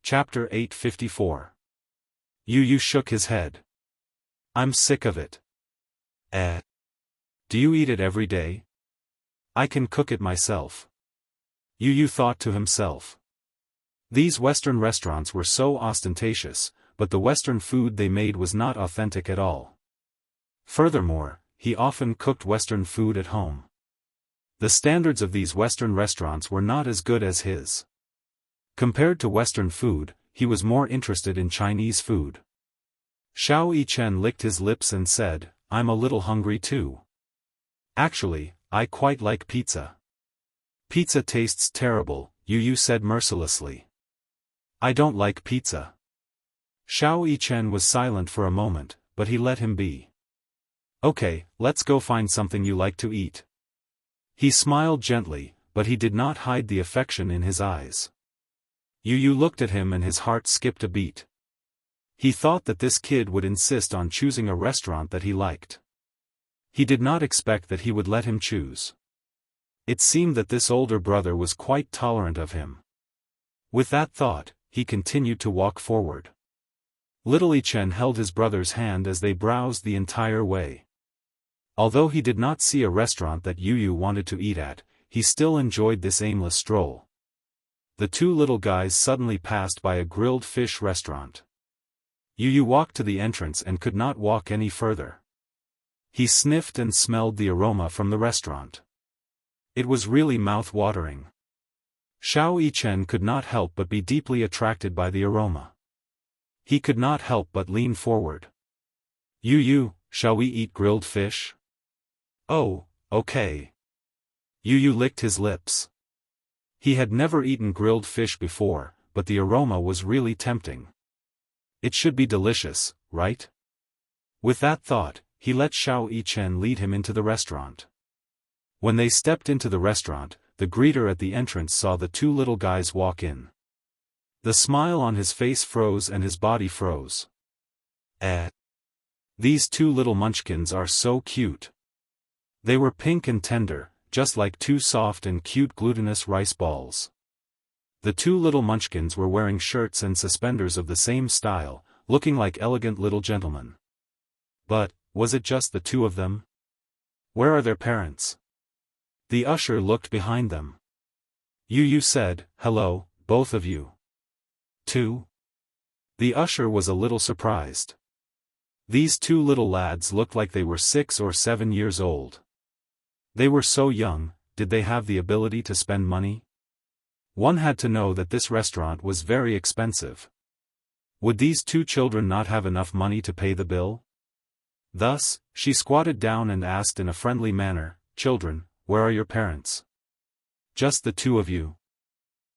Chapter 854. Yu shook his head. I'm sick of it. Do you eat it every day? I can cook it myself. Yu thought to himself. These Western restaurants were so ostentatious, but the Western food they made was not authentic at all. Furthermore, he often cooked Western food at home. The standards of these Western restaurants were not as good as his. Compared to Western food, he was more interested in Chinese food. Xiao Yichen licked his lips and said, I'm a little hungry too. Actually, I quite like pizza. Pizza tastes terrible, Yu said mercilessly. I don't like pizza. Xiao Yichen was silent for a moment, but he let him be. Okay, let's go find something you like to eat. He smiled gently, but he did not hide the affection in his eyes. Yu looked at him and his heart skipped a beat. He thought that this kid would insist on choosing a restaurant that he liked. He did not expect that he would let him choose. It seemed that this older brother was quite tolerant of him. With that thought, he continued to walk forward. Little Yichen held his brother's hand as they browsed the entire way. Although he did not see a restaurant that Yu wanted to eat at, he still enjoyed this aimless stroll. The two little guys suddenly passed by a grilled fish restaurant. Yu walked to the entrance and could not walk any further. He sniffed and smelled the aroma from the restaurant. It was really mouth-watering. Xiao Yichen could not help but be deeply attracted by the aroma. He could not help but lean forward. Yu, shall we eat grilled fish? Oh, okay. Yu licked his lips. He had never eaten grilled fish before, but the aroma was really tempting. It should be delicious, right? With that thought, he let Xiao Yichen lead him into the restaurant. When they stepped into the restaurant, the greeter at the entrance saw the two little guys walk in. The smile on his face froze and his body froze. These two little munchkins are so cute. They were pink and tender, just like two soft and cute glutinous rice balls. The two little munchkins were wearing shirts and suspenders of the same style, looking like elegant little gentlemen. But, was it just the two of them? Where are their parents? The usher looked behind them. Yu said, hello, both of you. Two? The usher was a little surprised. These two little lads looked like they were 6 or 7 years old. They were so young, did they have the ability to spend money? One had to know that this restaurant was very expensive. Would these two children not have enough money to pay the bill? Thus, she squatted down and asked in a friendly manner, children, where are your parents? Just the two of you?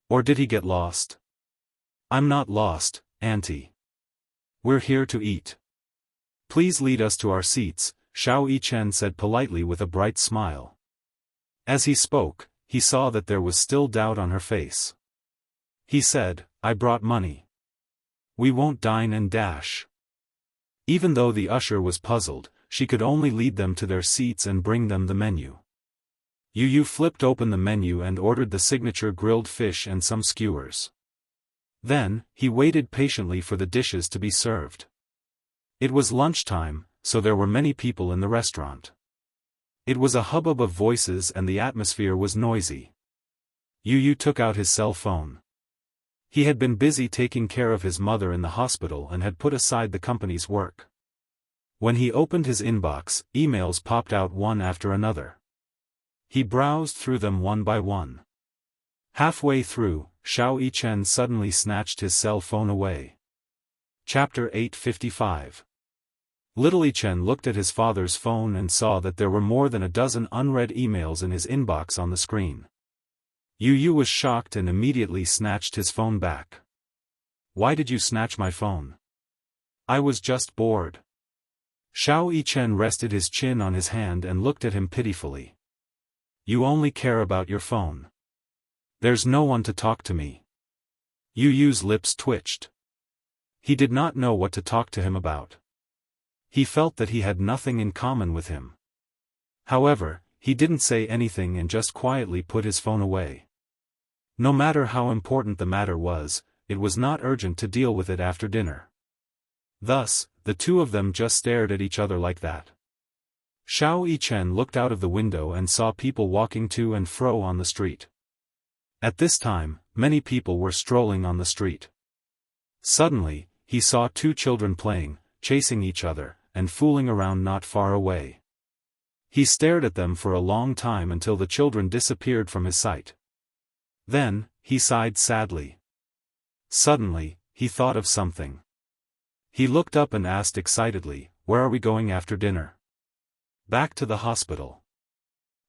Or did he get lost? I'm not lost, Auntie. We're here to eat. Please lead us to our seats, Xiao Yichen said politely with a bright smile. As he spoke, he saw that there was still doubt on her face. He said, I brought money. We won't dine and dash. Even though the usher was puzzled, she could only lead them to their seats and bring them the menu. Yu flipped open the menu and ordered the signature grilled fish and some skewers. Then, he waited patiently for the dishes to be served. It was lunchtime, so there were many people in the restaurant. It was a hubbub of voices and the atmosphere was noisy. Yu took out his cell phone. He had been busy taking care of his mother in the hospital and had put aside the company's work. When he opened his inbox, emails popped out one after another. He browsed through them one by one. Halfway through, Xiao Yichen suddenly snatched his cell phone away. Chapter 855. Little Yichen looked at his father's phone and saw that there were more than a dozen unread emails in his inbox on the screen. Yu was shocked and immediately snatched his phone back. Why did you snatch my phone? I was just bored. Xiao Yichen rested his chin on his hand and looked at him pitifully. You only care about your phone. There's no one to talk to me. Yu's lips twitched. He did not know what to talk to him about. He felt that he had nothing in common with him. However, he didn't say anything and just quietly put his phone away. No matter how important the matter was, it was not urgent to deal with it after dinner. Thus, the two of them just stared at each other like that. Xiao Yichen looked out of the window and saw people walking to and fro on the street. At this time, many people were strolling on the street. Suddenly, he saw two children playing, chasing each other, and fooling around not far away. He stared at them for a long time until the children disappeared from his sight. Then, he sighed sadly. Suddenly, he thought of something. He looked up and asked excitedly, "Where are we going after dinner?" "Back to the hospital."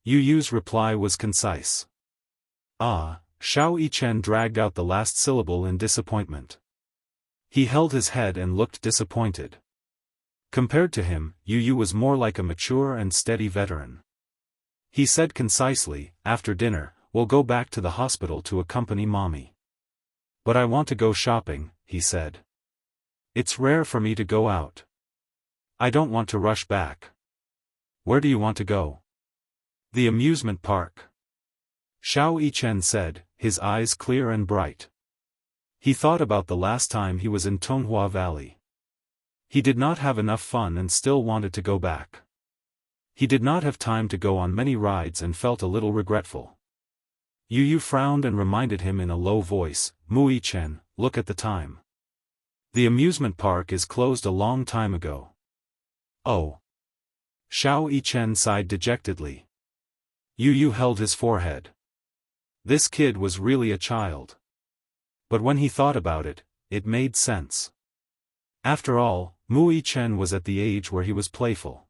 Yu Yu's reply was concise. "Ah," Xiao Yichen dragged out the last syllable in disappointment. He held his head and looked disappointed. Compared to him, Yu Yu was more like a mature and steady veteran. He said concisely, "After dinner, we'll go back to the hospital to accompany Mommy." "But I want to go shopping," he said. "It's rare for me to go out. I don't want to rush back." "Where do you want to go?" "The amusement park." Xiao Yichen said, his eyes clear and bright. He thought about the last time he was in Tonghua Valley. He did not have enough fun and still wanted to go back. He did not have time to go on many rides and felt a little regretful. Yu Yu frowned and reminded him in a low voice, "Mu Yichen, look at the time. The amusement park is closed a long time ago." "Oh." Xiao Yichen sighed dejectedly. Yu Yu held his forehead. This kid was really a child. But when he thought about it, it made sense. After all, Mu Yichen was at the age where he was playful.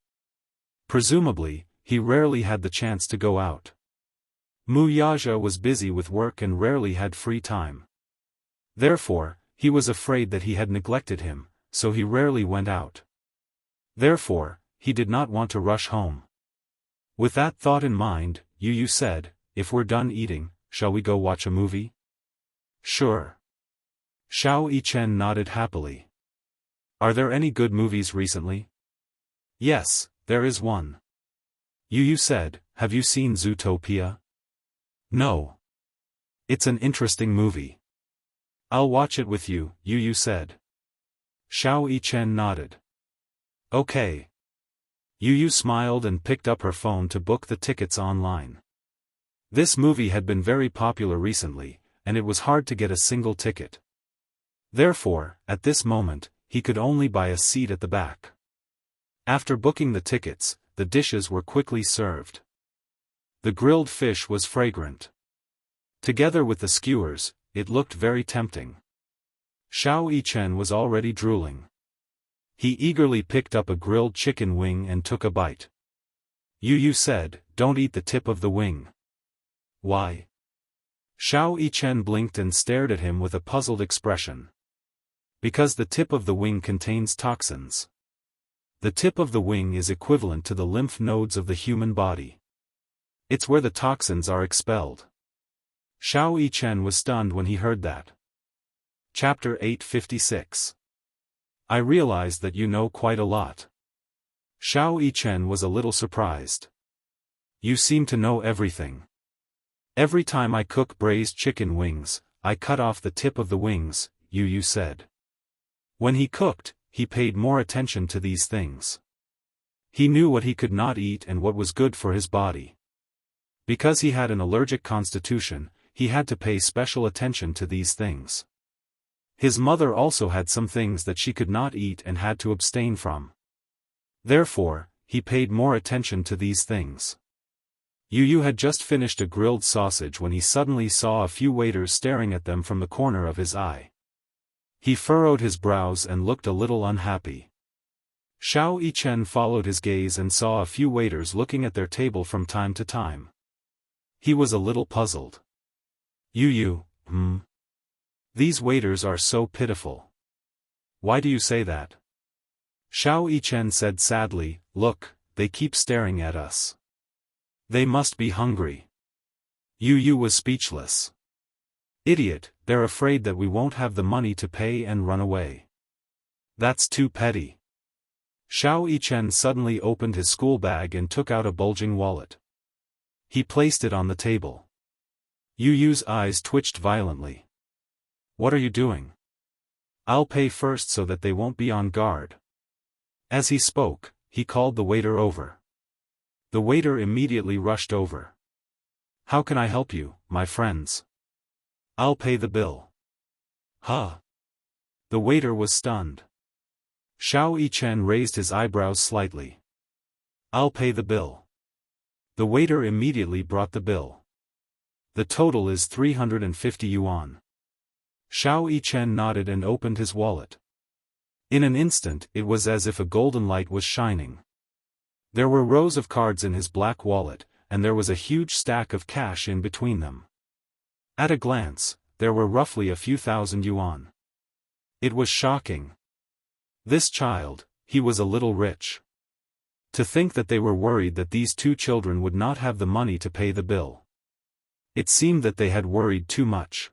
Presumably, he rarely had the chance to go out. Mu Yaja was busy with work and rarely had free time. Therefore, he was afraid that he had neglected him, so he rarely went out. Therefore, he did not want to rush home. With that thought in mind, Yu Yu said, "If we're done eating, shall we go watch a movie?" "Sure." Xiao Yichen nodded happily. "Are there any good movies recently?" "Yes, there is one." Yu Yu said, "Have you seen Zootopia?" "No." "It's an interesting movie." "I'll watch it with you," Yu Yu said. Xiao Yichen nodded. "Okay." Yu Yu smiled and picked up her phone to book the tickets online. This movie had been very popular recently, and it was hard to get a single ticket. Therefore, at this moment, he could only buy a seat at the back. After booking the tickets, the dishes were quickly served. The grilled fish was fragrant. Together with the skewers, it looked very tempting. Xiao Yichen was already drooling. He eagerly picked up a grilled chicken wing and took a bite. Yu Yu said, "Don't eat the tip of the wing." "Why?" Xiao Yichen blinked and stared at him with a puzzled expression. "Because the tip of the wing contains toxins. The tip of the wing is equivalent to the lymph nodes of the human body. It's where the toxins are expelled." Xiao Yichen was stunned when he heard that. Chapter 856. I realized that you know quite a lot. Xiao Yichen was a little surprised. "You seem to know everything. Every time I cook braised chicken wings, I cut off the tip of the wings," Yu Yu said. When he cooked, he paid more attention to these things. He knew what he could not eat and what was good for his body. Because he had an allergic constitution, he had to pay special attention to these things. His mother also had some things that she could not eat and had to abstain from. Therefore, he paid more attention to these things. Yu Yu had just finished a grilled sausage when he suddenly saw a few waiters staring at them from the corner of his eye. He furrowed his brows and looked a little unhappy. Xiao Yichen followed his gaze and saw a few waiters looking at their table from time to time. He was a little puzzled. "Yu Yu, These waiters are so pitiful." "Why do you say that?" Xiao Yichen said sadly, "Look, they keep staring at us. They must be hungry." Yu Yu was speechless. "Idiot, they're afraid that we won't have the money to pay and run away." "That's too petty." Xiao Yichen suddenly opened his school bag and took out a bulging wallet. He placed it on the table. Yu Yu's eyes twitched violently. What are you doing? I'll pay first so that they won't be on guard. As he spoke, he called the waiter over. The waiter immediately rushed over. How can I help you, my friends? I'll pay the bill. Huh? The waiter was stunned. Xiao Yichen raised his eyebrows slightly. I'll pay the bill. The waiter immediately brought the bill. The total is 350 yuan. Xiao Yichen nodded and opened his wallet. In an instant it was as if a golden light was shining. There were rows of cards in his black wallet, and there was a huge stack of cash in between them. At a glance, there were roughly a few thousand yuan. It was shocking. This child, he was a little rich. To think that they were worried that these two children would not have the money to pay the bill. It seemed that they had worried too much.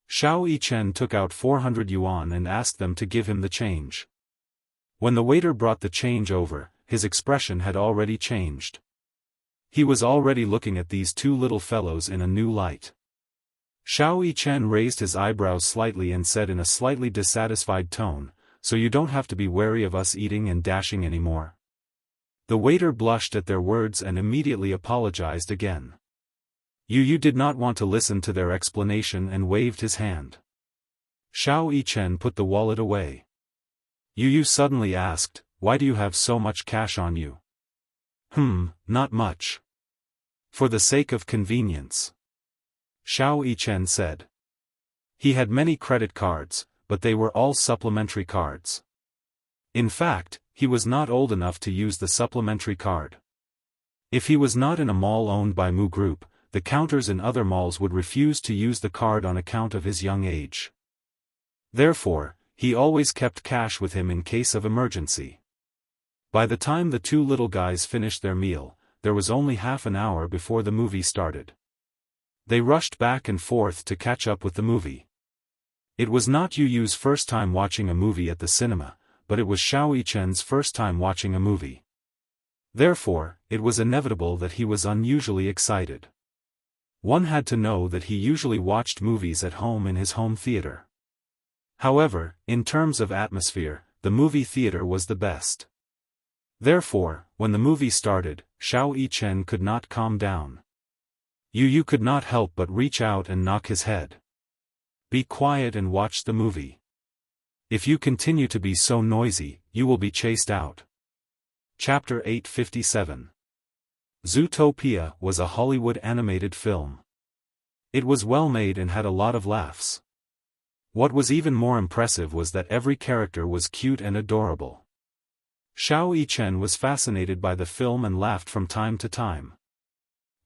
Xiao Yichen took out 400 yuan and asked them to give him the change. When the waiter brought the change over, his expression had already changed. He was already looking at these two little fellows in a new light. Xiao Yichen raised his eyebrows slightly and said in a slightly dissatisfied tone, "So you don't have to be wary of us eating and dashing anymore." The waiter blushed at their words and immediately apologized again. Yu did not want to listen to their explanation and waved his hand. Xiao Yichen put the wallet away. Yu suddenly asked, "Why do you have so much cash on you?" Not much. For the sake of convenience. Xiao Yichen said. He had many credit cards, but they were all supplementary cards. In fact, he was not old enough to use the supplementary card. If he was not in a mall owned by Mu Group, the counters in other malls would refuse to use the card on account of his young age. Therefore, he always kept cash with him in case of emergency. By the time the two little guys finished their meal, there was only half an hour before the movie started. They rushed back and forth to catch up with the movie. It was not Yu's first time watching a movie at the cinema, but it was Xiao Yichen's first time watching a movie. Therefore, it was inevitable that he was unusually excited. One had to know that he usually watched movies at home in his home theater. However, in terms of atmosphere, the movie theater was the best. Therefore, when the movie started, Xiao Yichen could not calm down. Yu could not help but reach out and knock his head. Be quiet and watch the movie. If you continue to be so noisy, you will be chased out. Chapter 857. Zootopia was a Hollywood animated film. It was well made and had a lot of laughs. What was even more impressive was that every character was cute and adorable. Xiao Yichen was fascinated by the film and laughed from time to time.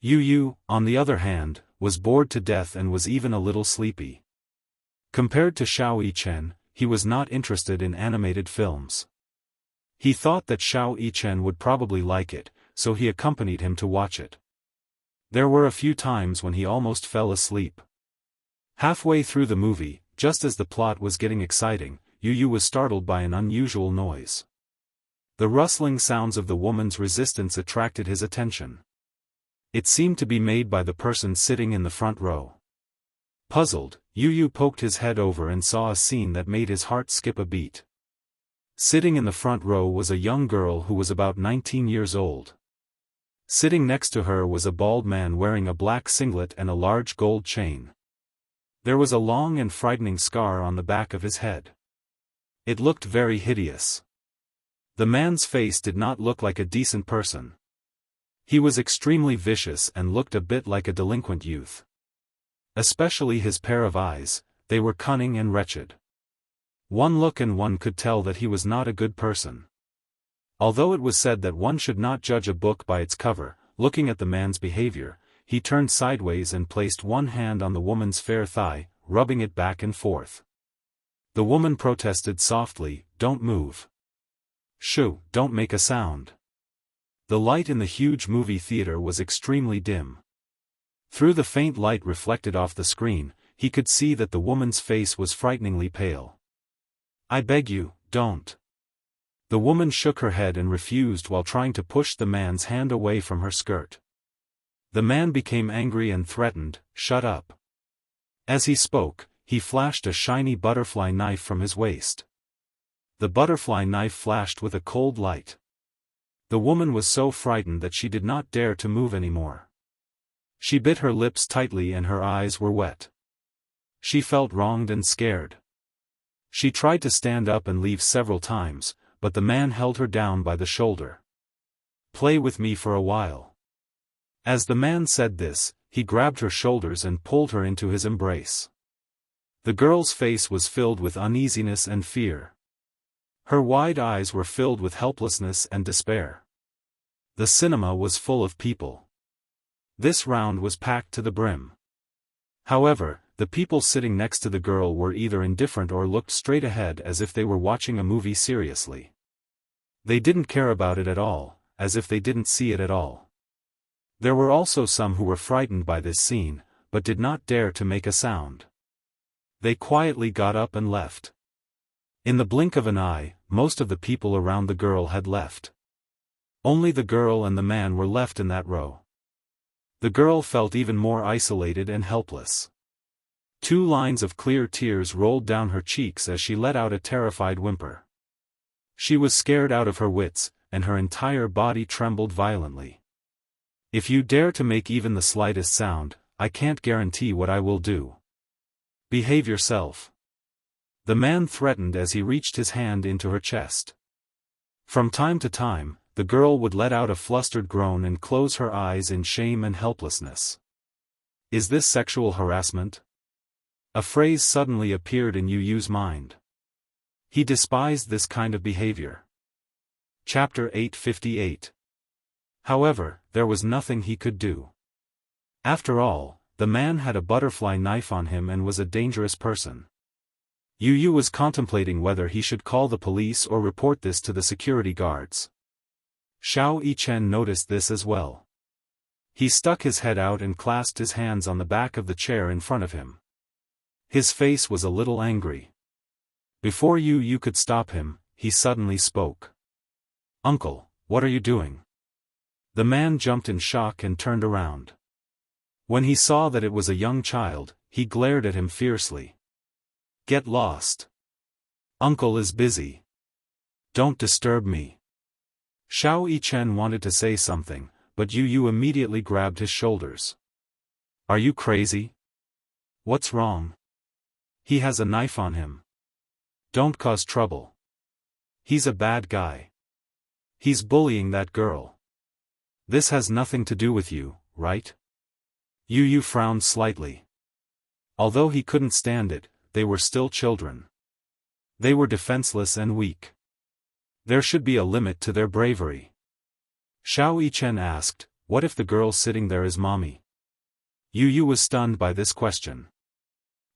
Yu, on the other hand, was bored to death and was even a little sleepy. Compared to Xiao Yichen, he was not interested in animated films. He thought that Xiao Yichen would probably like it, so he accompanied him to watch it. There were a few times when he almost fell asleep. Halfway through the movie, just as the plot was getting exciting, Yu was startled by an unusual noise. The rustling sounds of the woman's resistance attracted his attention. It seemed to be made by the person sitting in the front row. Puzzled, Yu poked his head over and saw a scene that made his heart skip a beat. Sitting in the front row was a young girl who was about 19 years old. Sitting next to her was a bald man wearing a black singlet and a large gold chain. There was a long and frightening scar on the back of his head. It looked very hideous. The man's face did not look like a decent person. He was extremely vicious and looked a bit like a delinquent youth. Especially his pair of eyes, they were cunning and wretched. One look and one could tell that he was not a good person. Although it was said that one should not judge a book by its cover, looking at the man's behavior, he turned sideways and placed one hand on the woman's fair thigh, rubbing it back and forth. The woman protested softly, "Don't move. Shoo, don't make a sound." The light in the huge movie theater was extremely dim. Through the faint light reflected off the screen, he could see that the woman's face was frighteningly pale. "I beg you, don't." The woman shook her head and refused while trying to push the man's hand away from her skirt. The man became angry and threatened, "Shut up." As he spoke, he flashed a shiny butterfly knife from his waist. The butterfly knife flashed with a cold light. The woman was so frightened that she did not dare to move anymore. She bit her lips tightly and her eyes were wet. She felt wronged and scared. She tried to stand up and leave several times, but the man held her down by the shoulder. "Play with me for a while." As the man said this, he grabbed her shoulders and pulled her into his embrace. The girl's face was filled with uneasiness and fear. Her wide eyes were filled with helplessness and despair. The cinema was full of people. This round was packed to the brim. However, the people sitting next to the girl were either indifferent or looked straight ahead as if they were watching a movie seriously. They didn't care about it at all, as if they didn't see it at all. There were also some who were frightened by this scene, but did not dare to make a sound. They quietly got up and left. In the blink of an eye, most of the people around the girl had left. Only the girl and the man were left in that row. The girl felt even more isolated and helpless. 2 lines of clear tears rolled down her cheeks as she let out a terrified whimper. She was scared out of her wits, and her entire body trembled violently. "If you dare to make even the slightest sound, I can't guarantee what I will do. Behave yourself." The man threatened as he reached his hand into her chest. From time to time, the girl would let out a flustered groan and close her eyes in shame and helplessness. Is this sexual harassment? A phrase suddenly appeared in Yu Yu's mind. He despised this kind of behavior. Chapter 858. However, there was nothing he could do. After all, the man had a butterfly knife on him and was a dangerous person. Yu Yu was contemplating whether he should call the police or report this to the security guards. Xiao Yichen noticed this as well. He stuck his head out and clasped his hands on the back of the chair in front of him. His face was a little angry. Before Yu Yu could stop him, he suddenly spoke. "Uncle, what are you doing?" The man jumped in shock and turned around. When he saw that it was a young child, he glared at him fiercely. "Get lost. Uncle is busy. Don't disturb me." Xiao Yichen wanted to say something, but Yu Yu immediately grabbed his shoulders. "Are you crazy? What's wrong? He has a knife on him. Don't cause trouble. He's a bad guy. He's bullying that girl. This has nothing to do with you, right?" Yu Yu frowned slightly. Although he couldn't stand it, they were still children. They were defenseless and weak. There should be a limit to their bravery. Xiao Yichen asked, "What if the girl sitting there is mommy?" Yu Yu was stunned by this question.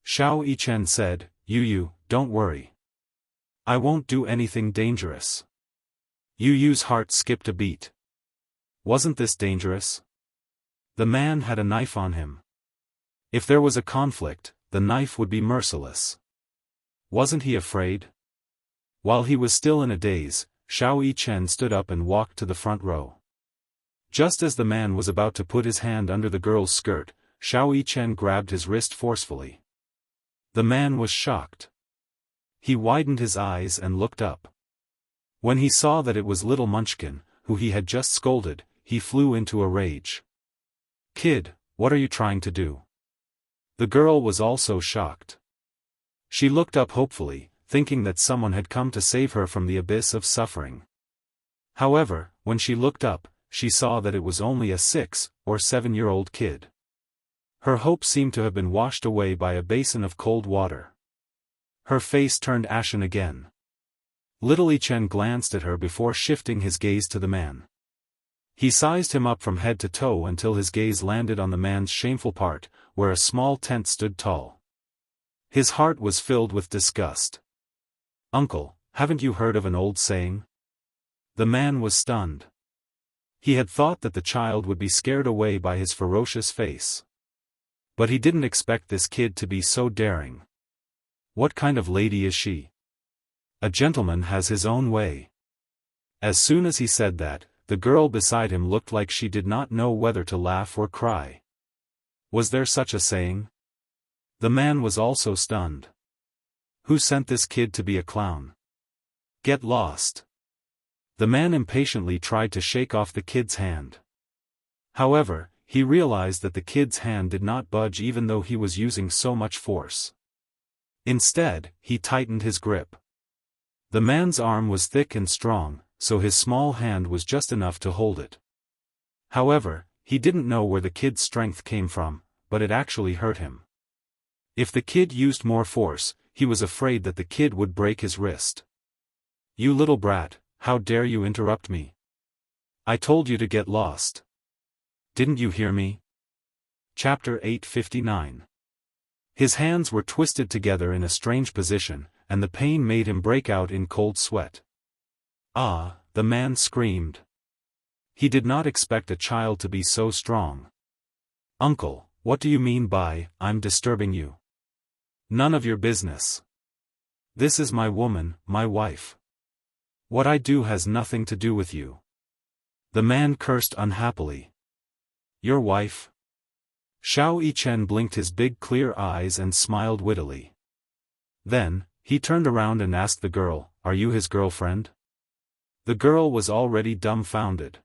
Xiao Yichen said, "Yu Yu, don't worry. I won't do anything dangerous." Yu Yu's heart skipped a beat. Wasn't this dangerous? The man had a knife on him. If there was a conflict, the knife would be merciless. Wasn't he afraid? While he was still in a daze, Xiao Yichen stood up and walked to the front row. Just as the man was about to put his hand under the girl's skirt, Xiao Yichen grabbed his wrist forcefully. The man was shocked. He widened his eyes and looked up. When he saw that it was little Munchkin, who he had just scolded, he flew into a rage. "Kid, what are you trying to do?" The girl was also shocked. She looked up hopefully, thinking that someone had come to save her from the abyss of suffering. However, when she looked up, she saw that it was only a 6 or 7-year-old kid. Her hope seemed to have been washed away by a basin of cold water. Her face turned ashen again. Little Yichen glanced at her before shifting his gaze to the man. He sized him up from head to toe until his gaze landed on the man's shameful part, where a small tent stood tall. His heart was filled with disgust. "Uncle, haven't you heard of an old saying?" The man was stunned. He had thought that the child would be scared away by his ferocious face. But he didn't expect this kid to be so daring. What kind of lady is she? A gentleman has his own way. As soon as he said that, the girl beside him looked like she did not know whether to laugh or cry. Was there such a saying? The man was also stunned. Who sent this kid to be a clown? Get lost. The man impatiently tried to shake off the kid's hand. However, he realized that the kid's hand did not budge even though he was using so much force. Instead, he tightened his grip. The man's arm was thick and strong, so his small hand was just enough to hold it. However, he didn't know where the kid's strength came from, but it actually hurt him. If the kid used more force, he was afraid that the kid would break his wrist. You little brat, how dare you interrupt me? I told you to get lost. Didn't you hear me? Chapter 859. His hands were twisted together in a strange position, and the pain made him break out in cold sweat. Ah, the man screamed. He did not expect a child to be so strong. Uncle, what do you mean by, I'm disturbing you? None of your business. This is my woman, my wife. What I do has nothing to do with you. The man cursed unhappily. Your wife? Xiao Yichen blinked his big clear eyes and smiled wittily. Then, he turned around and asked the girl, are you his girlfriend? The girl was already dumbfounded.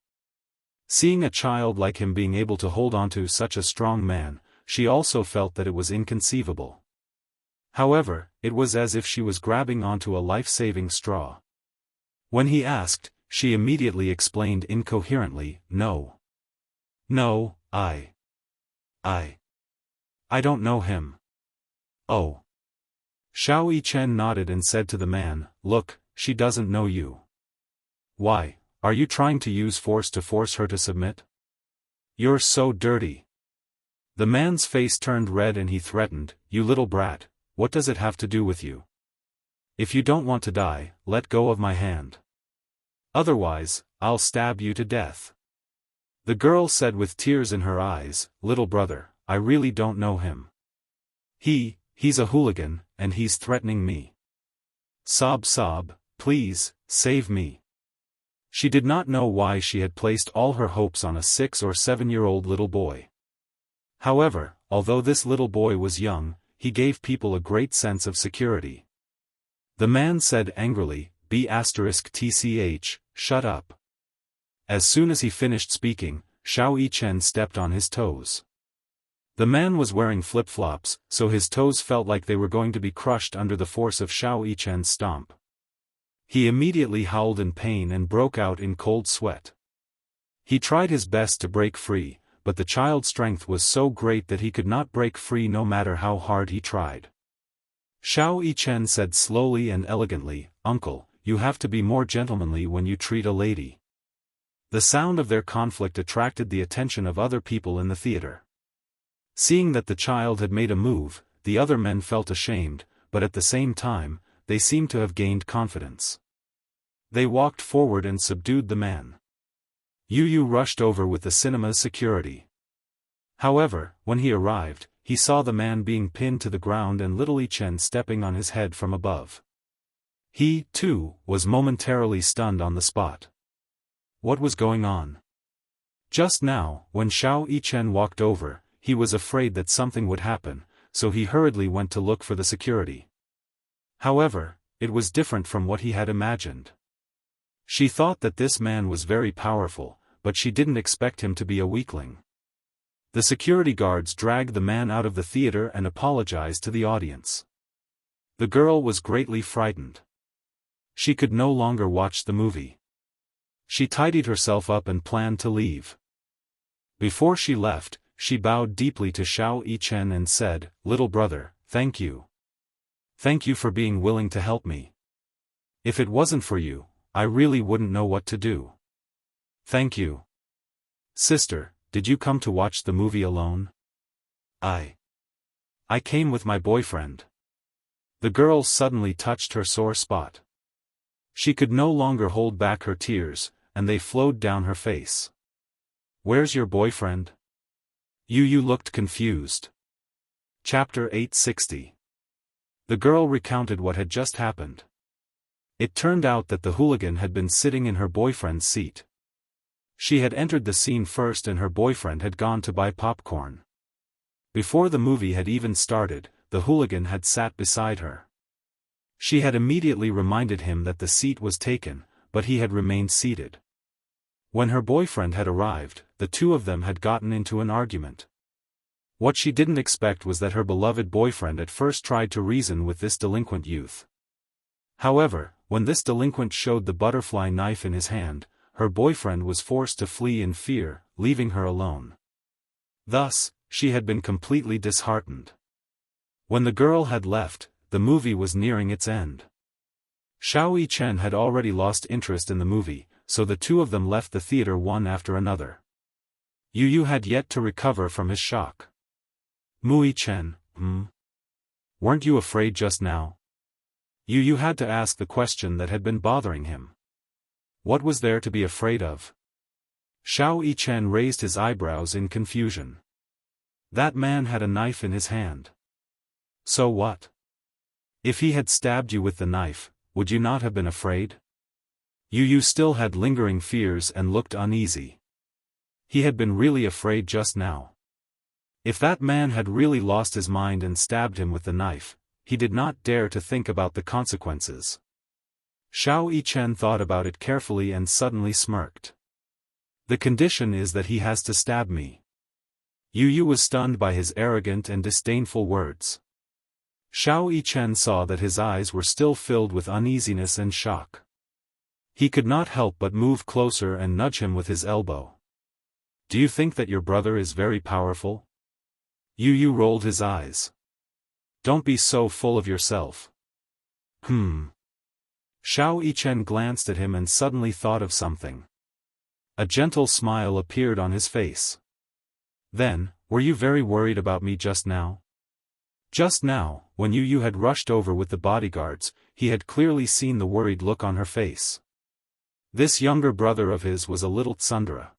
Seeing a child like him being able to hold onto such a strong man, she also felt that it was inconceivable. However, it was as if she was grabbing onto a life-saving straw. When he asked, she immediately explained incoherently, no. No, I don't know him. Oh. Xiao Yichen nodded and said to the man, look, she doesn't know you. Why, are you trying to use force to force her to submit? You're so dirty. The man's face turned red and he threatened, you little brat, what does it have to do with you? If you don't want to die, let go of my hand. Otherwise, I'll stab you to death. The girl said with tears in her eyes, little brother, I really don't know him. He's a hooligan, and he's threatening me. Sob, please, save me. She did not know why she had placed all her hopes on a 6 or 7-year-old little boy. However, although this little boy was young, he gave people a great sense of security. The man said angrily, B*tch, shut up. As soon as he finished speaking, Xiao Yichen stepped on his toes. The man was wearing flip-flops, so his toes felt like they were going to be crushed under the force of Xiao Yichen's stomp. He immediately howled in pain and broke out in cold sweat. He tried his best to break free, but the child's strength was so great that he could not break free no matter how hard he tried. Xiao Yichen said slowly and elegantly, Uncle, you have to be more gentlemanly when you treat a lady. The sound of their conflict attracted the attention of other people in the theater. Seeing that the child had made a move, the other men felt ashamed, but at the same time, they seemed to have gained confidence. They walked forward and subdued the man. Yu rushed over with the cinema's security. However, when he arrived, he saw the man being pinned to the ground and little Yichen stepping on his head from above. He, too, was momentarily stunned on the spot. What was going on? Just now, when Xiao Yichen walked over, he was afraid that something would happen, so he hurriedly went to look for the security. However, it was different from what he had imagined. She thought that this man was very powerful, but she didn't expect him to be a weakling. The security guards dragged the man out of the theater and apologized to the audience. The girl was greatly frightened. She could no longer watch the movie. She tidied herself up and planned to leave. Before she left, she bowed deeply to Xiao Yichen and said, little brother, thank you. Thank you for being willing to help me. If it wasn't for you, I really wouldn't know what to do. Thank you. Sister, did you come to watch the movie alone? I came with my boyfriend. The girl suddenly touched her sore spot. She could no longer hold back her tears, and they flowed down her face. Where's your boyfriend? Yu looked confused. Chapter 860. The girl recounted what had just happened. It turned out that the hooligan had been sitting in her boyfriend's seat. She had entered the scene first and her boyfriend had gone to buy popcorn. Before the movie had even started, the hooligan had sat beside her. She had immediately reminded him that the seat was taken, but he had remained seated. When her boyfriend had arrived, the two of them had gotten into an argument. What she didn't expect was that her beloved boyfriend at first tried to reason with this delinquent youth. However, when this delinquent showed the butterfly knife in his hand, her boyfriend was forced to flee in fear, leaving her alone. Thus, she had been completely disheartened. When the girl had left, the movie was nearing its end. Xiao Yichen had already lost interest in the movie, so the two of them left the theater one after another. Yu Yu had yet to recover from his shock. Mu Yichen, weren't you afraid just now? Yu Yu had to ask the question that had been bothering him. What was there to be afraid of? Xiao Yichen raised his eyebrows in confusion. That man had a knife in his hand. So what? If he had stabbed you with the knife, would you not have been afraid? Yu Yu still had lingering fears and looked uneasy. He had been really afraid just now. If that man had really lost his mind and stabbed him with the knife, he did not dare to think about the consequences. Xiao Yichen thought about it carefully and suddenly smirked. The condition is that he has to stab me. Yu Yu was stunned by his arrogant and disdainful words. Xiao Yichen saw that his eyes were still filled with uneasiness and shock. He could not help but move closer and nudge him with his elbow. Do you think that your brother is very powerful? Yu Yu rolled his eyes. Don't be so full of yourself. Xiao Yichen glanced at him and suddenly thought of something. A gentle smile appeared on his face. Then, were you very worried about me just now? Just now, when Yu Yu had rushed over with the bodyguards, he had clearly seen the worried look on her face. This younger brother of his was a little tsundere.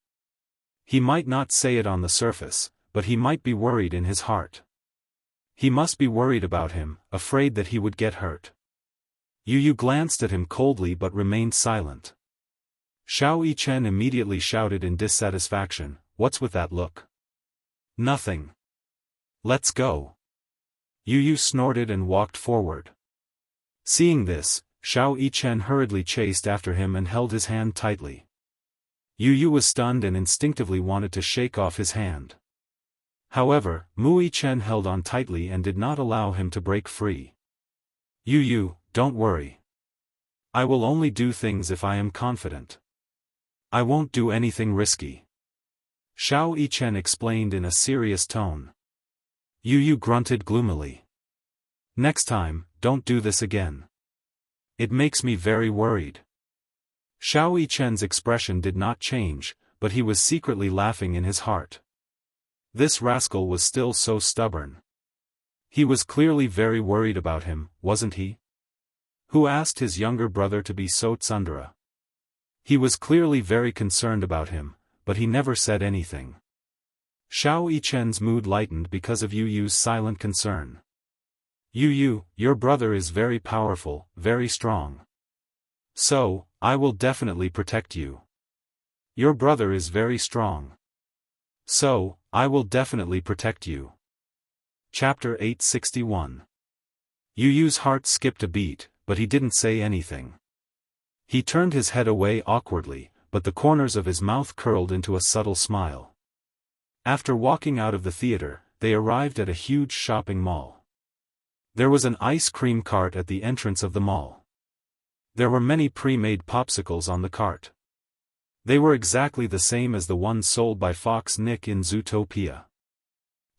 He might not say it on the surface, but he might be worried in his heart. He must be worried about him, afraid that he would get hurt. Yu Yu glanced at him coldly but remained silent. Xiao Yichen immediately shouted in dissatisfaction, "What's with that look?" "Nothing. Let's go." Yu Yu snorted and walked forward. Seeing this, Xiao Yichen hurriedly chased after him and held his hand tightly. Yu Yu was stunned and instinctively wanted to shake off his hand. However, Mu Yichen held on tightly and did not allow him to break free. "Yu Yu, don't worry. I will only do things if I am confident. I won't do anything risky," Xiao Yichen explained in a serious tone. Yu Yu grunted gloomily. "Next time, don't do this again. It makes me very worried." Xiao Yichen's expression did not change, but he was secretly laughing in his heart. This rascal was still so stubborn. He was clearly very worried about him, wasn't he? Who asked his younger brother to be so tsundere? He was clearly very concerned about him, but he never said anything. Xiao Yichen's mood lightened because of Yu Yu's silent concern. "Yu Yu, your brother is very powerful, very strong. So, I will definitely protect you. Your brother is very strong. So, I will definitely protect you." Chapter 861. Yu Yu's heart skipped a beat, but he didn't say anything. He turned his head away awkwardly, but the corners of his mouth curled into a subtle smile. After walking out of the theater, they arrived at a huge shopping mall. There was an ice cream cart at the entrance of the mall. There were many pre-made popsicles on the cart. They were exactly the same as the ones sold by Fox Nick in Zootopia.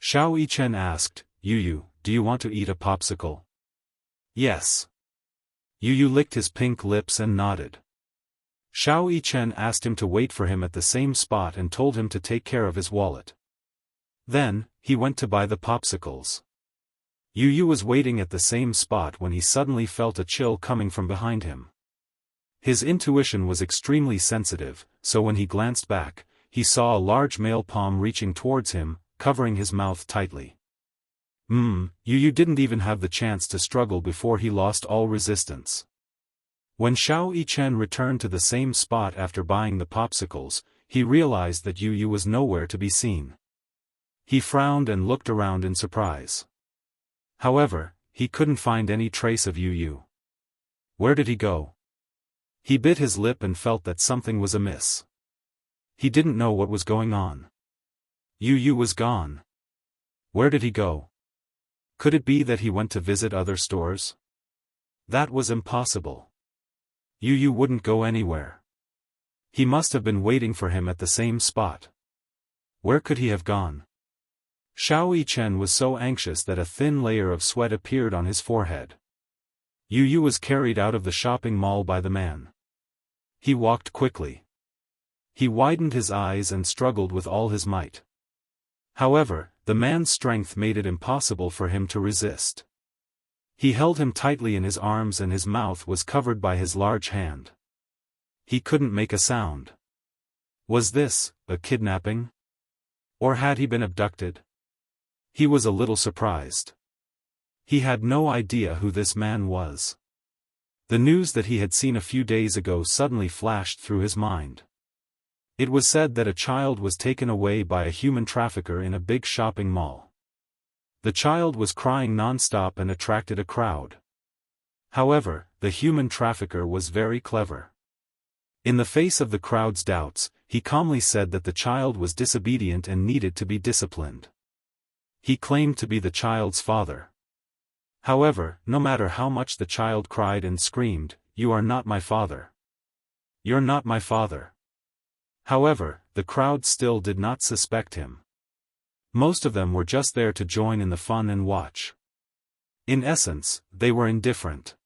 Xiao Yichen asked, "Yu Yu, do you want to eat a popsicle?" "Yes." Yu Yu licked his pink lips and nodded. Xiao Yichen asked him to wait for him at the same spot and told him to take care of his wallet. Then, he went to buy the popsicles. Yu Yu was waiting at the same spot when he suddenly felt a chill coming from behind him. His intuition was extremely sensitive, so when he glanced back, he saw a large male palm reaching towards him, covering his mouth tightly. Yu Yu didn't even have the chance to struggle before he lost all resistance. When Xiao Yichen returned to the same spot after buying the popsicles, he realized that Yu Yu was nowhere to be seen. He frowned and looked around in surprise. However, he couldn't find any trace of Yu. Where did he go? He bit his lip and felt that something was amiss. He didn't know what was going on. Yu was gone. Where did he go? Could it be that he went to visit other stores? That was impossible. Yu wouldn't go anywhere. He must have been waiting for him at the same spot. Where could he have gone? Xiao Yichen was so anxious that a thin layer of sweat appeared on his forehead. Yu was carried out of the shopping mall by the man. He walked quickly. He widened his eyes and struggled with all his might. However, the man's strength made it impossible for him to resist. He held him tightly in his arms and his mouth was covered by his large hand. He couldn't make a sound. Was this a kidnapping? Or had he been abducted? He was a little surprised. He had no idea who this man was. The news that he had seen a few days ago suddenly flashed through his mind. It was said that a child was taken away by a human trafficker in a big shopping mall. The child was crying non-stop and attracted a crowd. However, the human trafficker was very clever. In the face of the crowd's doubts, he calmly said that the child was disobedient and needed to be disciplined. He claimed to be the child's father. However, no matter how much the child cried and screamed, "You are not my father. You're not my father." However, the crowd still did not suspect him. Most of them were just there to join in the fun and watch. In essence, they were indifferent.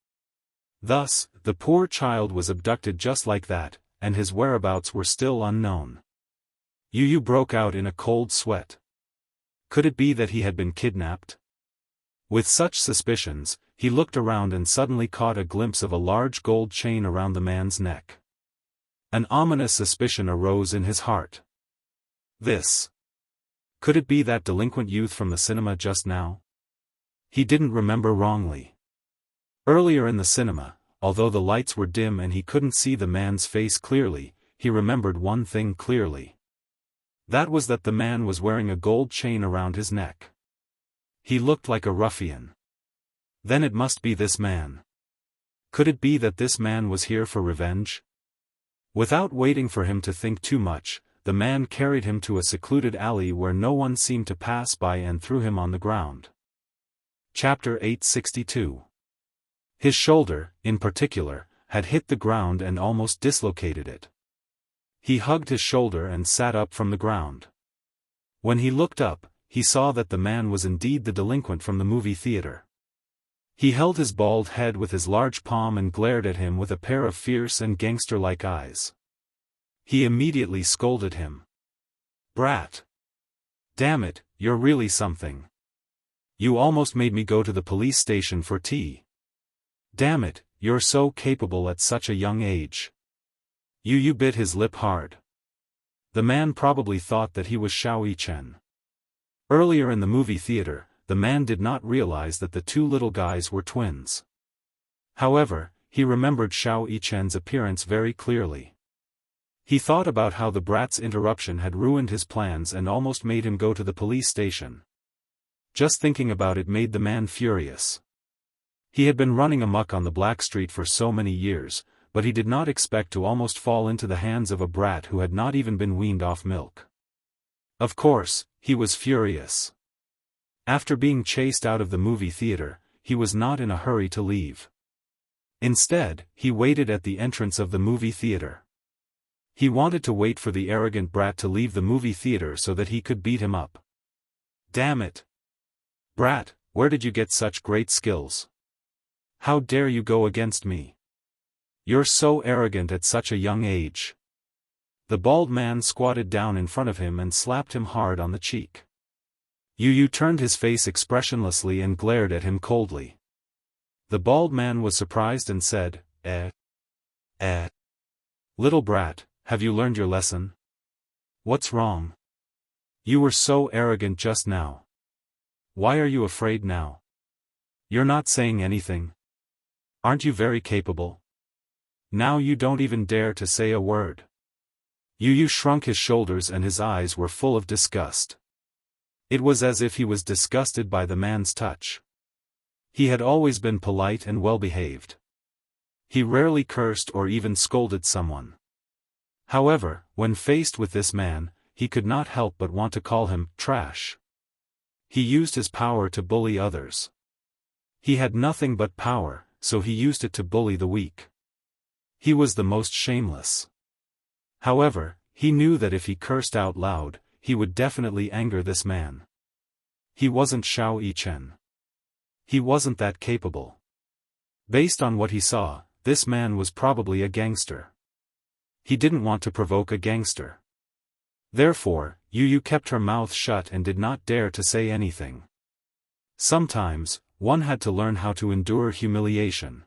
Thus, the poor child was abducted just like that, and his whereabouts were still unknown. Yu broke out in a cold sweat. Could it be that he had been kidnapped? With such suspicions, he looked around and suddenly caught a glimpse of a large gold chain around the man's neck. An ominous suspicion arose in his heart. Could it be that delinquent youth from the cinema just now? He didn't remember wrongly. Earlier in the cinema, although the lights were dim and he couldn't see the man's face clearly, he remembered one thing clearly. That was that the man was wearing a gold chain around his neck. He looked like a ruffian. Then it must be this man. Could it be that this man was here for revenge? Without waiting for him to think too much, the man carried him to a secluded alley where no one seemed to pass by and threw him on the ground. Chapter 862. His shoulder, in particular, had hit the ground and almost dislocated it. He hugged his shoulder and sat up from the ground. When he looked up, he saw that the man was indeed the delinquent from the movie theater. He held his bald head with his large palm and glared at him with a pair of fierce and gangster-like eyes. He immediately scolded him. "Brat! Damn it, you're really something. You almost made me go to the police station for tea. Damn it, you're so capable at such a young age." Yu bit his lip hard. The man probably thought that he was Xiao Yichen. Earlier in the movie theater, the man did not realize that the two little guys were twins. However, he remembered Xiao Yichen's appearance very clearly. He thought about how the brat's interruption had ruined his plans and almost made him go to the police station. Just thinking about it made the man furious. He had been running amok on the Black Street for so many years, but he did not expect to almost fall into the hands of a brat who had not even been weaned off milk. Of course, he was furious. After being chased out of the movie theater, he was not in a hurry to leave. Instead, he waited at the entrance of the movie theater. He wanted to wait for the arrogant brat to leave the movie theater so that he could beat him up. "Damn it! Brat, where did you get such great skills? How dare you go against me? You're so arrogant at such a young age." The bald man squatted down in front of him and slapped him hard on the cheek. Yu turned his face expressionlessly and glared at him coldly. The bald man was surprised and said, Little brat, have you learned your lesson? What's wrong? You were so arrogant just now. Why are you afraid now? You're not saying anything. Aren't you very capable? Now you don't even dare to say a word." Yu shrunk his shoulders and his eyes were full of disgust. It was as if he was disgusted by the man's touch. He had always been polite and well-behaved. He rarely cursed or even scolded someone. However, when faced with this man, he could not help but want to call him trash. He used his power to bully others. He had nothing but power, so he used it to bully the weak. He was the most shameless. However, he knew that if he cursed out loud, he would definitely anger this man. He wasn't Xiao Yichen. He wasn't that capable. Based on what he saw, this man was probably a gangster. He didn't want to provoke a gangster. Therefore, Yu kept her mouth shut and did not dare to say anything. Sometimes, one had to learn how to endure humiliation.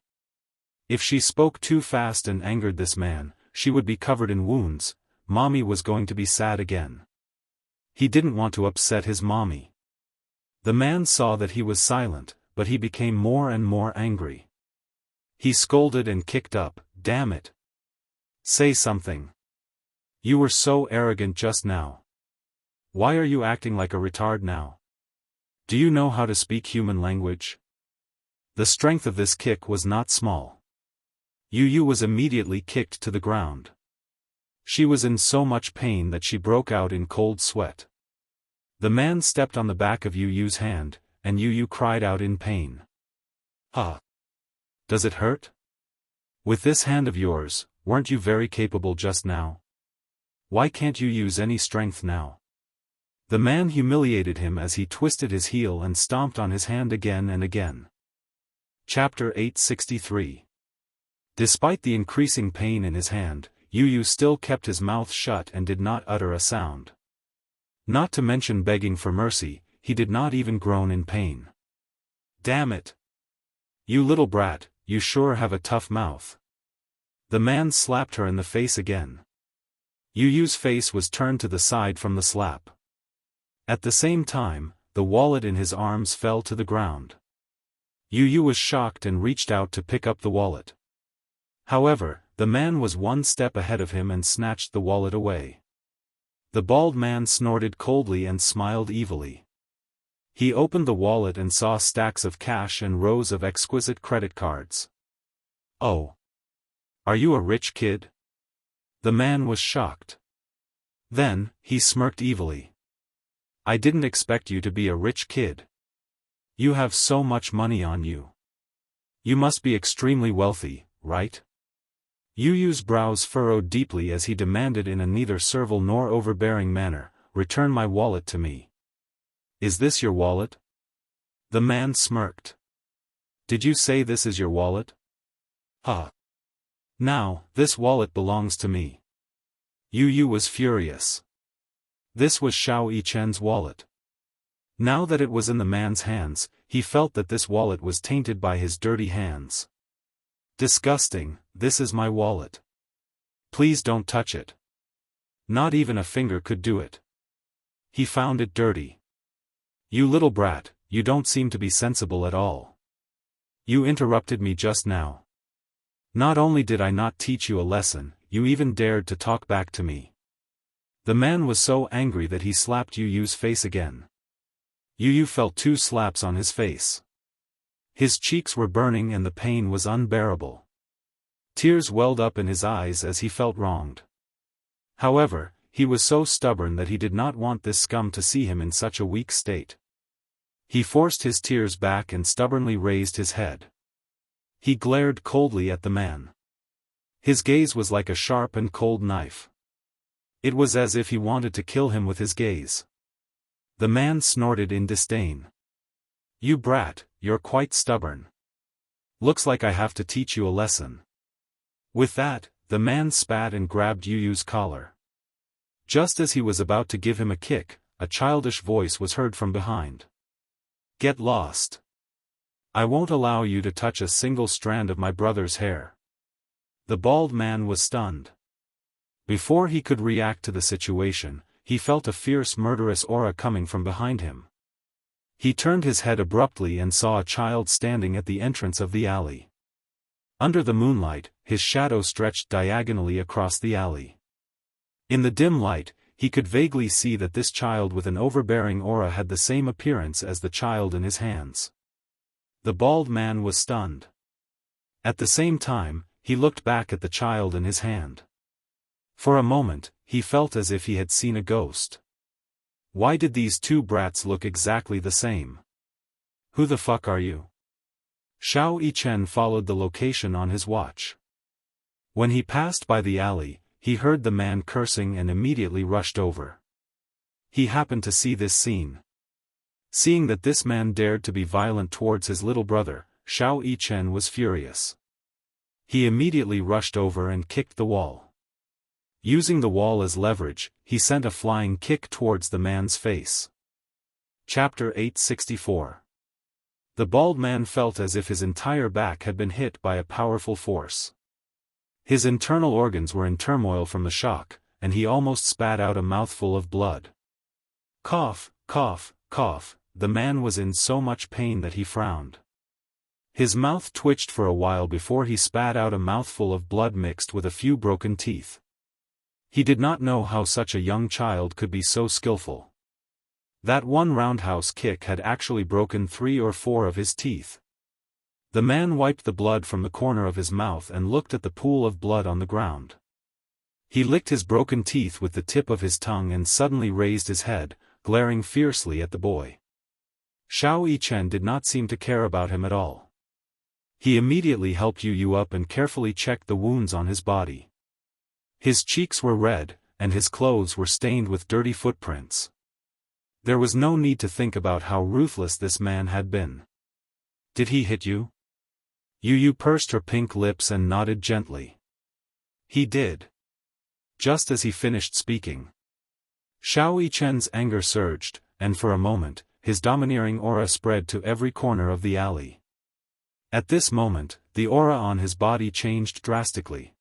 If she spoke too fast and angered this man, she would be covered in wounds. Mommy was going to be sad again. He didn't want to upset his mommy. The man saw that he was silent, but he became more and more angry. He scolded and kicked up. Damn it. Say something. You were so arrogant just now. Why are you acting like a retard now? Do you know how to speak human language? The strength of this kick was not small. Yu was immediately kicked to the ground. She was in so much pain that she broke out in cold sweat. The man stepped on the back of Yu's hand, and Yu cried out in pain. Huh. Does it hurt? With this hand of yours, weren't you very capable just now? Why can't you use any strength now? The man humiliated him as he twisted his heel and stomped on his hand again and again. Chapter 863. Despite the increasing pain in his hand, Yu still kept his mouth shut and did not utter a sound. Not to mention begging for mercy, he did not even groan in pain. Damn it! You little brat, you sure have a tough mouth. The man slapped her in the face again. Yu's face was turned to the side from the slap. At the same time, the wallet in his arms fell to the ground. Yu was shocked and reached out to pick up the wallet. However, the man was one step ahead of him and snatched the wallet away. The bald man snorted coldly and smiled evilly. He opened the wallet and saw stacks of cash and rows of exquisite credit cards. Oh. Are you a rich kid? The man was shocked. Then, he smirked evilly. I didn't expect you to be a rich kid. You have so much money on you. You must be extremely wealthy, right? Yu's brows furrowed deeply as he demanded in a neither servile nor overbearing manner, return my wallet to me. Is this your wallet? The man smirked. Did you say this is your wallet? Huh. Now, this wallet belongs to me. Yu was furious. This was Xiao Yichen's wallet. Now that it was in the man's hands, he felt that this wallet was tainted by his dirty hands. Disgusting, this is my wallet. Please don't touch it. Not even a finger could do it. He found it dirty. You little brat, you don't seem to be sensible at all. You interrupted me just now. Not only did I not teach you a lesson, you even dared to talk back to me. The man was so angry that he slapped Yu's face again. Yu felt 2 slaps on his face. His cheeks were burning and the pain was unbearable. Tears welled up in his eyes as he felt wronged. However, he was so stubborn that he did not want this scum to see him in such a weak state. He forced his tears back and stubbornly raised his head. He glared coldly at the man. His gaze was like a sharp and cold knife. It was as if he wanted to kill him with his gaze. The man snorted in disdain. You brat, you're quite stubborn. Looks like I have to teach you a lesson. With that, the man spat and grabbed Yu's collar. Just as he was about to give him a kick, a childish voice was heard from behind. Get lost. I won't allow you to touch a single strand of my brother's hair. The bald man was stunned. Before he could react to the situation, he felt a fierce murderous aura coming from behind him. He turned his head abruptly and saw a child standing at the entrance of the alley. Under the moonlight, his shadow stretched diagonally across the alley. In the dim light, he could vaguely see that this child with an overbearing aura had the same appearance as the child in his hands. The bald man was stunned. At the same time, he looked back at the child in his hand. For a moment, he felt as if he had seen a ghost. Why did these two brats look exactly the same? Who the fuck are you? Xiao Yichen followed the location on his watch. When he passed by the alley, he heard the man cursing and immediately rushed over. He happened to see this scene. Seeing that this man dared to be violent towards his little brother, Xiao Yichen was furious. He immediately rushed over and kicked the wall. Using the wall as leverage, he sent a flying kick towards the man's face. Chapter 864. The bald man felt as if his entire back had been hit by a powerful force. His internal organs were in turmoil from the shock, and he almost spat out a mouthful of blood. Cough, cough, cough, the man was in so much pain that he frowned. His mouth twitched for a while before he spat out a mouthful of blood mixed with a few broken teeth. He did not know how such a young child could be so skillful. That one roundhouse kick had actually broken 3 or 4 of his teeth. The man wiped the blood from the corner of his mouth and looked at the pool of blood on the ground. He licked his broken teeth with the tip of his tongue and suddenly raised his head, glaring fiercely at the boy. Xiao Yichen did not seem to care about him at all. He immediately helped Yu up and carefully checked the wounds on his body. His cheeks were red, and his clothes were stained with dirty footprints. There was no need to think about how ruthless this man had been. Did he hit you? Yu pursed her pink lips and nodded gently. He did. Just as he finished speaking, Xiao Yichen's anger surged, and for a moment, his domineering aura spread to every corner of the alley. At this moment, the aura on his body changed drastically.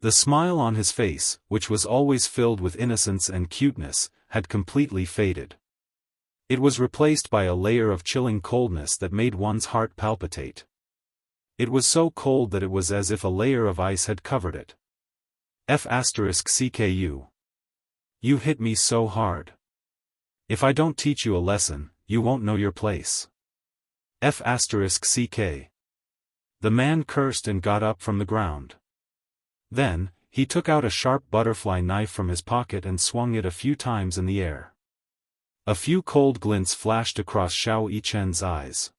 The smile on his face, which was always filled with innocence and cuteness, had completely faded. It was replaced by a layer of chilling coldness that made one's heart palpitate. It was so cold that it was as if a layer of ice had covered it. F***CKU. You hit me so hard. If I don't teach you a lesson, you won't know your place. F***CK. The man cursed and got up from the ground. Then, he took out a sharp butterfly knife from his pocket and swung it a few times in the air. A few cold glints flashed across Xiao Yichen's eyes.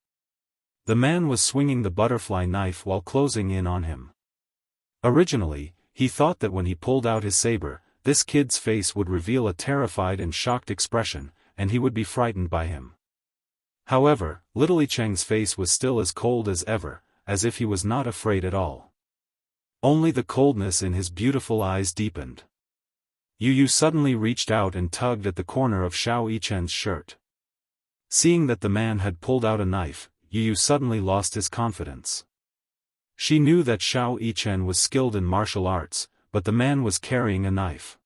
The man was swinging the butterfly knife while closing in on him. Originally, he thought that when he pulled out his saber, this kid's face would reveal a terrified and shocked expression, and he would be frightened by him. However, little Yicheng's face was still as cold as ever, as if he was not afraid at all. Only the coldness in his beautiful eyes deepened. Yu suddenly reached out and tugged at the corner of Xiao Yichen's shirt. Seeing that the man had pulled out a knife, Yu suddenly lost his confidence. She knew that Xiao Yichen was skilled in martial arts, but the man was carrying a knife.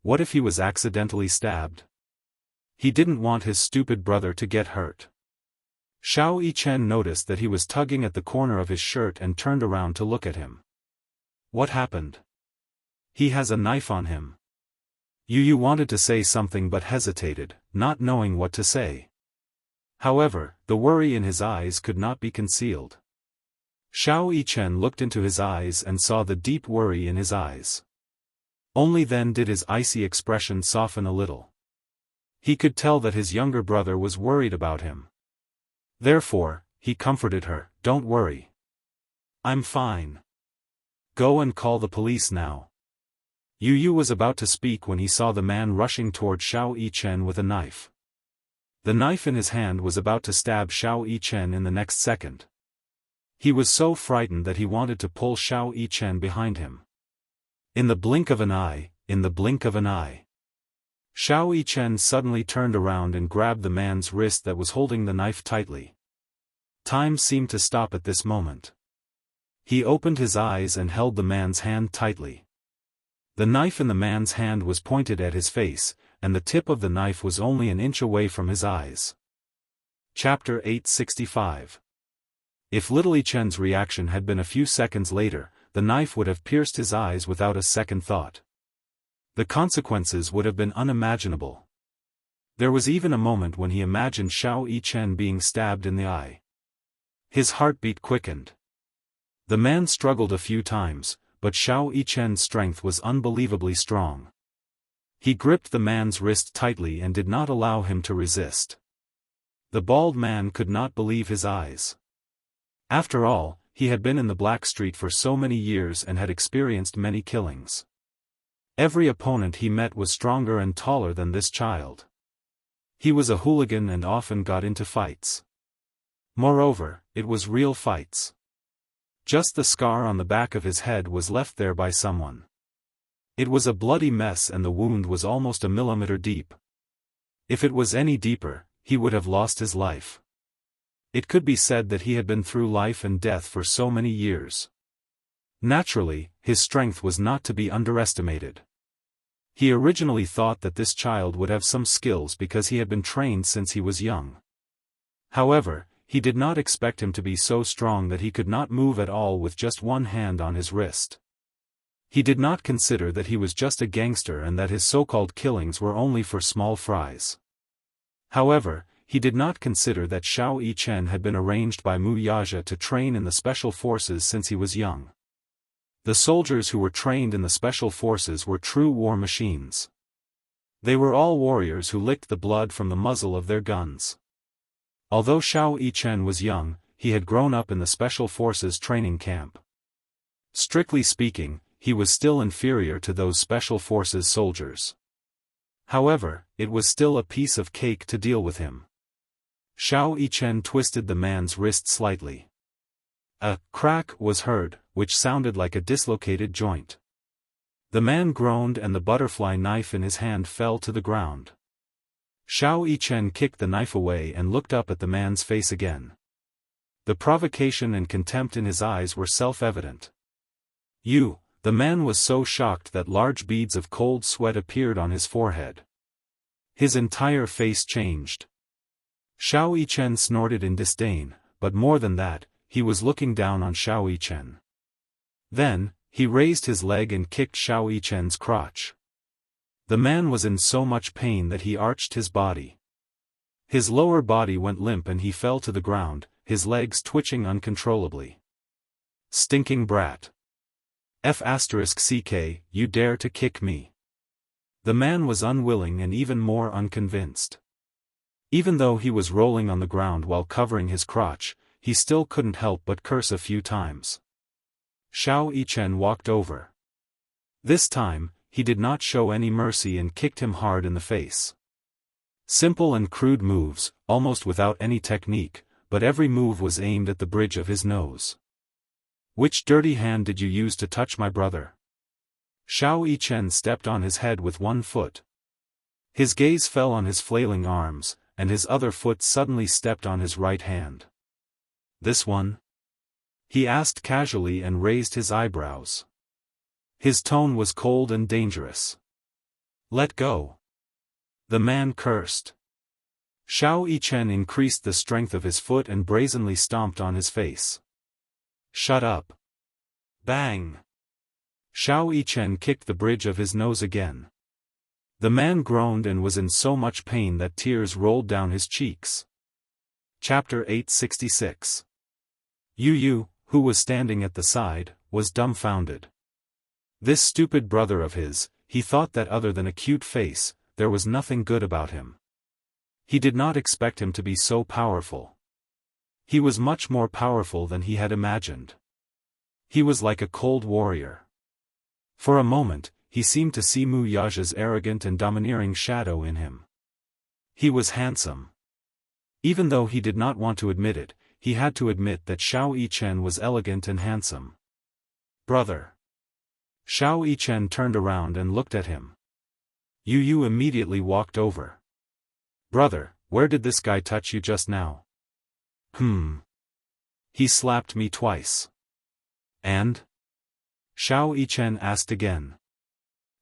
What if he was accidentally stabbed? He didn't want his stupid brother to get hurt. Xiao Yichen noticed that he was tugging at the corner of his shirt and turned around to look at him. What happened? He has a knife on him. Yu wanted to say something but hesitated, not knowing what to say. However, the worry in his eyes could not be concealed. Xiao Yichen looked into his eyes and saw the deep worry in his eyes. Only then did his icy expression soften a little. He could tell that his younger brother was worried about him. Therefore, he comforted her, "Don't worry. I'm fine. Go and call the police now." Yu was about to speak when he saw the man rushing toward Xiao Yichen with a knife. The knife in his hand was about to stab Xiao Yichen in the next second. He was so frightened that he wanted to pull Xiao Yichen behind him. In the blink of an eye, Xiao Yichen suddenly turned around and grabbed the man's wrist that was holding the knife tightly. Time seemed to stop at this moment. He opened his eyes and held the man's hand tightly. The knife in the man's hand was pointed at his face, and the tip of the knife was only an inch away from his eyes. Chapter 865. If little Yichen's reaction had been a few seconds later, the knife would have pierced his eyes without a second thought. The consequences would have been unimaginable. There was even a moment when he imagined Xiao Yichen being stabbed in the eye. His heartbeat quickened. The man struggled a few times, but Xiao Yichen's strength was unbelievably strong. He gripped the man's wrist tightly and did not allow him to resist. The bald man could not believe his eyes. After all, he had been in the Black Street for so many years and had experienced many killings. Every opponent he met was stronger and taller than this child. He was a hooligan and often got into fights. Moreover, it was real fights. Just the scar on the back of his head was left there by someone. It was a bloody mess and the wound was almost a millimeter deep. If it was any deeper, he would have lost his life. It could be said that he had been through life and death for so many years. Naturally, his strength was not to be underestimated. He originally thought that this child would have some skills because he had been trained since he was young. However, he did not expect him to be so strong that he could not move at all with just one hand on his wrist. He did not consider that he was just a gangster and that his so-called killings were only for small fries. However, he did not consider that Xiao Yichen had been arranged by Mu Yaja to train in the special forces since he was young. The soldiers who were trained in the special forces were true war machines. They were all warriors who licked the blood from the muzzle of their guns. Although Xiao Yichen was young, he had grown up in the Special Forces training camp. Strictly speaking, he was still inferior to those Special Forces soldiers. However, it was still a piece of cake to deal with him. Xiao Yichen twisted the man's wrist slightly. A crack was heard, which sounded like a dislocated joint. The man groaned and the butterfly knife in his hand fell to the ground. Xiao Yichen kicked the knife away and looked up at the man's face again. The provocation and contempt in his eyes were self-evident. The man was so shocked that large beads of cold sweat appeared on his forehead. His entire face changed. Xiao Yichen snorted in disdain, but more than that, he was looking down on Xiao Yichen. Then, he raised his leg and kicked Xiao Yichen's crotch. The man was in so much pain that he arched his body. His lower body went limp and he fell to the ground, his legs twitching uncontrollably. Stinking brat. F***ck, you dare to kick me. The man was unwilling and even more unconvinced. Even though he was rolling on the ground while covering his crotch, he still couldn't help but curse a few times. Xiao Yichen walked over. This time, he did not show any mercy and kicked him hard in the face. Simple and crude moves, almost without any technique, but every move was aimed at the bridge of his nose. Which dirty hand did you use to touch my brother? Xiao Yichen stepped on his head with one foot. His gaze fell on his flailing arms, and his other foot suddenly stepped on his right hand. This one? He asked casually and raised his eyebrows. His tone was cold and dangerous. Let go. The man cursed. Xiao Yichen increased the strength of his foot and brazenly stomped on his face. Shut up. Bang. Xiao Yichen kicked the bridge of his nose again. The man groaned and was in so much pain that tears rolled down his cheeks. Chapter 866. Yu, who was standing at the side, was dumbfounded. This stupid brother of his, he thought that other than a cute face, there was nothing good about him. He did not expect him to be so powerful. He was much more powerful than he had imagined. He was like a cold warrior. For a moment, he seemed to see Mu Yaja's arrogant and domineering shadow in him. He was handsome. Even though he did not want to admit it, he had to admit that Xiao Yichen was elegant and handsome. Brother. Xiao Yichen turned around and looked at him. Yu immediately walked over. Brother, where did this guy touch you just now? He slapped me twice. And? Xiao Yichen asked again.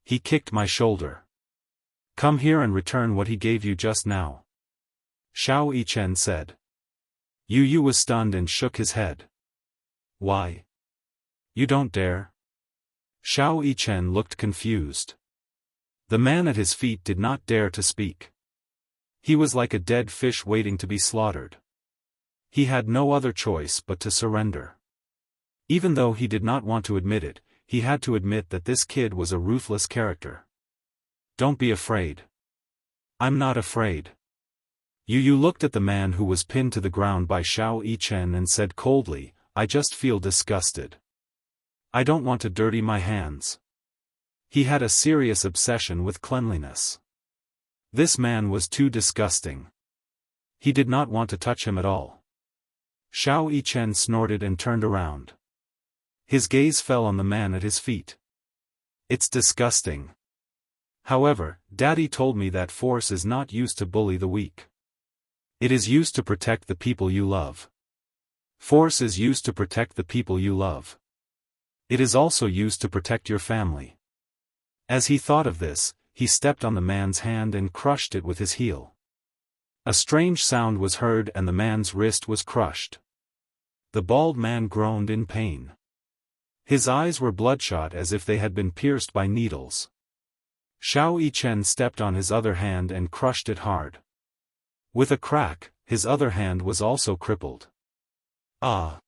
He kicked my shoulder. Come here and return what he gave you just now. Xiao Yichen said. Yu was stunned and shook his head. Why? You don't dare? Xiao Yichen looked confused. The man at his feet did not dare to speak. He was like a dead fish waiting to be slaughtered. He had no other choice but to surrender. Even though he did not want to admit it, he had to admit that this kid was a ruthless character. Don't be afraid. I'm not afraid. Yu looked at the man who was pinned to the ground by Xiao Yichen and said coldly, I just feel disgusted. I don't want to dirty my hands. He had a serious obsession with cleanliness. This man was too disgusting. He did not want to touch him at all. Xiao Yichen snorted and turned around. His gaze fell on the man at his feet. It's disgusting. However, Daddy told me that force is not used to bully the weak. It is used to protect the people you love. Force is used to protect the people you love. It is also used to protect your family. As he thought of this, he stepped on the man's hand and crushed it with his heel. A strange sound was heard and the man's wrist was crushed. The bald man groaned in pain. His eyes were bloodshot as if they had been pierced by needles. Xiao Yichen stepped on his other hand and crushed it hard. With a crack, his other hand was also crippled. Ah!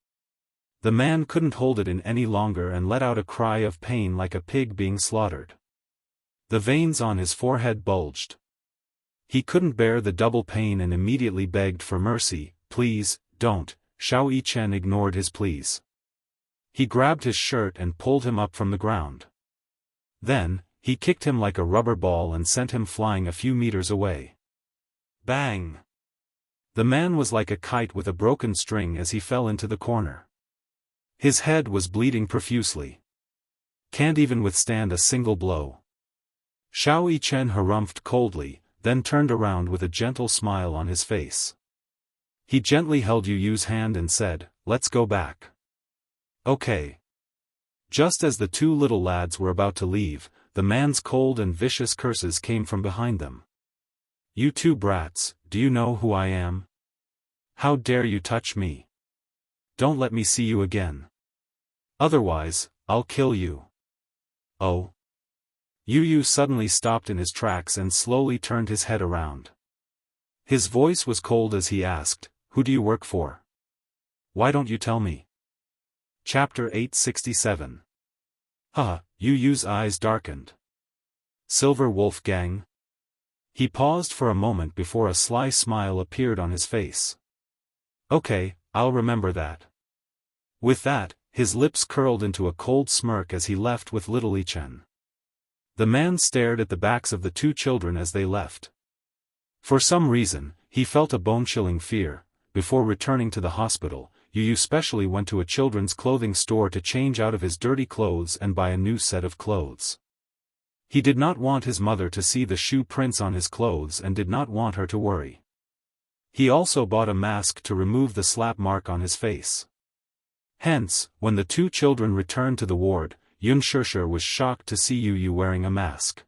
The man couldn't hold it in any longer and let out a cry of pain like a pig being slaughtered. The veins on his forehead bulged. He couldn't bear the double pain and immediately begged for mercy. Please, don't. Xiao Yichen ignored his pleas. He grabbed his shirt and pulled him up from the ground. Then, he kicked him like a rubber ball and sent him flying a few meters away. Bang! The man was like a kite with a broken string as he fell into the corner. His head was bleeding profusely. Can't even withstand a single blow. Xiao Yichen harumphed coldly, then turned around with a gentle smile on his face. He gently held Yu's hand and said, Let's go back. Okay. Just as the two little lads were about to leave, the man's cold and vicious curses came from behind them. You two brats, do you know who I am? How dare you touch me? Don't let me see you again. Otherwise, I'll kill you. Oh. Yu suddenly stopped in his tracks and slowly turned his head around. His voice was cold as he asked, Who do you work for? Why don't you tell me? Chapter 867. Yu's eyes darkened. Silver Wolf Gang? He paused for a moment before a sly smile appeared on his face. Okay, I'll remember that. With that, his lips curled into a cold smirk as he left with little Yichen. The man stared at the backs of the two children as they left. For some reason, he felt a bone-chilling fear. Before returning to the hospital, Yu specially went to a children's clothing store to change out of his dirty clothes and buy a new set of clothes. He did not want his mother to see the shoe prints on his clothes and did not want her to worry. He also bought a mask to remove the slap mark on his face. Hence, when the two children returned to the ward, Unspoken was shocked to see Yu wearing a mask.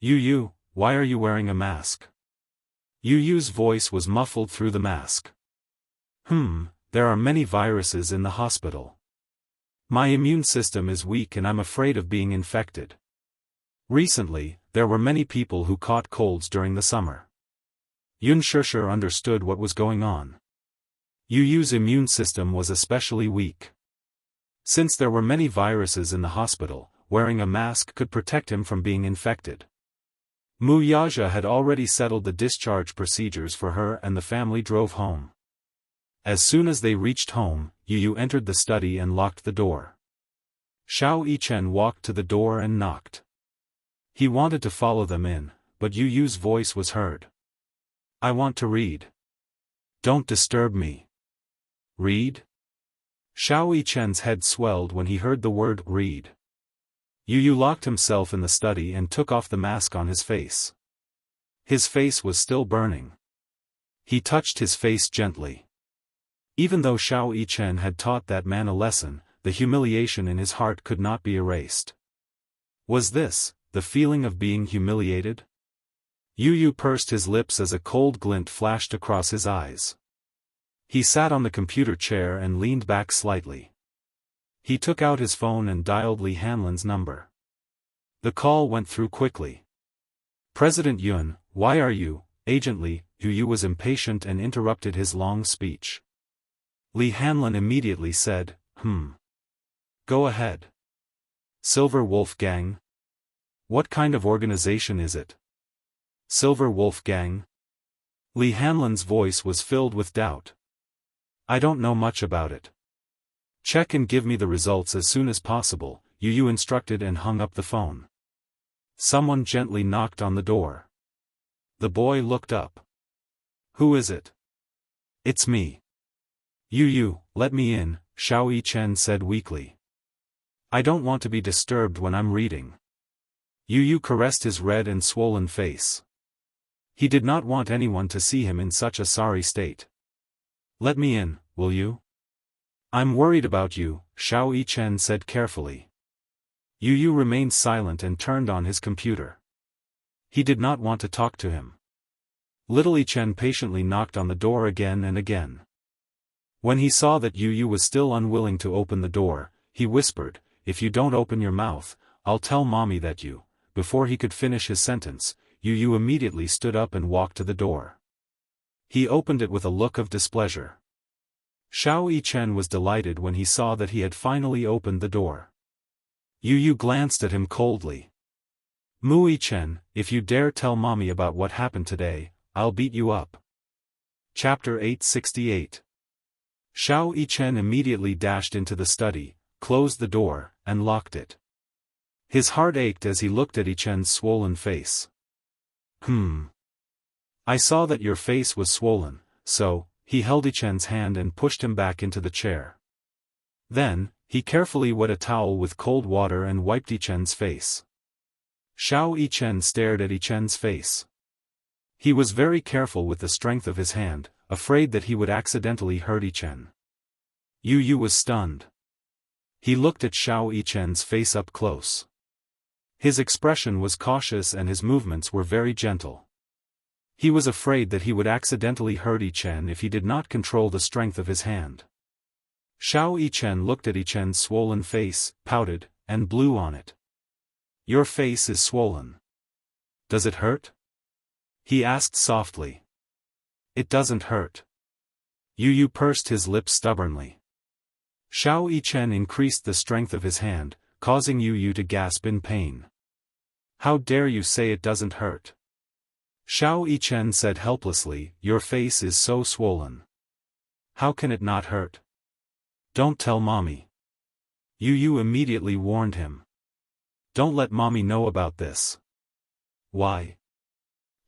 Yu, why are you wearing a mask? Yu's voice was muffled through the mask. There are many viruses in the hospital. My immune system is weak and I'm afraid of being infected. Recently, there were many people who caught colds during the summer. Unspoken understood what was going on. Yu's immune system was especially weak. Since there were many viruses in the hospital, wearing a mask could protect him from being infected. Wuxia had already settled the discharge procedures for her and the family drove home. As soon as they reached home, Yu entered the study and locked the door. Xiao Yichen walked to the door and knocked. He wanted to follow them in, but Yu's voice was heard. I want to read. Don't disturb me. Read? Xiao Yichen's head swelled when he heard the word read. Yu locked himself in the study and took off the mask on his face. His face was still burning. He touched his face gently. Even though Xiao Yichen had taught that man a lesson, the humiliation in his heart could not be erased. Was this the feeling of being humiliated? Yu pursed his lips as a cold glint flashed across his eyes. He sat on the computer chair and leaned back slightly. He took out his phone and dialed Li Hanlin's number. The call went through quickly. President Yun, why are you, Agent Li? Yu was impatient and interrupted his long speech. Li Hanlin immediately said, Go ahead. Silver Wolf Gang? What kind of organization is it? Silver Wolf Gang? Li Hanlin's voice was filled with doubt. I don't know much about it. Check and give me the results as soon as possible, Yu instructed and hung up the phone. Someone gently knocked on the door. The boy looked up. Who is it? It's me. Yu, let me in, Xiao Yichen said weakly. I don't want to be disturbed when I'm reading. Yu caressed his red and swollen face. He did not want anyone to see him in such a sorry state. Let me in, will you? I'm worried about you, Xiao Yichen said carefully. Yu remained silent and turned on his computer. He did not want to talk to him. Little Yichen patiently knocked on the door again and again. When he saw that Yu was still unwilling to open the door, he whispered, If you don't open your mouth, I'll tell mommy that you. Before he could finish his sentence, Yu immediately stood up and walked to the door. He opened it with a look of displeasure. Xiao Yichen was delighted when he saw that he had finally opened the door. Yu glanced at him coldly. Mu Yichen, if you dare tell mommy about what happened today, I'll beat you up. Chapter 868. Xiao Yichen immediately dashed into the study, closed the door, and locked it. His heart ached as he looked at Yichen's swollen face. I saw that your face was swollen, so, he held Yichen's hand and pushed him back into the chair. Then, he carefully wet a towel with cold water and wiped Yichen's face. Xiao Yichen stared at Yichen's face. He was very careful with the strength of his hand, afraid that he would accidentally hurt Yichen. Yu was stunned. He looked at Xiao Yichen's face up close. His expression was cautious and his movements were very gentle. He was afraid that he would accidentally hurt Yichen if he did not control the strength of his hand. Xiao Yichen looked at Yichen's swollen face, pouted, and blew on it. Your face is swollen. Does it hurt? He asked softly. It doesn't hurt. Yu pursed his lips stubbornly. Xiao Yichen increased the strength of his hand, causing Yu to gasp in pain. How dare you say it doesn't hurt? Xiao Yichen said helplessly, your face is so swollen. How can it not hurt? Don't tell mommy. Yu immediately warned him. Don't let mommy know about this. Why?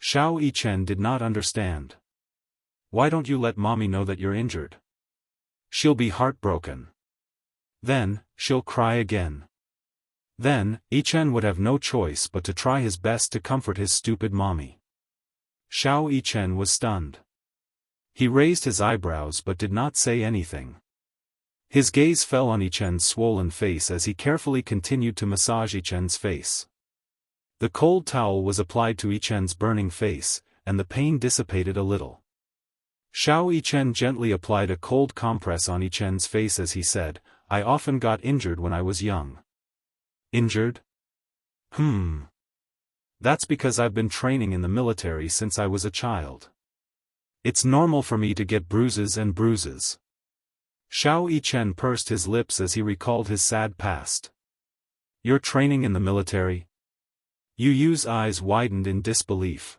Xiao Yichen did not understand. Why don't you let mommy know that you're injured? She'll be heartbroken. Then, she'll cry again. Then, Yichen would have no choice but to try his best to comfort his stupid mommy. Xiao Yichen was stunned. He raised his eyebrows but did not say anything. His gaze fell on Yichen's swollen face as he carefully continued to massage Yichen's face. The cold towel was applied to Yichen's burning face, and the pain dissipated a little. Xiao Yichen gently applied a cold compress on Yichen's face as he said, I often got injured when I was young. Injured? That's because I've been training in the military since I was a child. It's normal for me to get bruises and bruises. Xiao Yichen pursed his lips as he recalled his sad past. You're training in the military? Yu's eyes widened in disbelief.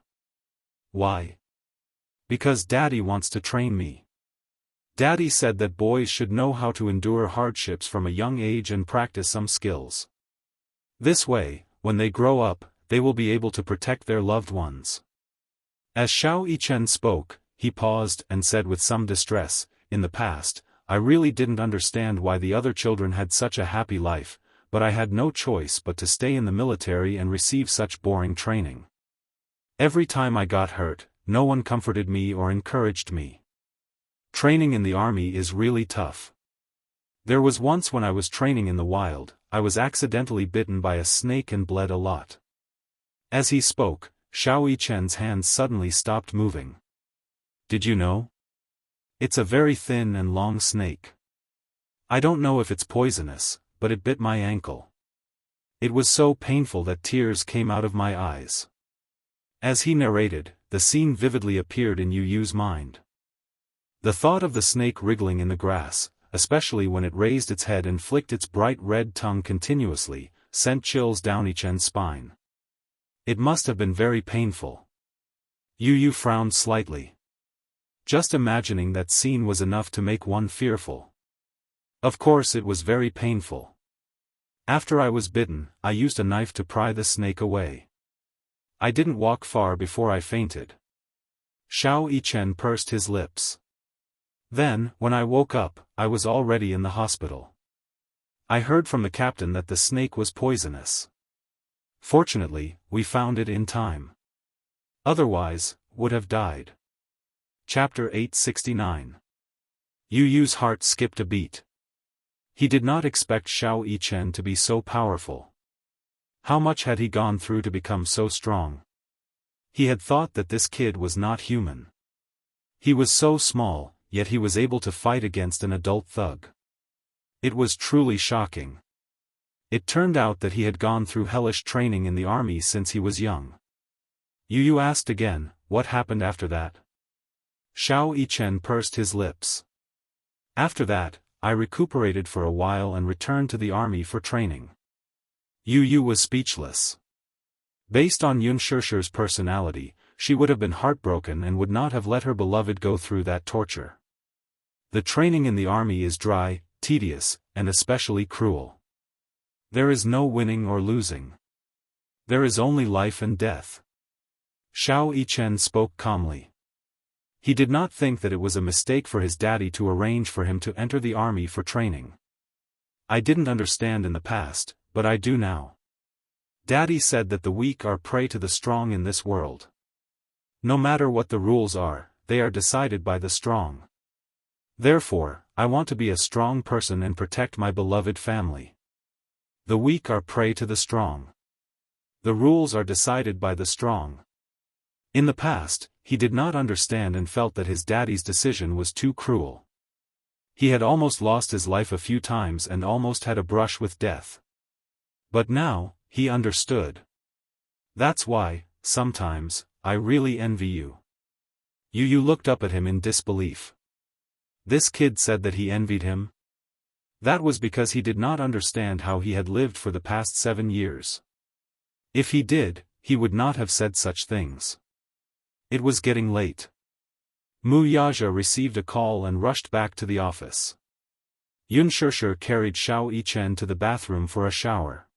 Why? Because Daddy wants to train me. Daddy said that boys should know how to endure hardships from a young age and practice some skills. This way, when they grow up, they will be able to protect their loved ones. As Xiao Yichen spoke, he paused and said with some distress, in the past, I really didn't understand why the other children had such a happy life, but I had no choice but to stay in the military and receive such boring training. Every time I got hurt, no one comforted me or encouraged me. Training in the army is really tough. There was once when I was training in the wild, I was accidentally bitten by a snake and bled a lot. As he spoke, Xiao Yichen's hands suddenly stopped moving. Did you know? It's a very thin and long snake. I don't know if it's poisonous, but it bit my ankle. It was so painful that tears came out of my eyes. As he narrated, the scene vividly appeared in Yu's mind. The thought of the snake wriggling in the grass, especially when it raised its head and flicked its bright red tongue continuously, sent chills down Ichen's spine. It must have been very painful. Yu frowned slightly. Just imagining that scene was enough to make one fearful. Of course it was very painful. After I was bitten, I used a knife to pry the snake away. I didn't walk far before I fainted. Xiao Yichen pursed his lips. Then, when I woke up, I was already in the hospital. I heard from the captain that the snake was poisonous. Fortunately, we found it in time. Otherwise, would have died. Chapter 869. Yu's heart skipped a beat. He did not expect Xiao Yichen to be so powerful. How much had he gone through to become so strong? He had thought that this kid was not human. He was so small, yet he was able to fight against an adult thug. It was truly shocking. It turned out that he had gone through hellish training in the army since he was young. Yu asked again, what happened after that? Xiao Yichen pursed his lips. After that, I recuperated for a while and returned to the army for training. Yu was speechless. Based on Yunshirshi's personality, she would have been heartbroken and would not have let her beloved go through that torture. The training in the army is dry, tedious, and especially cruel. There is no winning or losing. There is only life and death. Xiao Yichen spoke calmly. He did not think that it was a mistake for his daddy to arrange for him to enter the army for training. I didn't understand in the past, but I do now. Daddy said that the weak are prey to the strong in this world. No matter what the rules are, they are decided by the strong. Therefore, I want to be a strong person and protect my beloved family. The weak are prey to the strong. The rules are decided by the strong. In the past, he did not understand and felt that his daddy's decision was too cruel. He had almost lost his life a few times and almost had a brush with death. But now, he understood. That's why, sometimes, I really envy you. Yu looked up at him in disbelief. This kid said that he envied him? That was because he did not understand how he had lived for the past 7 years. If he did, he would not have said such things. It was getting late. Mu Yaja received a call and rushed back to the office. Yunshirsher carried Xiao Yichen to the bathroom for a shower.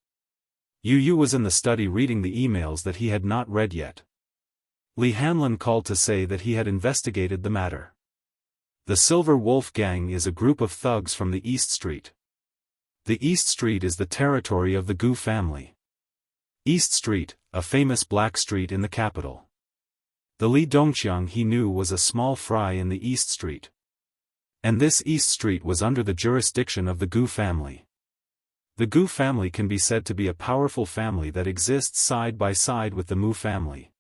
Yu was in the study reading the emails that he had not read yet. Li Hanlin called to say that he had investigated the matter. The Silver Wolf Gang is a group of thugs from the East Street. The East Street is the territory of the Gu family. East Street, a famous black street in the capital. The Li Dongqiang he knew was a small fry in the East Street. And this East Street was under the jurisdiction of the Gu family. The Gu family can be said to be a powerful family that exists side by side with the Mu family.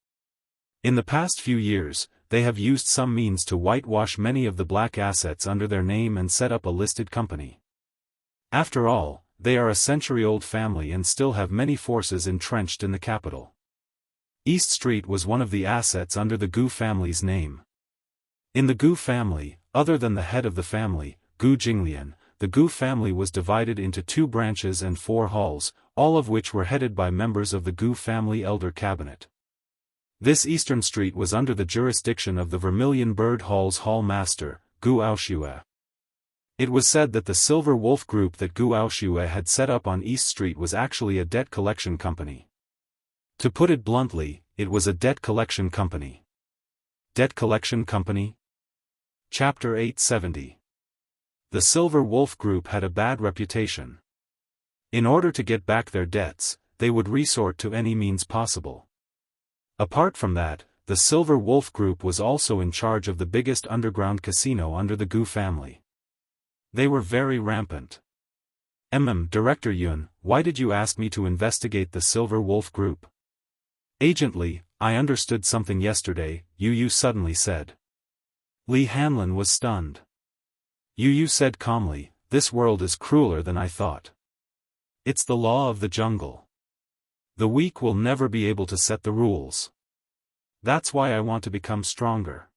In the past few years, they have used some means to whitewash many of the black assets under their name and set up a listed company. After all, they are a century-old family and still have many forces entrenched in the capital. East Street was one of the assets under the Gu family's name. In the Gu family, other than the head of the family, Gu Jinglian, the Gu family was divided into 2 branches and 4 halls, all of which were headed by members of the Gu family elder cabinet. This Eastern Street was under the jurisdiction of the Vermilion Bird Hall's hall master, Gu Aoshue. It was said that the Silver Wolf group that Gu Aoshue had set up on East Street was actually a debt collection company. To put it bluntly, it was a debt collection company. Debt collection company? Chapter 870. The Silver Wolf Group had a bad reputation. In order to get back their debts, they would resort to any means possible. Apart from that, the Silver Wolf Group was also in charge of the biggest underground casino under the Gu family. They were very rampant. Director Yun, why did you ask me to investigate the Silver Wolf Group? Agent Li, I understood something yesterday, Yu suddenly said. Li Hanlin was stunned. Yu said calmly, this world is crueler than I thought. It's the law of the jungle. The weak will never be able to set the rules. That's why I want to become stronger.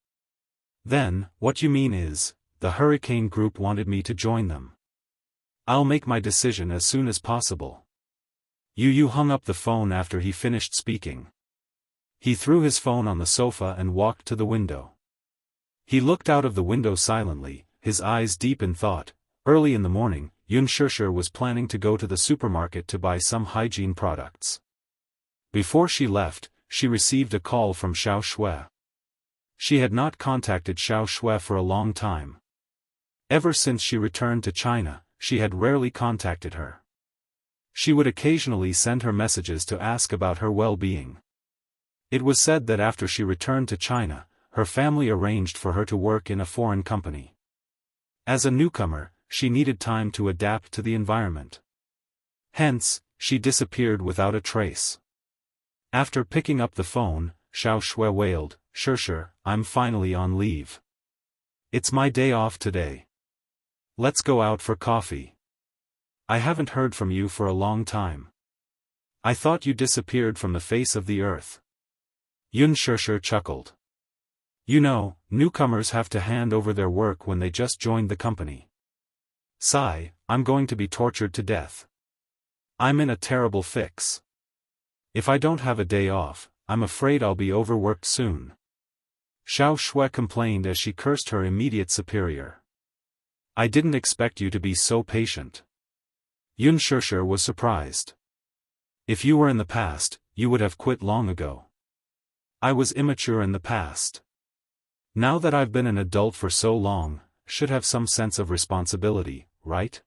Then, what you mean is, the hurricane group wanted me to join them. I'll make my decision as soon as possible. Yu hung up the phone after he finished speaking. He threw his phone on the sofa and walked to the window. He looked out of the window silently, his eyes deep in thought. Early in the morning, Xianxia was planning to go to the supermarket to buy some hygiene products. Before she left, she received a call from Xiao Shui. She had not contacted Xiao Shui for a long time. Ever since she returned to China, she had rarely contacted her. She would occasionally send her messages to ask about her well-being. It was said that after she returned to China, her family arranged for her to work in a foreign company. As a newcomer, she needed time to adapt to the environment. Hence, she disappeared without a trace. After picking up the phone, Xiao Shui wailed, "Shir, I'm finally on leave. It's my day off today. Let's go out for coffee. I haven't heard from you for a long time. I thought you disappeared from the face of the earth." Xianxia chuckled. You know, newcomers have to hand over their work when they just joined the company. Sigh, I'm going to be tortured to death. I'm in a terrible fix. If I don't have a day off, I'm afraid I'll be overworked soon. Xiao Shui complained as she cursed her immediate superior. I didn't expect you to be so patient. Xianxia was surprised. If you were in the past, you would have quit long ago. I was immature in the past. Now that I've been an adult for so long, should have some sense of responsibility, right?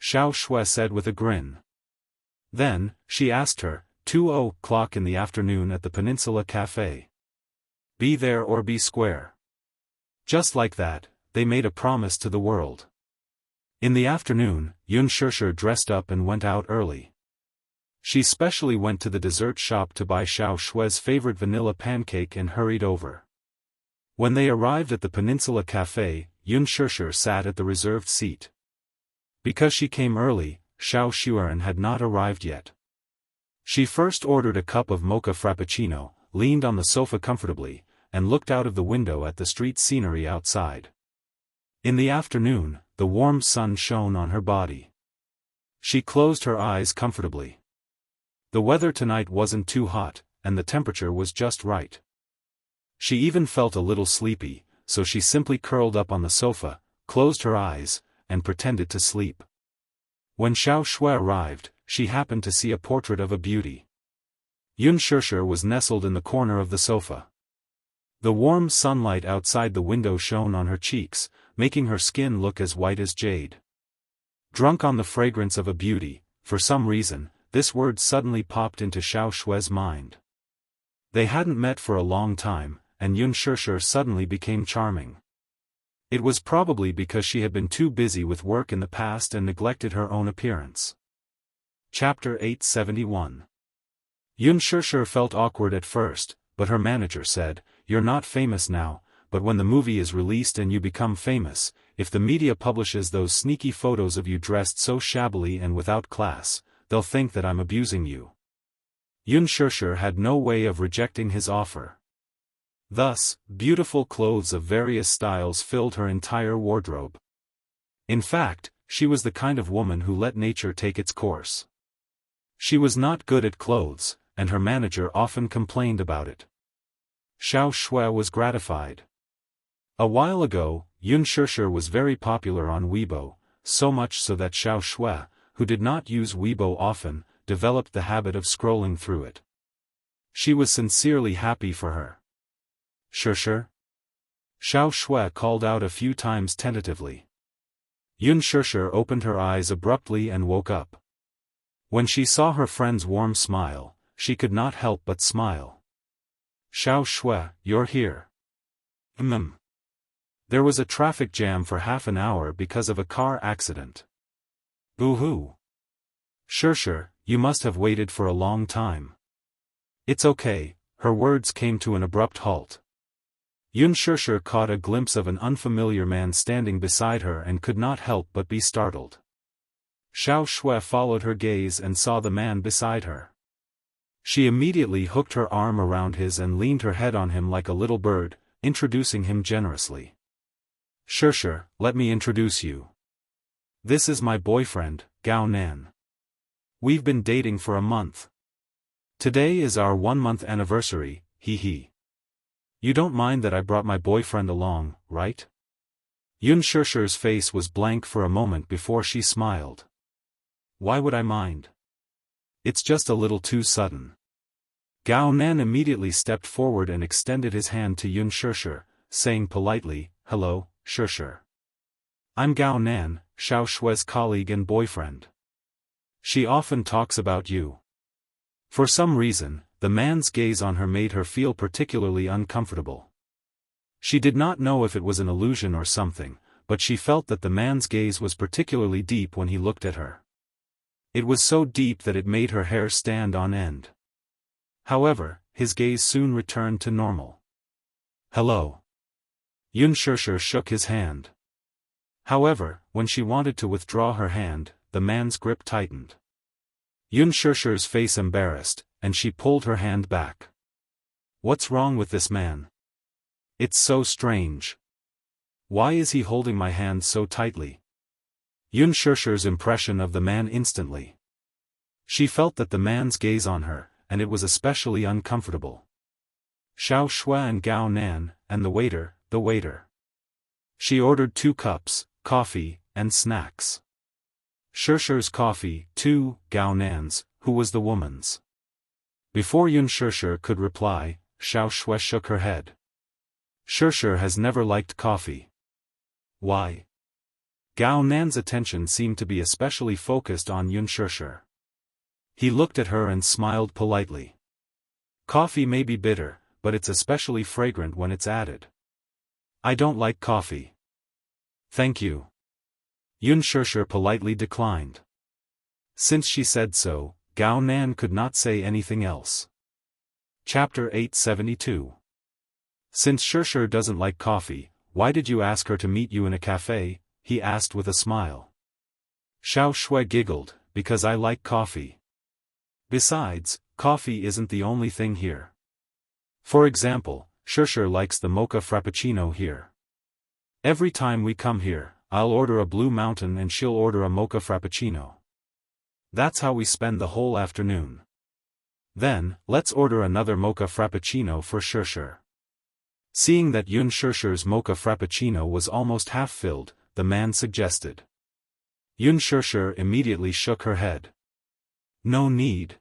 Xiao Shui said with a grin. Then, she asked her, 2:00 in the afternoon at the Peninsula Cafe. Be there or be square. Just like that, they made a promise to the world. In the afternoon, Xianxia dressed up and went out early. She specially went to the dessert shop to buy Xiao Shui's favorite vanilla pancake and hurried over. When they arrived at the Peninsula Cafe, Xianxia sat at the reserved seat. Because she came early, Xiao Shuiren had not arrived yet. She first ordered a cup of mocha frappuccino, leaned on the sofa comfortably, and looked out of the window at the street scenery outside. In the afternoon, the warm sun shone on her body. She closed her eyes comfortably. The weather tonight wasn't too hot, and the temperature was just right. She even felt a little sleepy, so she simply curled up on the sofa, closed her eyes, and pretended to sleep. When Xiao Shui arrived, she happened to see a portrait of a beauty. Xianxia was nestled in the corner of the sofa. The warm sunlight outside the window shone on her cheeks, making her skin look as white as jade. Drunk on the fragrance of a beauty, for some reason, this word suddenly popped into Xiao Shui's mind. They hadn't met for a long time, and Xianxia suddenly became charming. It was probably because she had been too busy with work in the past and neglected her own appearance. Chapter 871. Xianxia felt awkward at first, but her manager said, "You're not famous now, but when the movie is released and you become famous, if the media publishes those sneaky photos of you dressed so shabbily and without class, they'll think that I'm abusing you." Xianxia had no way of rejecting his offer. Thus, beautiful clothes of various styles filled her entire wardrobe. In fact, she was the kind of woman who let nature take its course. She was not good at clothes, and her manager often complained about it. Xiao Shui was gratified. A while ago, Xianxia was very popular on Weibo, so much so that Xiao Shui, who did not use Weibo often, developed the habit of scrolling through it. She was sincerely happy for her. Shir? Xiao Shui called out a few times tentatively. Xianxia opened her eyes abruptly and woke up. When she saw her friend's warm smile, she could not help but smile. Xiao Shui, you're here. There was a traffic jam for half an hour because of a car accident. Boo-hoo. Shir, you must have waited for a long time. It's okay, her words came to an abrupt halt. Xianxia caught a glimpse of an unfamiliar man standing beside her and could not help but be startled. Xiao Shui followed her gaze and saw the man beside her. She immediately hooked her arm around his and leaned her head on him like a little bird, introducing him generously. Xianxia, let me introduce you. This is my boyfriend, Gao Nan. We've been dating for a month. Today is our 1-month anniversary, hee hee. You don't mind that I brought my boyfriend along, right? Xianxia's face was blank for a moment before she smiled. Why would I mind? It's just a little too sudden. Gao Nan immediately stepped forward and extended his hand to Xianxia, saying politely, "Hello, Xianxia. I'm Gao Nan, Xiao Shui's colleague and boyfriend. She often talks about you." For some reason, the man's gaze on her made her feel particularly uncomfortable. She did not know if it was an illusion or something, but she felt that the man's gaze was particularly deep when he looked at her. It was so deep that it made her hair stand on end. However, his gaze soon returned to normal. "Hello." Xianxia shook his hand. However, when she wanted to withdraw her hand, the man's grip tightened. Xianxia's face embarrassed, and she pulled her hand back. What's wrong with this man? It's so strange. Why is he holding my hand so tightly? Xianxia's impression of the man instantly. She felt that the man's gaze on her, and it was especially uncomfortable. Xiao Shui and Gao Nan, and the waiter. She ordered 2 cups, coffee, and snacks. Xianxia's coffee, 2, Gao Nan's, who was the woman's. Before Xianxia could reply, Xiao Shui shook her head. Xianxia has never liked coffee. Why? Gao Nan's attention seemed to be especially focused on Xianxia. He looked at her and smiled politely. Coffee may be bitter, but it's especially fragrant when it's added. I don't like coffee. Thank you. Xianxia politely declined. Since she said so, Gao Nan could not say anything else. Chapter 872. Since Xianxia doesn't like coffee, why did you ask her to meet you in a cafe? He asked with a smile. Xiao Shui giggled, because I like coffee. Besides, coffee isn't the only thing here. For example, Xianxia likes the mocha frappuccino here. Every time we come here, I'll order a Blue Mountain and she'll order a mocha frappuccino. That's how we spend the whole afternoon. Then, let's order another mocha frappuccino for Xianxia. Seeing that Xianxia's mocha frappuccino was almost half filled, the man suggested. Xianxia immediately shook her head. No need.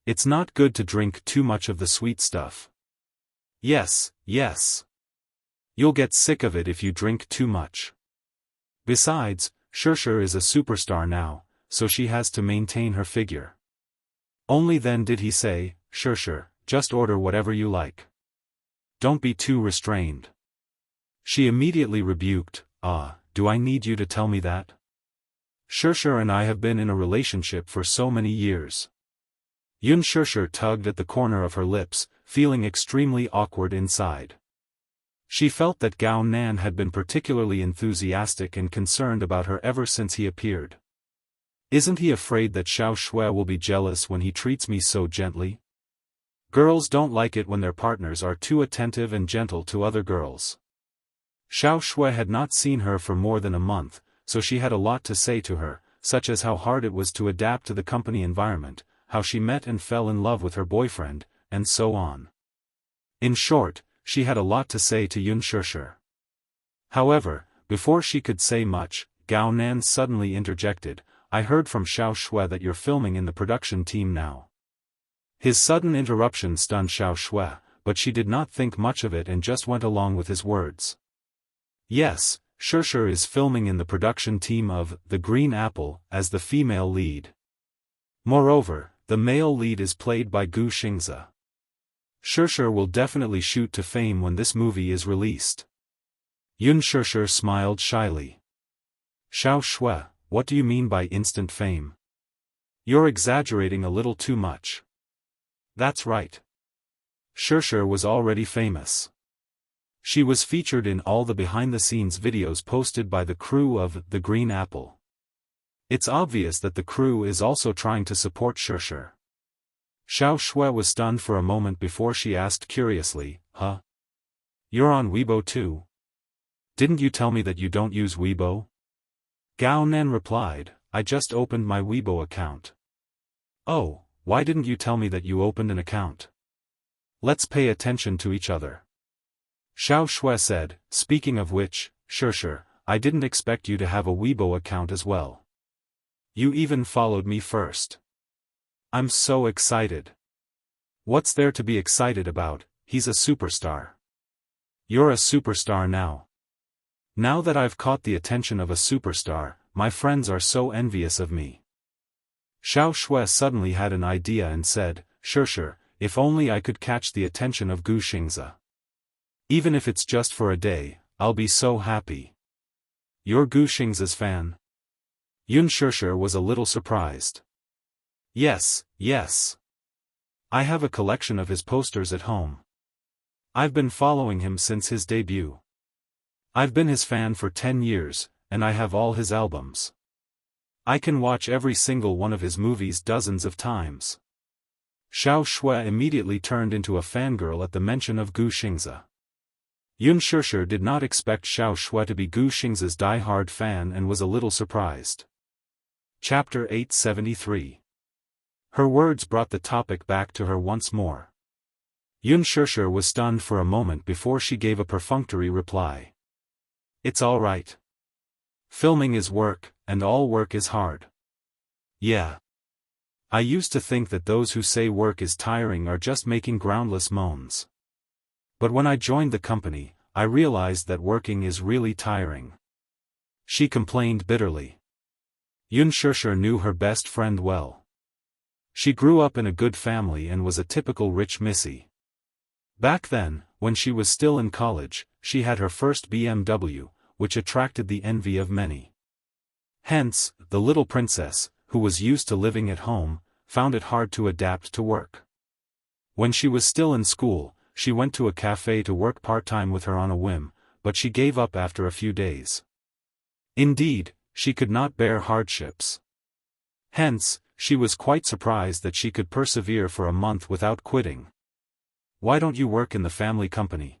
It's not good to drink too much of the sweet stuff. Yes. You'll get sick of it if you drink too much. Besides, Xianxia is a superstar now, so she has to maintain her figure. Only then did he say, Xianxia, just order whatever you like. Don't be too restrained. She immediately rebuked, do I need you to tell me that? Xianxia and I have been in a relationship for so many years. Xianxia tugged at the corner of her lips, feeling extremely awkward inside. She felt that Gao Nan had been particularly enthusiastic and concerned about her ever since he appeared. Isn't he afraid that Xiao Shui will be jealous when he treats me so gently? Girls don't like it when their partners are too attentive and gentle to other girls. Xiao Shui had not seen her for more than a month, so she had a lot to say to her, such as how hard it was to adapt to the company environment, how she met and fell in love with her boyfriend, and so on. In short, she had a lot to say to Xianxia. However, before she could say much, Gao Nan suddenly interjected, I heard from Xiao Shui that you're filming in the production team now. His sudden interruption stunned Xiao Shui, but she did not think much of it and just went along with his words. Yes, Xianxia is filming in the production team of The Green Apple as the female lead. Moreover, the male lead is played by Gu Xingzi. Xianxia will definitely shoot to fame when this movie is released. Xianxia smiled shyly. Xiao Shui, what do you mean by instant fame? You're exaggerating a little too much. That's right. Xianxia was already famous. She was featured in all the behind-the-scenes videos posted by the crew of The Green Apple. It's obvious that the crew is also trying to support Xianxia. Xiao Shui was stunned for a moment before she asked curiously, huh? You're on Weibo too? Didn't you tell me that you don't use Weibo? Gao Nan replied, I just opened my Weibo account. Oh, why didn't you tell me that you opened an account? Let's pay attention to each other. Xiao Shui said, speaking of which, sure, I didn't expect you to have a Weibo account as well. You even followed me first. I'm so excited. What's there to be excited about? He's a superstar. You're a superstar now. Now that I've caught the attention of a superstar, my friends are so envious of me. Xiao Shui suddenly had an idea and said, sure, if only I could catch the attention of Gu Xingzi. Even if it's just for a day, I'll be so happy. You're Gu Xingzi's fan? Yun Shisha was a little surprised. Yes. I have a collection of his posters at home. I've been following him since his debut. I've been his fan for 10 years, and I have all his albums. I can watch every single one of his movies dozens of times. Xiao Shui immediately turned into a fangirl at the mention of Gu Xingzi. Yun Shisha did not expect Xiao Shui to be Gu Xingzi's die-hard fan and was a little surprised. Chapter 873. Her words brought the topic back to her once more. Yun Shisha was stunned for a moment before she gave a perfunctory reply. It's all right. Filming is work, and all work is hard. Yeah. I used to think that those who say work is tiring are just making groundless moans. But when I joined the company, I realized that working is really tiring. She complained bitterly. Yun Shisha knew her best friend well. She grew up in a good family and was a typical rich missy. Back then, when she was still in college, she had her first BMW, which attracted the envy of many. Hence, the little princess, who was used to living at home, found it hard to adapt to work. When she was still in school, she went to a cafe to work part-time with her on a whim, but she gave up after a few days. Indeed, she could not bear hardships. Hence, she was quite surprised that she could persevere for a month without quitting. Why don't you work in the family company?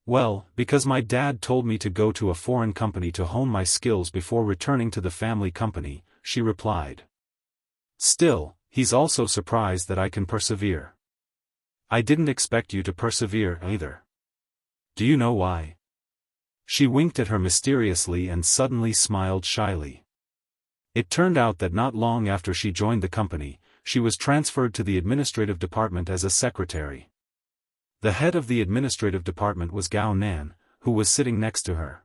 Well, because my dad told me to go to a foreign company to hone my skills before returning to the family company, she replied. Still, he's also surprised that I can persevere. I didn't expect you to persevere either. Do you know why? She winked at her mysteriously and suddenly smiled shyly. It turned out that not long after she joined the company, she was transferred to the administrative department as a secretary. The head of the administrative department was Gao Nan, who was sitting next to her.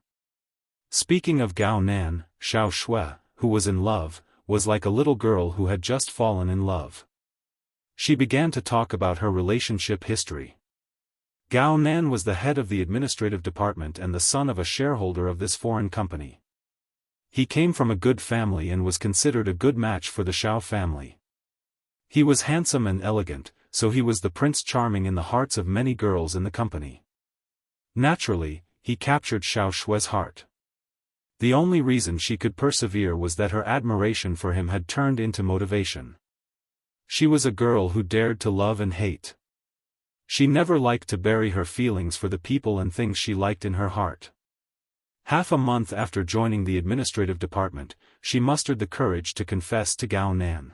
Speaking of Gao Nan, Xiao Shui, who was in love, was like a little girl who had just fallen in love. She began to talk about her relationship history. Gao Nan was the head of the administrative department and the son of a shareholder of this foreign company. He came from a good family and was considered a good match for the Xiao family. He was handsome and elegant, so he was the Prince Charming in the hearts of many girls in the company. Naturally, he captured Xiao Shui's heart. The only reason she could persevere was that her admiration for him had turned into motivation. She was a girl who dared to love and hate. She never liked to bury her feelings for the people and things she liked in her heart. Half a month after joining the administrative department, she mustered the courage to confess to Gao Nan.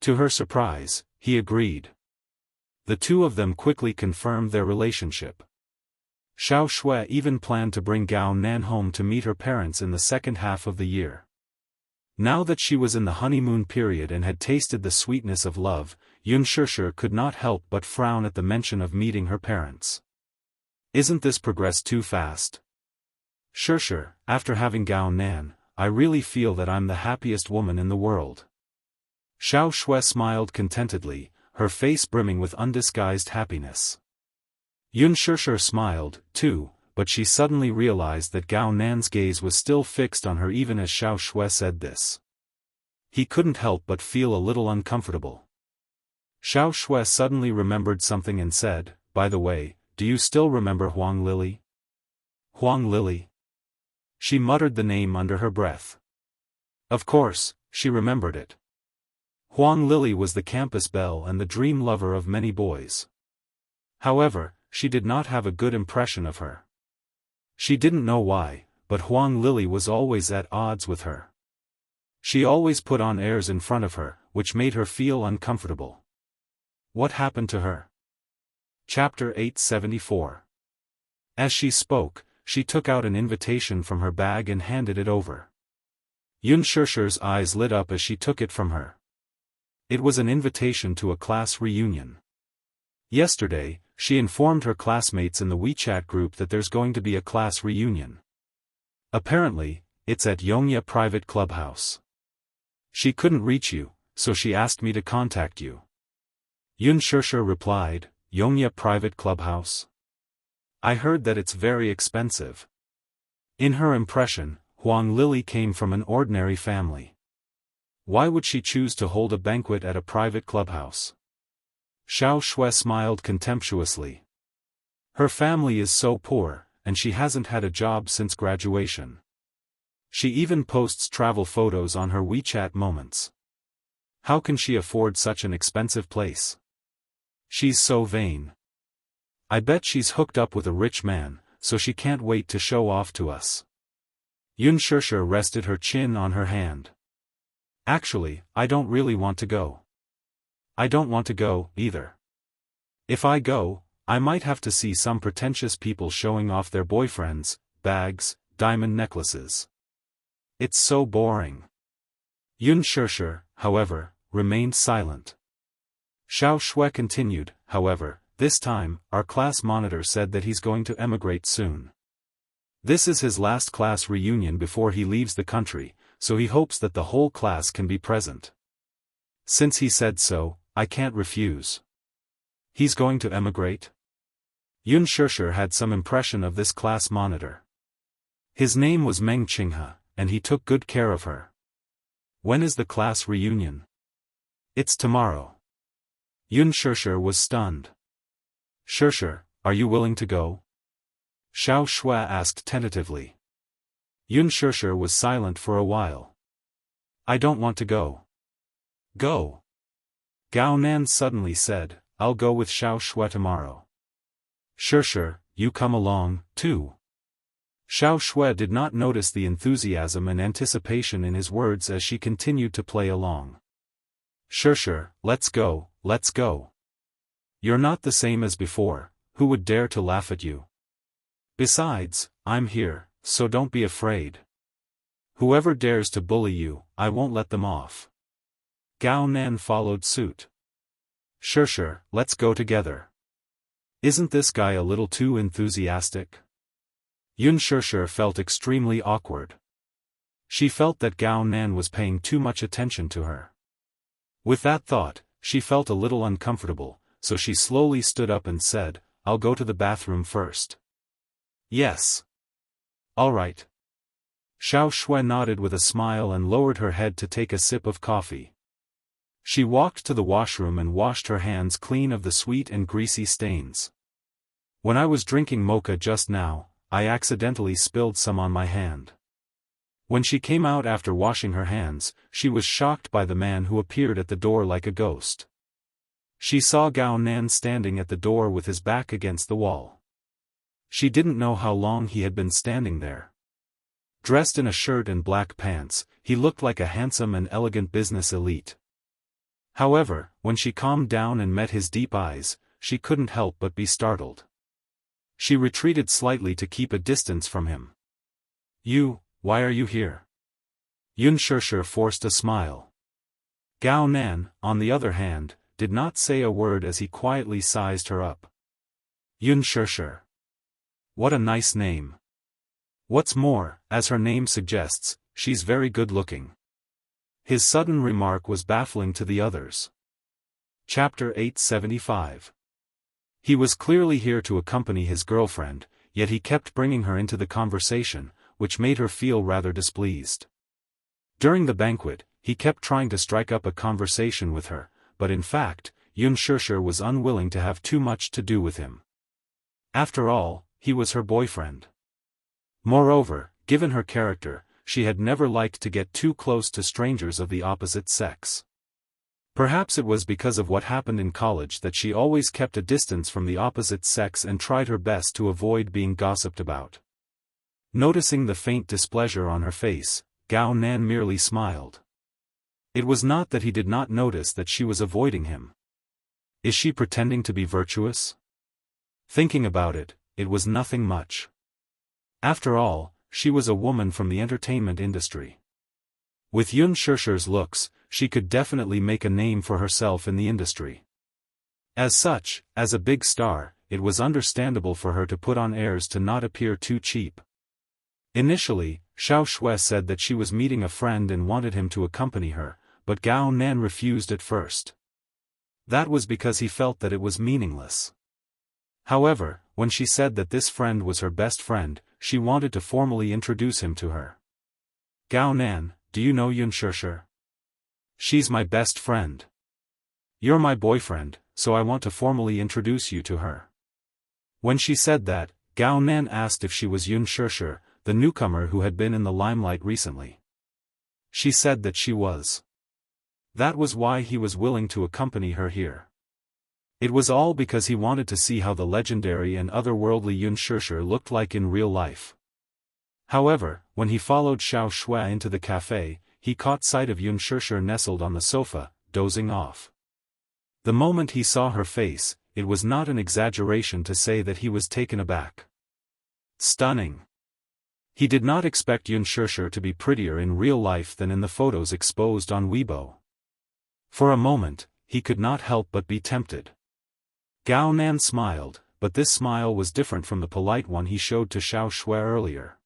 To her surprise, he agreed. The two of them quickly confirmed their relationship. Xiao Shui even planned to bring Gao Nan home to meet her parents in the second half of the year. Now that she was in the honeymoon period and had tasted the sweetness of love, Yun Shisha could not help but frown at the mention of meeting her parents. Isn't this progress too fast? Shisha, after having Gao Nan, I really feel that I'm the happiest woman in the world. Xiao Shui smiled contentedly, her face brimming with undisguised happiness. Yun Shisha smiled, too, but she suddenly realized that Gao Nan's gaze was still fixed on her even as Xiao Shui said this. He couldn't help but feel a little uncomfortable. Xiao Shui suddenly remembered something and said, by the way, do you still remember Huang Lily? Huang Lily? She muttered the name under her breath. Of course, she remembered it. Huang Lily was the campus belle and the dream lover of many boys. However, she did not have a good impression of her. She didn't know why, but Huang Lily was always at odds with her. She always put on airs in front of her, which made her feel uncomfortable. What happened to her? Chapter 874. As she spoke, she took out an invitation from her bag and handed it over. Yunshirshi's eyes lit up as she took it from her. It was an invitation to a class reunion. Yesterday, she informed her classmates in the WeChat group that there's going to be a class reunion. Apparently, it's at Yongya Private Clubhouse. She couldn't reach you, so she asked me to contact you. Yunshirshir replied, Yongya Private Clubhouse? I heard that it's very expensive. In her impression, Huang Lily came from an ordinary family. Why would she choose to hold a banquet at a private clubhouse? Xiao Shui smiled contemptuously. Her family is so poor, and she hasn't had a job since graduation. She even posts travel photos on her WeChat moments. How can she afford such an expensive place? She's so vain. I bet she's hooked up with a rich man, so she can't wait to show off to us. Yunshirshir rested her chin on her hand. Actually, I don't really want to go. I don't want to go, either. If I go, I might have to see some pretentious people showing off their boyfriends, bags, diamond necklaces. It's so boring. Yunshirshir, however, remained silent. Xiao Shui continued, however, this time, our class monitor said that he's going to emigrate soon. This is his last class reunion before he leaves the country, so he hopes that the whole class can be present. Since he said so, I can't refuse. He's going to emigrate? Yunshirshir had some impression of this class monitor. His name was Meng Qinghe, and he took good care of her. When is the class reunion? It's tomorrow. Yunshirshir was stunned. Shirshir, are you willing to go? Xiao Shui asked tentatively. Yunshirshir was silent for a while. I don't want to go. Go. Gao Nan suddenly said, I'll go with Xiao Shui tomorrow. Shirshir, you come along, too. Xiao Shui did not notice the enthusiasm and anticipation in his words as she continued to play along. Shirshir, let's go, let's go. You're not the same as before, who would dare to laugh at you? Besides, I'm here, so don't be afraid. Whoever dares to bully you, I won't let them off. Gao Nan followed suit. Shirshir, let's go together. Isn't this guy a little too enthusiastic? Yunshirshir felt extremely awkward. She felt that Gao Nan was paying too much attention to her. With that thought, she felt a little uncomfortable, so she slowly stood up and said, I'll go to the bathroom first. Yes. All right. Xiao Shui nodded with a smile and lowered her head to take a sip of coffee. She walked to the washroom and washed her hands clean of the sweet and greasy stains. When I was drinking mocha just now, I accidentally spilled some on my hand. When she came out after washing her hands, she was shocked by the man who appeared at the door like a ghost. She saw Gao Nan standing at the door with his back against the wall. She didn't know how long he had been standing there. Dressed in a shirt and black pants, he looked like a handsome and elegant business elite. However, when she calmed down and met his deep eyes, she couldn't help but be startled. She retreated slightly to keep a distance from him. Why are you here? Yunshirshir forced a smile. Gao Nan, on the other hand, did not say a word as he quietly sized her up. Yunshirshir. What a nice name. What's more, as her name suggests, she's very good-looking. His sudden remark was baffling to the others. Chapter 875. He was clearly here to accompany his girlfriend, yet he kept bringing her into the conversation, which made her feel rather displeased. During the banquet, he kept trying to strike up a conversation with her, but in fact, Yunshirshir was unwilling to have too much to do with him. After all, he was her boyfriend. Moreover, given her character, she had never liked to get too close to strangers of the opposite sex. Perhaps it was because of what happened in college that she always kept a distance from the opposite sex and tried her best to avoid being gossiped about. Noticing the faint displeasure on her face, Gao Nan merely smiled. It was not that he did not notice that she was avoiding him. Is she pretending to be virtuous? Thinking about it, it was nothing much. After all, she was a woman from the entertainment industry. With Unspoken's looks, she could definitely make a name for herself in the industry. As such, as a big star, it was understandable for her to put on airs to not appear too cheap. Initially, Xiao Shui said that she was meeting a friend and wanted him to accompany her, but Gao Nan refused at first. That was because he felt that it was meaningless. However, when she said that this friend was her best friend, she wanted to formally introduce him to her. Gao Nan, do you know Unspoken? She's my best friend. You're my boyfriend, so I want to formally introduce you to her. When she said that, Gao Nan asked if she was Unspoken, the newcomer who had been in the limelight recently. She said that she was. That was why he was willing to accompany her here. It was all because he wanted to see how the legendary and otherworldly Unspoken looked like in real life. However, when he followed Xiao Shui into the cafe, he caught sight of Unspoken nestled on the sofa, dozing off. The moment he saw her face, it was not an exaggeration to say that he was taken aback. Stunning. He did not expect Unspoken to be prettier in real life than in the photos exposed on Weibo. For a moment, he could not help but be tempted. Gao Nan smiled, but this smile was different from the polite one he showed to Xiao Shui earlier.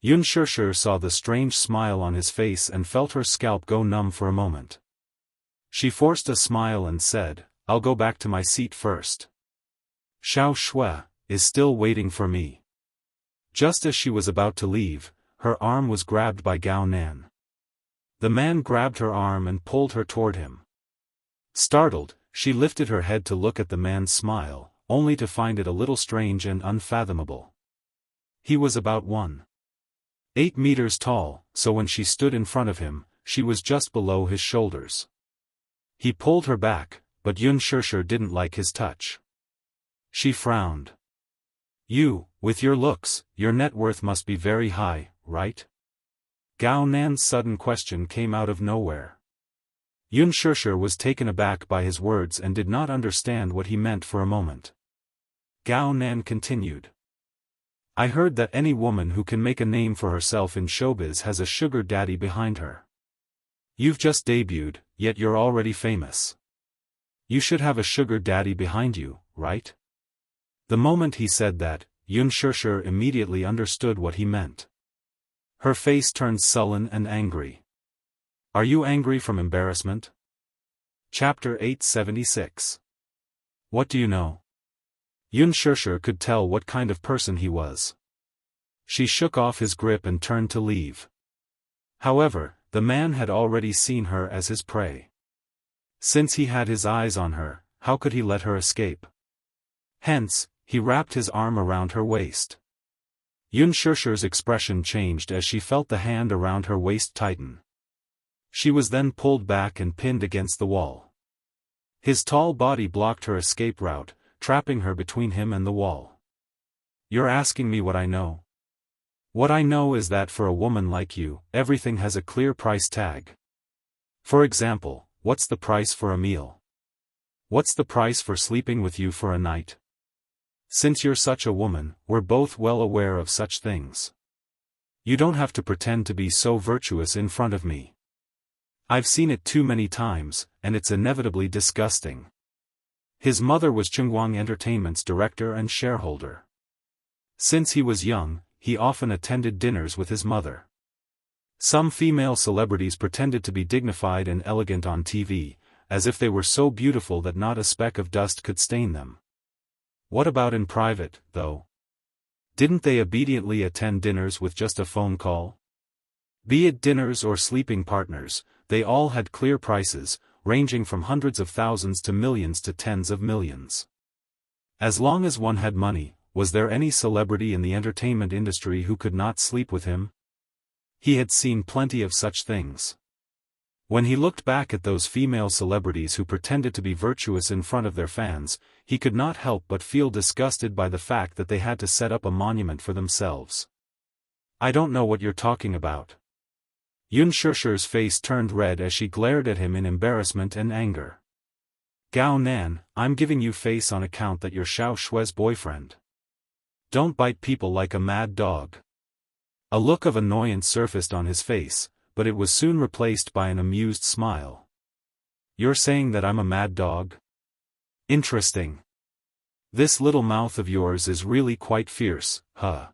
Unspoken saw the strange smile on his face and felt her scalp go numb for a moment. She forced a smile and said, "I'll go back to my seat first. Xiao Shui is still waiting for me." Just as she was about to leave, her arm was grabbed by Gao Nan. The man grabbed her arm and pulled her toward him. Startled, she lifted her head to look at the man's smile, only to find it a little strange and unfathomable. He was about 1.8 meters tall, so when she stood in front of him, she was just below his shoulders. He pulled her back, but Unspoken didn't like his touch. She frowned. "You, with your looks, your net worth must be very high, right?" Gao Nan's sudden question came out of nowhere. Unspoken was taken aback by his words and did not understand what he meant for a moment. Gao Nan continued. "I heard that any woman who can make a name for herself in showbiz has a sugar daddy behind her. You've just debuted, yet you're already famous. You should have a sugar daddy behind you, right?" The moment he said that, Unspoken immediately understood what he meant. Her face turned sullen and angry. "Are you angry from embarrassment?" Chapter 876. What do you know? Unspoken could tell what kind of person he was. She shook off his grip and turned to leave. However, the man had already seen her as his prey. Since he had his eyes on her, how could he let her escape? Hence, he wrapped his arm around her waist. Unspoken's expression changed as she felt the hand around her waist tighten. She was then pulled back and pinned against the wall. His tall body blocked her escape route, trapping her between him and the wall. "You're asking me what I know? What I know is that for a woman like you, everything has a clear price tag. For example, what's the price for a meal? What's the price for sleeping with you for a night? Since you're such a woman, we're both well aware of such things. You don't have to pretend to be so virtuous in front of me. I've seen it too many times, and it's inevitably disgusting." His mother was Jianghu Entertainment's director and shareholder. Since he was young, he often attended dinners with his mother. Some female celebrities pretended to be dignified and elegant on TV, as if they were so beautiful that not a speck of dust could stain them. What about in private, though? Didn't they obediently attend dinners with just a phone call? Be it dinners or sleeping partners, they all had clear prices, ranging from hundreds of thousands to millions to tens of millions. As long as one had money, was there any celebrity in the entertainment industry who could not sleep with him? He had seen plenty of such things. When he looked back at those female celebrities who pretended to be virtuous in front of their fans, he could not help but feel disgusted by the fact that they had to set up a monument for themselves. I don't know what you're talking about. Yunshirshi's face turned red as she glared at him in embarrassment and anger. Gao Nan, I'm giving you face on account that you're Xiao Shue's boyfriend. Don't bite people like a mad dog. A look of annoyance surfaced on his face, but it was soon replaced by an amused smile. You're saying that I'm a mad dog? Interesting. This little mouth of yours is really quite fierce, huh?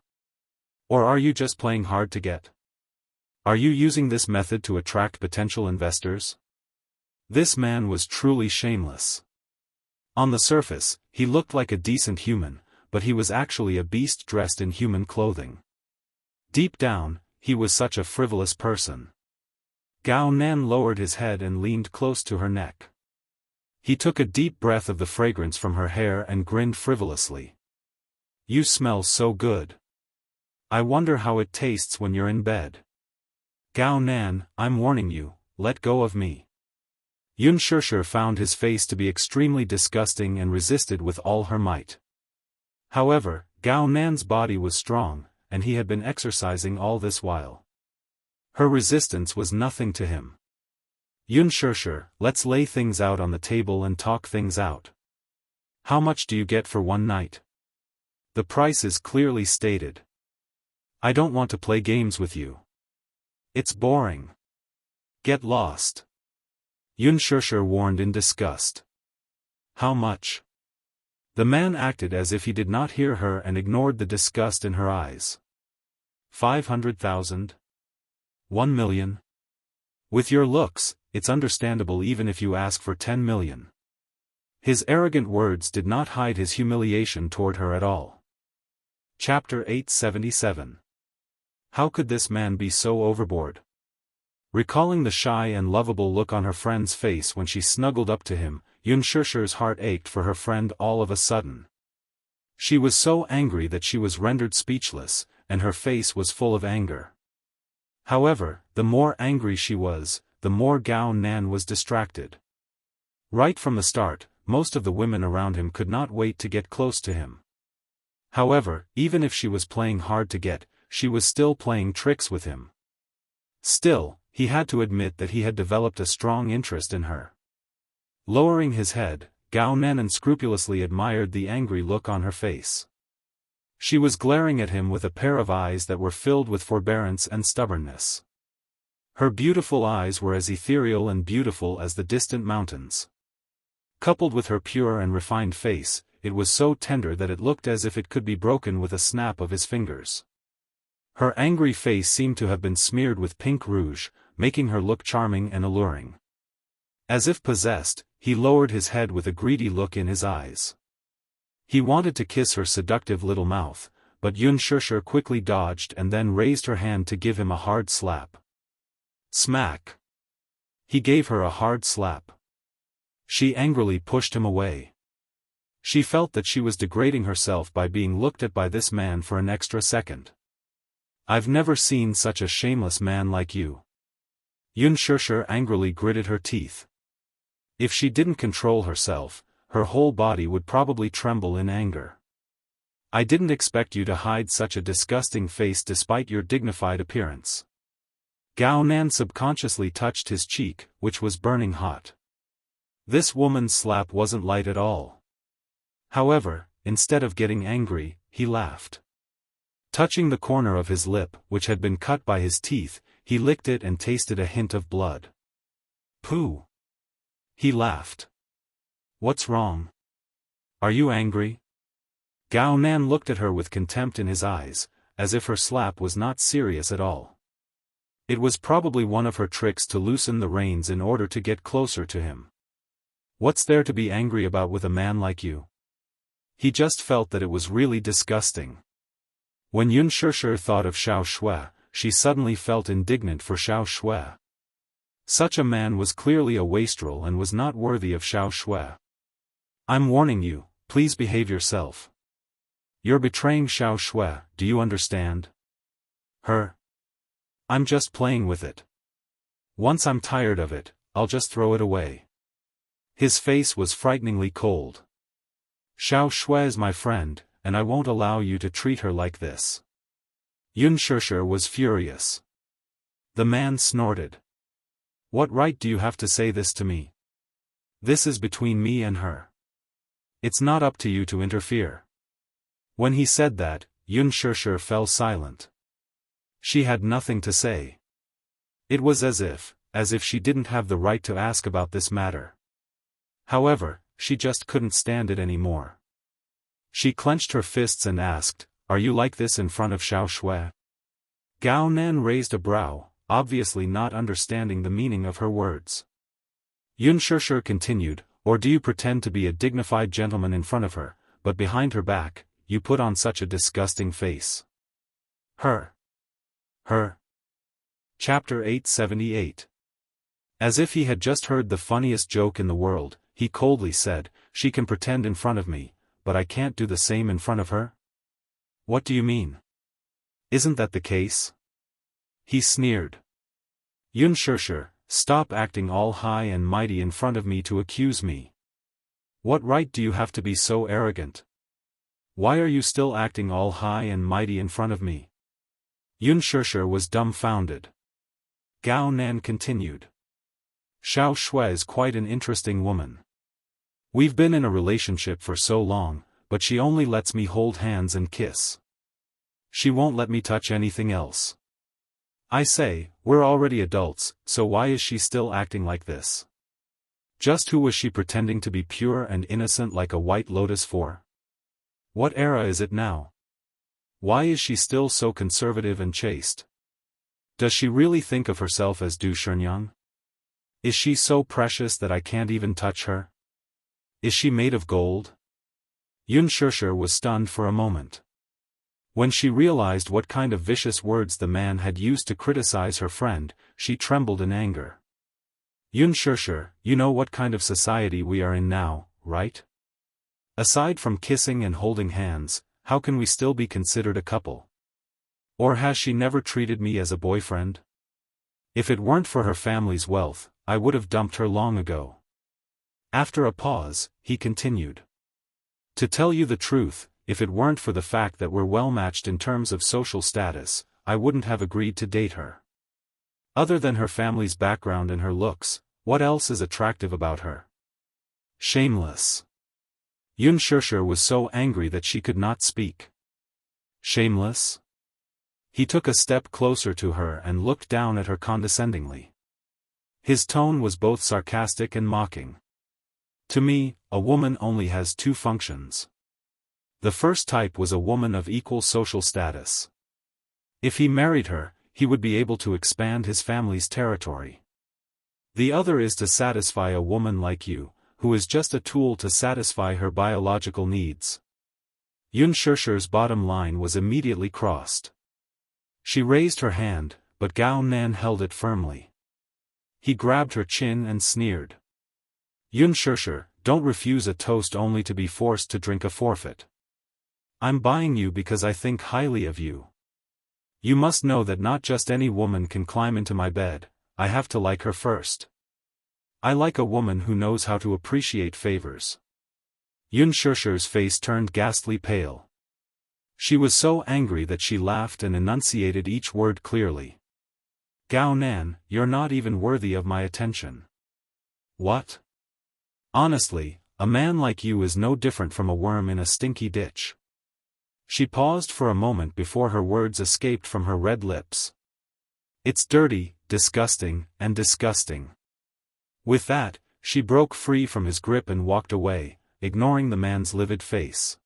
Or are you just playing hard to get? Are you using this method to attract potential investors? This man was truly shameless. On the surface, he looked like a decent human, but he was actually a beast dressed in human clothing. Deep down, he was such a frivolous person. Gao Nan lowered his head and leaned close to her neck. He took a deep breath of the fragrance from her hair and grinned frivolously. You smell so good. I wonder how it tastes when you're in bed. Gao Nan, I'm warning you, let go of me. Yunshirsher found his face to be extremely disgusting and resisted with all her might. However, Gao Nan's body was strong, and he had been exercising all this while. Her resistance was nothing to him. Yunshirsher, let's lay things out on the table and talk things out. How much do you get for one night? The price is clearly stated. I don't want to play games with you. It's boring. Get lost. Yunshirsher warned in disgust. How much? The man acted as if he did not hear her and ignored the disgust in her eyes. 500,000? 1 million? With your looks, it's understandable even if you ask for 10 million. His arrogant words did not hide his humiliation toward her at all. Chapter 877. How could this man be so overboard? Recalling the shy and lovable look on her friend's face when she snuggled up to him, Yunshirsher's heart ached for her friend all of a sudden. She was so angry that she was rendered speechless, and her face was full of anger. However, the more angry she was, the more Gao Nan was distracted. Right from the start, most of the women around him could not wait to get close to him. However, even if she was playing hard to get, she was still playing tricks with him. Still, he had to admit that he had developed a strong interest in her. Lowering his head, Gao Nan unscrupulously admired the angry look on her face. She was glaring at him with a pair of eyes that were filled with forbearance and stubbornness. Her beautiful eyes were as ethereal and beautiful as the distant mountains. Coupled with her pure and refined face, it was so tender that it looked as if it could be broken with a snap of his fingers. Her angry face seemed to have been smeared with pink rouge, making her look charming and alluring. As if possessed, he lowered his head with a greedy look in his eyes. He wanted to kiss her seductive little mouth, but Yunshirsher quickly dodged and then raised her hand to give him a hard slap. Smack! He gave her a hard slap. She angrily pushed him away. She felt that she was degrading herself by being looked at by this man for an extra second. I've never seen such a shameless man like you. Yunshirsher angrily gritted her teeth. If she didn't control herself, her whole body would probably tremble in anger. I didn't expect you to hide such a disgusting face despite your dignified appearance. Gao Nan subconsciously touched his cheek, which was burning hot. This woman's slap wasn't light at all. However, instead of getting angry, he laughed. Touching the corner of his lip, which had been cut by his teeth, he licked it and tasted a hint of blood. Pooh! He laughed. What's wrong? Are you angry? Gao Nan looked at her with contempt in his eyes, as if her slap was not serious at all. It was probably one of her tricks to loosen the reins in order to get closer to him. What's there to be angry about with a man like you? He just felt that it was really disgusting. When Yunshirsher thought of Xiao Shui, she suddenly felt indignant for Xiao Shui. Such a man was clearly a wastrel and was not worthy of Xiao Shui. I'm warning you, please behave yourself. You're betraying Xiao Shui, do you understand? Her. I'm just playing with it. Once I'm tired of it, I'll just throw it away. His face was frighteningly cold. Xiao Shui is my friend, and I won't allow you to treat her like this. Yunshishir was furious. The man snorted. What right do you have to say this to me? This is between me and her. It's not up to you to interfere. When he said that, Yunshishir fell silent. She had nothing to say. It was as if she didn't have the right to ask about this matter. However, she just couldn't stand it anymore. She clenched her fists and asked, "Are you like this in front of Xiao Shui?" Gao Nan raised a brow, obviously not understanding the meaning of her words. Yunshishir continued, "Or do you pretend to be a dignified gentleman in front of her, but behind her back, you put on such a disgusting face?" Her. Chapter 878. As if he had just heard the funniest joke in the world, he coldly said, "She can pretend in front of me, but I can't do the same in front of her?" What do you mean? Isn't that the case? He sneered. Yunshishir, stop acting all high and mighty in front of me to accuse me. What right do you have to be so arrogant? Why are you still acting all high and mighty in front of me? Yunshishir was dumbfounded. Gao Nan continued. Xiao Shui is quite an interesting woman. We've been in a relationship for so long, but she only lets me hold hands and kiss. She won't let me touch anything else. I say, we're already adults, so why is she still acting like this? Just who was she pretending to be pure and innocent like a white lotus for? What era is it now? Why is she still so conservative and chaste? Does she really think of herself as Du Shenyang? Is she so precious that I can't even touch her? Is she made of gold? Yunshishir was stunned for a moment. When she realized what kind of vicious words the man had used to criticize her friend, she trembled in anger. Yunshishir, you know what kind of society we are in now, right? Aside from kissing and holding hands, how can we still be considered a couple? Or has she never treated me as a boyfriend? If it weren't for her family's wealth, I would have dumped her long ago. After a pause, he continued. To tell you the truth, if it weren't for the fact that we're well matched in terms of social status, I wouldn't have agreed to date her. Other than her family's background and her looks, what else is attractive about her? Shameless. Yunshishir was so angry that she could not speak. Shameless? He took a step closer to her and looked down at her condescendingly. His tone was both sarcastic and mocking. To me, a woman only has two functions. The first type was a woman of equal social status. If he married her, he would be able to expand his family's territory. The other is to satisfy a woman like you, who is just a tool to satisfy her biological needs. Yunshishir's bottom line was immediately crossed. She raised her hand, but Gao Nan held it firmly. He grabbed her chin and sneered. Yunshishir, don't refuse a toast only to be forced to drink a forfeit. I'm buying you because I think highly of you. You must know that not just any woman can climb into my bed, I have to like her first. I like a woman who knows how to appreciate favors. Yunshishir's face turned ghastly pale. She was so angry that she laughed and enunciated each word clearly. Gao Nan, you're not even worthy of my attention. What? Honestly, a man like you is no different from a worm in a stinky ditch. She paused for a moment before her words escaped from her red lips. It's dirty, disgusting, and disgusting. With that, she broke free from his grip and walked away, ignoring the man's livid face.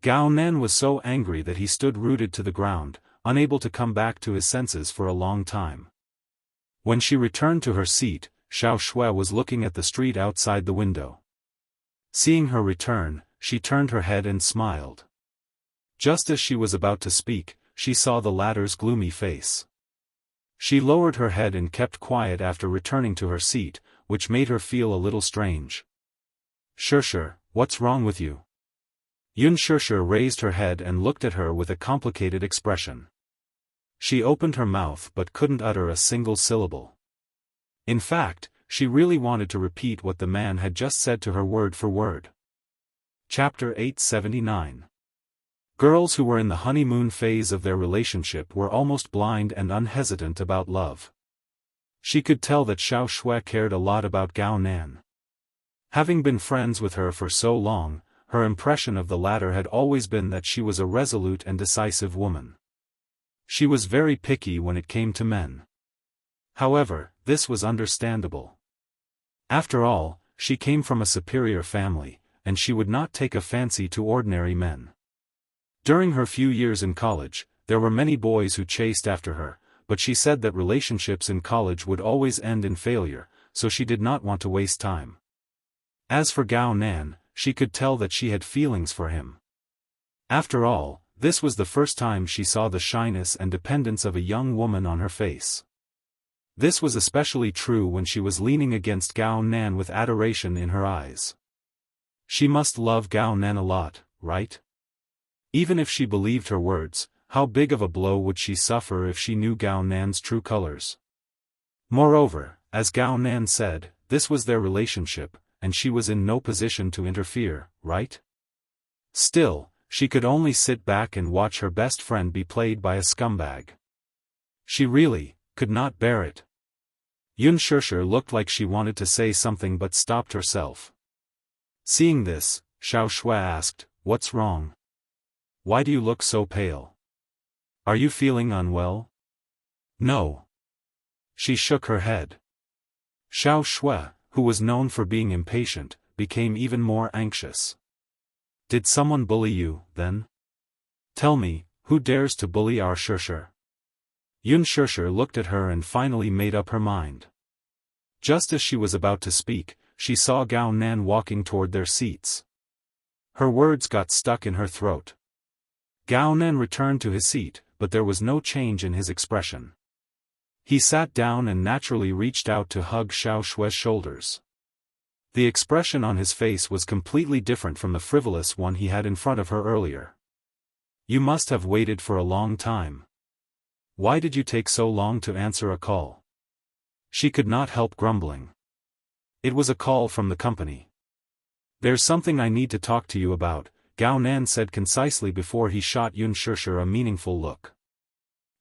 Gao Nan was so angry that he stood rooted to the ground, unable to come back to his senses for a long time. When she returned to her seat, Xiao Shui was looking at the street outside the window. Seeing her return, she turned her head and smiled. Just as she was about to speak, she saw the latter's gloomy face. She lowered her head and kept quiet after returning to her seat, which made her feel a little strange. Shishir, what's wrong with you? Yunshishir raised her head and looked at her with a complicated expression. She opened her mouth but couldn't utter a single syllable. In fact, she really wanted to repeat what the man had just said to her word for word. Chapter 879. Girls who were in the honeymoon phase of their relationship were almost blind and unhesitant about love. She could tell that Xiao Shui cared a lot about Gao Nan. Having been friends with her for so long, her impression of the latter had always been that she was a resolute and decisive woman. She was very picky when it came to men. However, this was understandable. After all, she came from a superior family, and she would not take a fancy to ordinary men. During her few years in college, there were many boys who chased after her, but she said that relationships in college would always end in failure, so she did not want to waste time. As for Gao Nan, she could tell that she had feelings for him. After all, this was the first time she saw the shyness and dependence of a young woman on her face. This was especially true when she was leaning against Gao Nan with adoration in her eyes. She must love Gao Nan a lot, right? Even if she believed her words, how big of a blow would she suffer if she knew Gao Nan's true colors? Moreover, as Gao Nan said, this was their relationship, and she was in no position to interfere, right? Still, she could only sit back and watch her best friend be played by a scumbag. She really could not bear it. Unspoken looked like she wanted to say something but stopped herself. Seeing this, Xiao Shui asked, "What's wrong? Why do you look so pale? Are you feeling unwell?" "No." She shook her head. Xiao Shui, who was known for being impatient, became even more anxious. "Did someone bully you, then? Tell me, who dares to bully our Unspoken?" Unspoken looked at her and finally made up her mind. Just as she was about to speak, she saw Gao Nan walking toward their seats. Her words got stuck in her throat. Gao Nan returned to his seat, but there was no change in his expression. He sat down and naturally reached out to hug Xiao Shui's shoulders. The expression on his face was completely different from the frivolous one he had in front of her earlier. "You must have waited for a long time. Why did you take so long to answer a call?" She could not help grumbling. "It was a call from the company. There's something I need to talk to you about," Gao Nan said concisely before he shot Unspoken a meaningful look.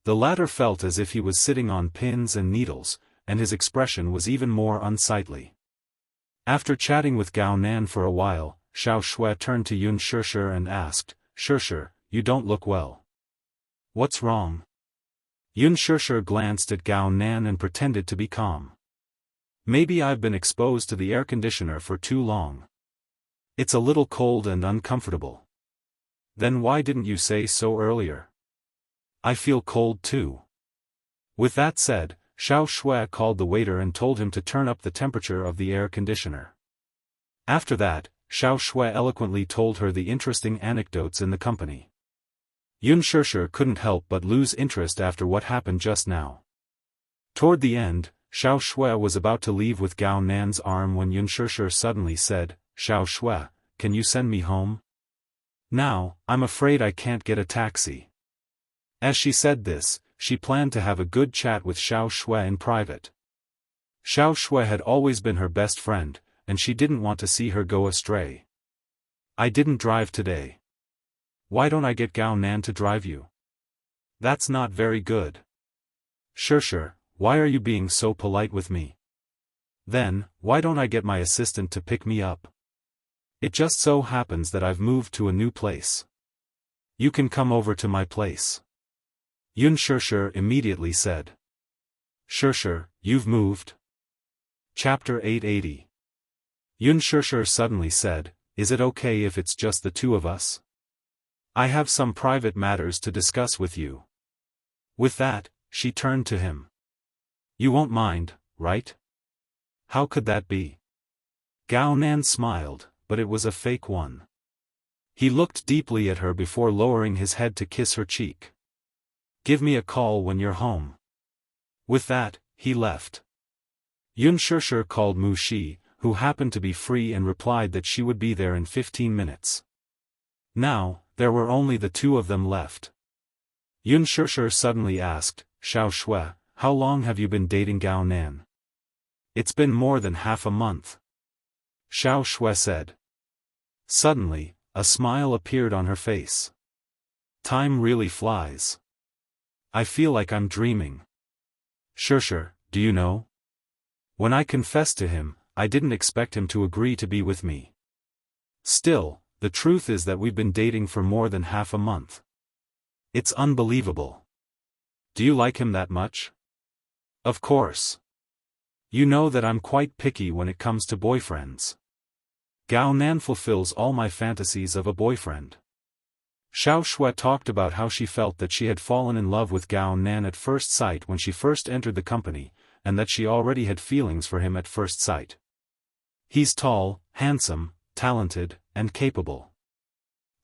The latter felt as if he was sitting on pins and needles, and his expression was even more unsightly. After chatting with Gao Nan for a while, Xiao Shui turned to Unspoken and asked, "Unspoken, you don't look well. What's wrong?" Unspoken glanced at Gao Nan and pretended to be calm. "Maybe I've been exposed to the air conditioner for too long. It's a little cold and uncomfortable." "Then why didn't you say so earlier?" "I feel cold too." With that said, Xiao Shui called the waiter and told him to turn up the temperature of the air conditioner. After that, Xiao Shui eloquently told her the interesting anecdotes in the company. Unspoken couldn't help but lose interest after what happened just now. Toward the end, Xiao Shui was about to leave with Gao Nan's arm when Unspoken suddenly said, "Xiao Shui, can you send me home? Now, I'm afraid I can't get a taxi." As she said this, she planned to have a good chat with Xiao Shui in private. Xiao Shui had always been her best friend, and she didn't want to see her go astray. "I didn't drive today. Why don't I get Gao Nan to drive you?" "That's not very good." "Unspoken, why are you being so polite with me? Then, why don't I get my assistant to pick me up? It just so happens that I've moved to a new place. You can come over to my place." Unspoken immediately said. "Unspoken, you've moved?" Chapter 880. Unspoken suddenly said, "Is it okay if it's just the two of us? I have some private matters to discuss with you." With that, she turned to him. "You won't mind, right?" "How could that be?" Gao Nan smiled, but it was a fake one. He looked deeply at her before lowering his head to kiss her cheek. "Give me a call when you're home." With that, he left. Unspoken called Mu Shi, who happened to be free, and replied that she would be there in 15 minutes. Now, there were only the two of them left. Unspoken suddenly asked, "Xiao Shui, how long have you been dating Gao Nan?" It's been more than half a month, Xiao Shui said. Suddenly, a smile appeared on her face. Time really flies. I feel like I'm dreaming. Sure, do you know? When I confessed to him, I didn't expect him to agree to be with me. Still, the truth is that we've been dating for more than half a month. It's unbelievable. Do you like him that much? Of course. You know that I'm quite picky when it comes to boyfriends. Gao Nan fulfills all my fantasies of a boyfriend. Xiao Shui talked about how she felt that she had fallen in love with Gao Nan at first sight when she first entered the company, and that she already had feelings for him at first sight. He's tall, handsome, talented, and capable.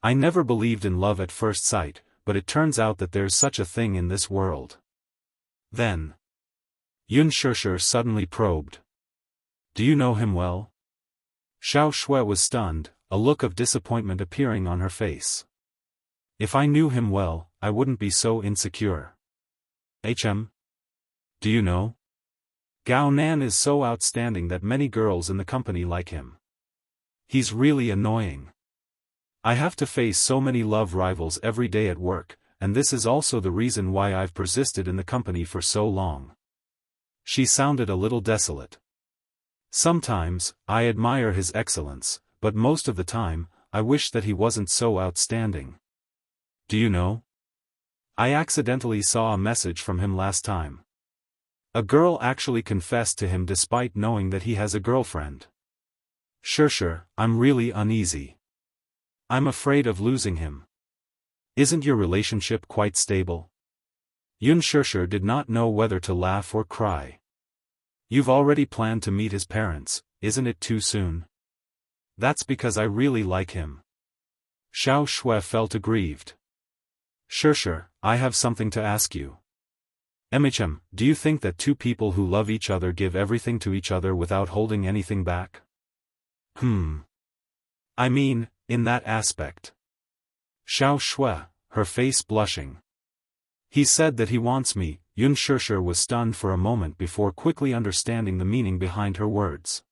I never believed in love at first sight, but it turns out that there's such a thing in this world. Then, Unspoken suddenly probed. Do you know him well? Xiao Shui was stunned, a look of disappointment appearing on her face. If I knew him well, I wouldn't be so insecure. Do you know? Gao Nan is so outstanding that many girls in the company like him. He's really annoying. I have to face so many love rivals every day at work, and this is also the reason why I've persisted in the company for so long. She sounded a little desolate. Sometimes, I admire his excellence, but most of the time, I wish that he wasn't so outstanding. Do you know? I accidentally saw a message from him last time. A girl actually confessed to him despite knowing that he has a girlfriend. Sure, I'm really uneasy. I'm afraid of losing him. Isn't your relationship quite stable? Unspoken did not know whether to laugh or cry. You've already planned to meet his parents, isn't it too soon? That's because I really like him. Xiao Shui felt aggrieved. Sure, I have something to ask you. Do you think that two people who love each other give everything to each other without holding anything back? I mean, in that aspect. Xiao Shui, her face blushing. He said that he wants me. Unspoken was stunned for a moment before quickly understanding the meaning behind her words.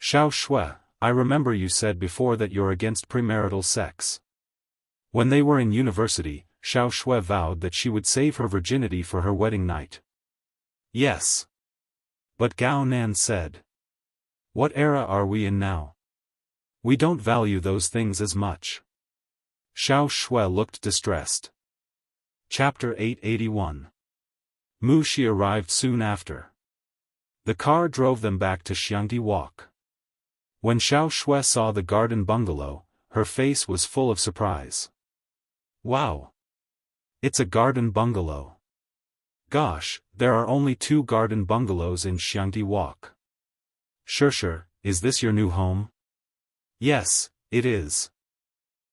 Xiao Shui, I remember you said before that you're against premarital sex. When they were in university, Xiao Shui vowed that she would save her virginity for her wedding night. Yes. But Gao Nan said. What era are we in now? We don't value those things as much. Xiao Shui looked distressed. Chapter 881. Mu Shi arrived soon after. The car drove them back to Xiangdi Walk. When Xiao Shui saw the garden bungalow, her face was full of surprise. Wow! It's a garden bungalow. Gosh, there are only 2 garden bungalows in Xiangdi Walk. Sure, is this your new home? Yes, it is.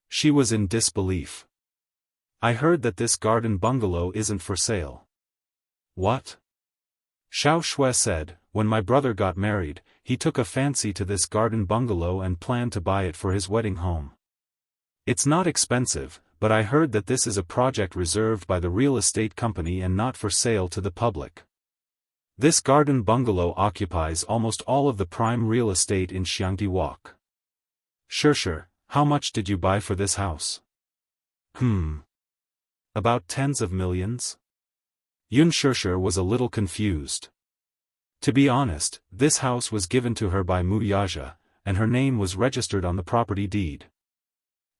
She was in disbelief. I heard that this garden bungalow isn't for sale. What? Xiao Shui said, when my brother got married, he took a fancy to this garden bungalow and planned to buy it for his wedding home. It's not expensive, but I heard that this is a project reserved by the real estate company and not for sale to the public. This garden bungalow occupies almost all of the prime real estate in Xiangdi Walk. Sure, how much did you buy for this house? About tens of millions? Unspoken was a little confused. To be honest, this house was given to her by Mu Yaja, and her name was registered on the property deed.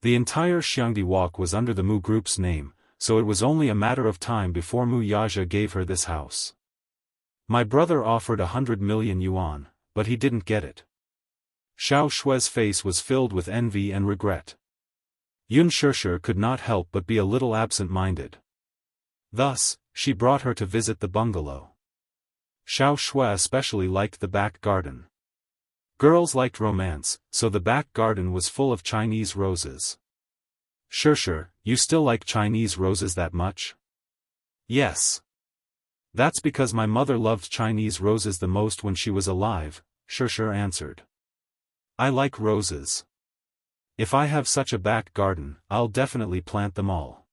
The entire Xiangdi Walk was under the Mu Group's name, so it was only a matter of time before Mu Yaja gave her this house. My brother offered 100 million yuan, but he didn't get it. Xiao Shui's face was filled with envy and regret. Unspoken could not help but be a little absent-minded. Thus, she brought her to visit the bungalow. Xiao Shui especially liked the back garden. Girls liked romance, so the back garden was full of Chinese roses. Sure, you still like Chinese roses that much? Yes. That's because my mother loved Chinese roses the most when she was alive, Sure answered. I like roses. If I have such a back garden, I'll definitely plant them all.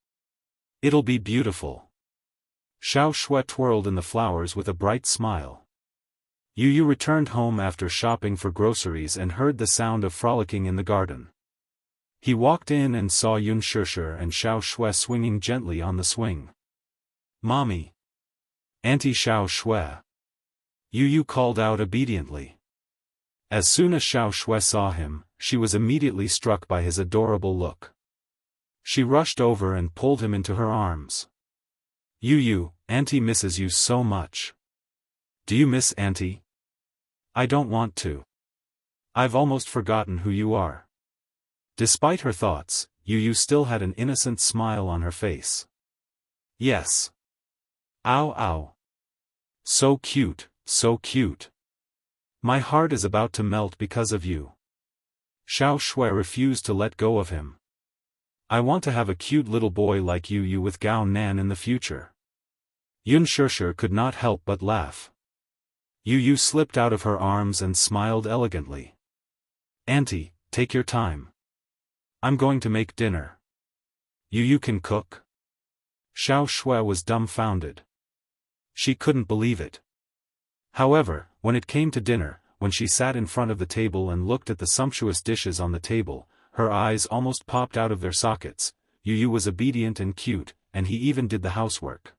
It'll be beautiful. Xiao Shui twirled in the flowers with a bright smile. Yu Yu returned home after shopping for groceries and heard the sound of frolicking in the garden. He walked in and saw Yun Shishir and Xiao Shui swinging gently on the swing. "Mommy! Auntie Xiao Shui!" Yu Yu called out obediently. As soon as Xiao Shui saw him, she was immediately struck by his adorable look. She rushed over and pulled him into her arms. "Yu Yu, Auntie misses you so much." "Do you miss Auntie?" "I don't want to. I've almost forgotten who you are." Despite her thoughts, Yu Yu still had an innocent smile on her face. "Yes. Ow ow. So cute, so cute. My heart is about to melt because of you." Xiao Shui refused to let go of him. "I want to have a cute little boy like Yu Yu with Gao Nan in the future." Yun Shishir could not help but laugh. Yu Yu slipped out of her arms and smiled elegantly. "Auntie, take your time. I'm going to make dinner." "Yu Yu can cook?" Xiao Shui was dumbfounded. She couldn't believe it. However, when it came to dinner, when she sat in front of the table and looked at the sumptuous dishes on the table, her eyes almost popped out of their sockets. Yu Yu was obedient and cute, and he even did the housework.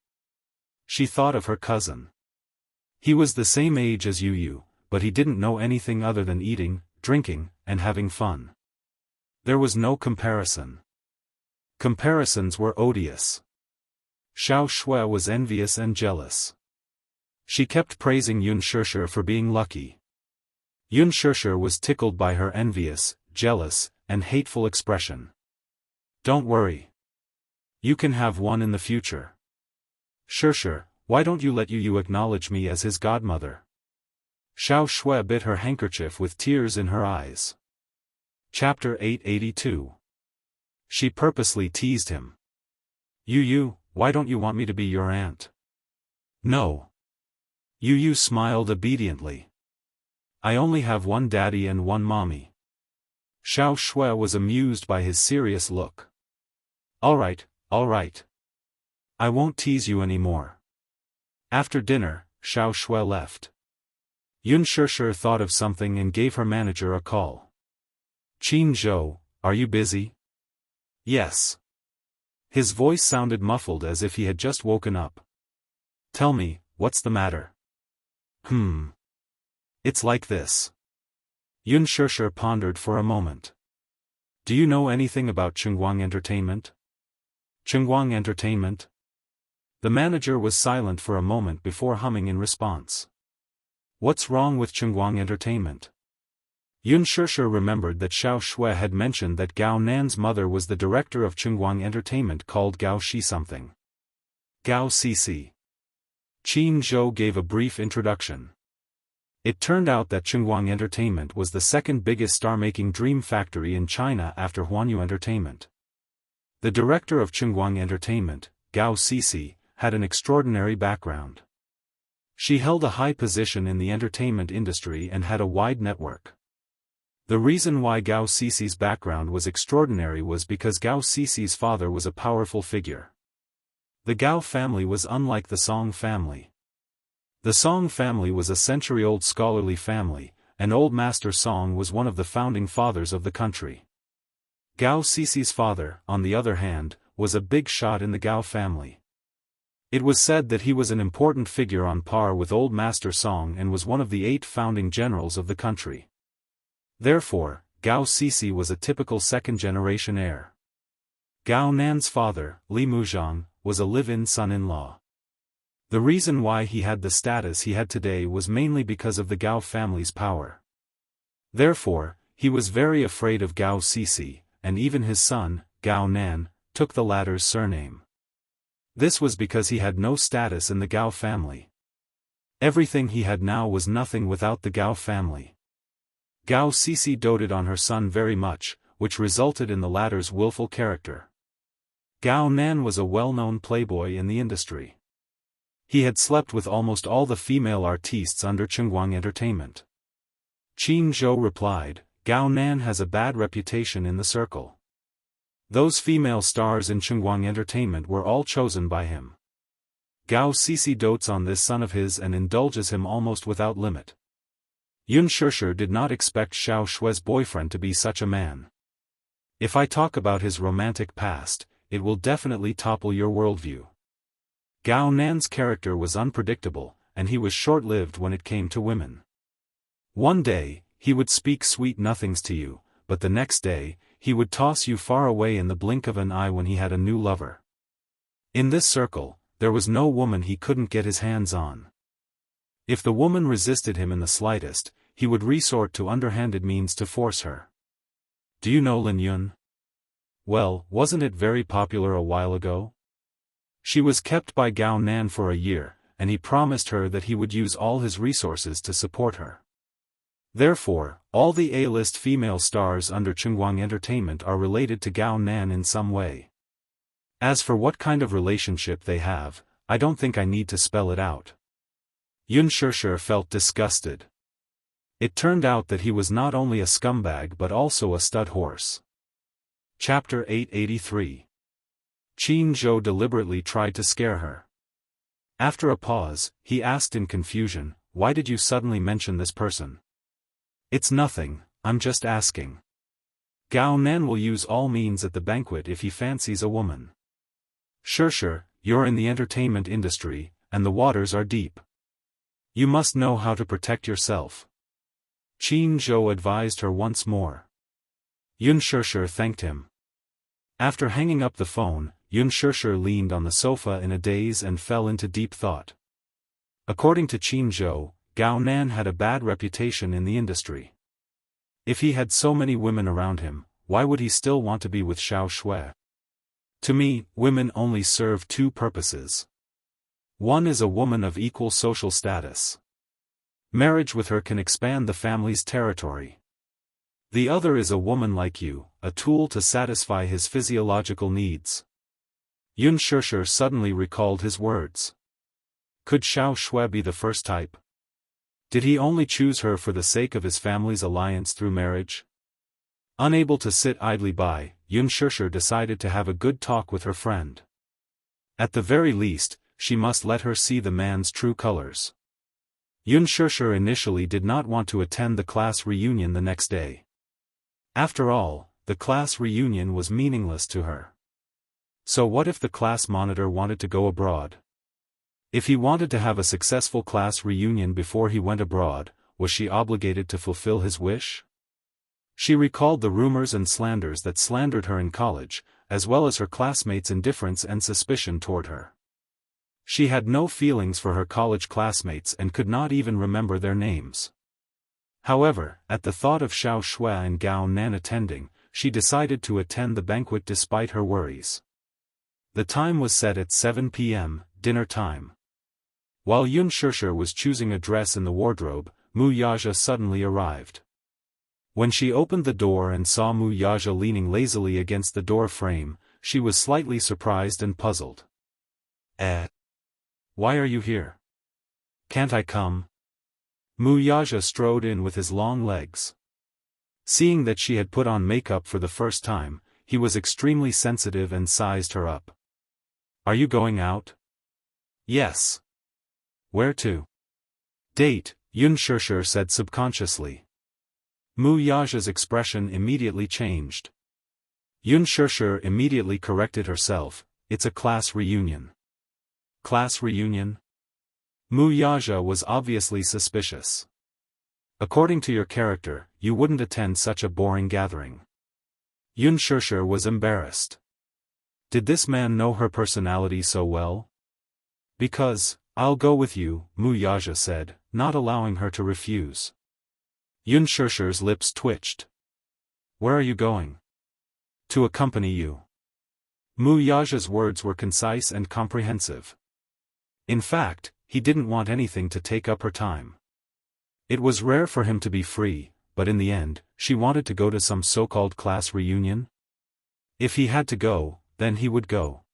She thought of her cousin. He was the same age as Yu Yu, but he didn't know anything other than eating, drinking, and having fun. There was no comparison. Comparisons were odious. Xiao Shui was envious and jealous. She kept praising Yun Shishir for being lucky. Yun Shishir was tickled by her envious, jealous, and hateful expression. "Don't worry. You can have one in the future. Shishir, why don't you let Yu Yu acknowledge me as his godmother?" Xiao Shui bit her handkerchief with tears in her eyes. Chapter 882. She purposely teased him. "Yu Yu, why don't you want me to be your aunt?" "No." Yu Yu smiled obediently. "I only have one daddy and one mommy." Xiao Shui was amused by his serious look. All right. I won't tease you anymore." After dinner, Xiao Shui left. Yun Shishir thought of something and gave her manager a call. "Qin Zhou, are you busy?" "Yes." His voice sounded muffled as if he had just woken up. "Tell me, what's the matter?" It's like this." Yun Shishir pondered for a moment. "Do you know anything about Chengguang Entertainment?" "Chengguang Entertainment?" The manager was silent for a moment before humming in response. "What's wrong with Chengguang Entertainment?" Yun Shishir remembered that Xiao Shui had mentioned that Gao Nan's mother was the director of Chengguang Entertainment called Gao Shi something. Gao Cc. Qin Zhou gave a brief introduction. It turned out that Chengguang Entertainment was the second biggest star-making dream factory in China after Huanyu Entertainment. The director of Chengguang Entertainment, Gao Cc, had an extraordinary background. She held a high position in the entertainment industry and had a wide network. The reason why Gao Cic's background was extraordinary was because Gao Cic's father was a powerful figure. The Gao family was unlike the Song family. The Song family was a century-old scholarly family, and Old Master Song was one of the founding fathers of the country. Gao Cic's father, on the other hand, was a big shot in the Gao family. It was said that he was an important figure on par with Old Master Song and was one of the 8 founding generals of the country. Therefore, Gao Cici was a typical second-generation heir. Gao Nan's father, Li Muzhang, was a live-in son-in-law. The reason why he had the status he had today was mainly because of the Gao family's power. Therefore, he was very afraid of Gao Cici, and even his son, Gao Nan, took the latter's surname. This was because he had no status in the Gao family. Everything he had now was nothing without the Gao family. Gao Cici doted on her son very much, which resulted in the latter's willful character. Gao Nan was a well-known playboy in the industry. He had slept with almost all the female artistes under Chengguang Entertainment. Qin Zhou replied, "Gao Nan has a bad reputation in the circle. Those female stars in Chengguang Entertainment were all chosen by him. Gao Cici dotes on this son of his and indulges him almost without limit. Yun Shishir did not expect Xiao Shue's boyfriend to be such a man. If I talk about his romantic past, it will definitely topple your worldview. Gao Nan's character was unpredictable, and he was short-lived when it came to women. One day, he would speak sweet nothings to you, but the next day, he would toss you far away in the blink of an eye when he had a new lover. In this circle, there was no woman he couldn't get his hands on. If the woman resisted him in the slightest, he would resort to underhanded means to force her. Do you know Lin Yun? Well, wasn't it very popular a while ago? She was kept by Gao Nan for a year, and he promised her that he would use all his resources to support her. Therefore, all the A-list female stars under Chungguang Entertainment are related to Gao Nan in some way. As for what kind of relationship they have, I don't think I need to spell it out. Yun Shishir felt disgusted. It turned out that he was not only a scumbag but also a stud horse. Chapter 883. Qin Zhou deliberately tried to scare her. After a pause, he asked in confusion, "Why did you suddenly mention this person?" "It's nothing, I'm just asking. Gao Nan will use all means at the banquet if he fancies a woman. Shishir, you're in the entertainment industry, and the waters are deep. You must know how to protect yourself." Qin Zhou advised her once more. Yun Shishir thanked him. After hanging up the phone, Yun Shishir leaned on the sofa in a daze and fell into deep thought. According to Qin Zhou, Gao Nan had a bad reputation in the industry. If he had so many women around him, why would he still want to be with Xiao Shui? To me, women only serve two purposes. One is a woman of equal social status. Marriage with her can expand the family's territory. The other is a woman like you, a tool to satisfy his physiological needs. Yun Shishir suddenly recalled his words. Could Xiao Shui be the first type? Did he only choose her for the sake of his family's alliance through marriage? Unable to sit idly by, Yun Shishir decided to have a good talk with her friend. At the very least, she must let her see the man's true colors. Yun Shishir initially did not want to attend the class reunion the next day. After all, the class reunion was meaningless to her. So what if the class monitor wanted to go abroad? If he wanted to have a successful class reunion before he went abroad, was she obligated to fulfill his wish? She recalled the rumors and slanders that slandered her in college, as well as her classmates' indifference and suspicion toward her. She had no feelings for her college classmates and could not even remember their names. However, at the thought of Xiao Shui and Gao Nan attending, she decided to attend the banquet despite her worries. The time was set at 7 p.m., dinner time. While Yun Shishir was choosing a dress in the wardrobe, Mu Yaja suddenly arrived. When she opened the door and saw Mu Yaja leaning lazily against the door frame, she was slightly surprised and puzzled. Why are you here? Can't I come? Mu Yaja strode in with his long legs. Seeing that she had put on makeup for the first time, he was extremely sensitive and sized her up. Are you going out? Yes. Where to? Date, Yun Shishir said subconsciously. Mu Yaja's expression immediately changed. Yun Shishir immediately corrected herself, it's a class reunion. Class reunion? Mu Yaja was obviously suspicious. According to your character, you wouldn't attend such a boring gathering. Yun Shishir was embarrassed. Did this man know her personality so well? Because, I'll go with you, Mu Yaja said, not allowing her to refuse. Yun Shishir's lips twitched. Where are you going? To accompany you. Mu Yaja's words were concise and comprehensive. In fact, he didn't want anything to take up her time. It was rare for him to be free, but in the end, she wanted to go to some so-called class reunion. If he had to go, then he would go.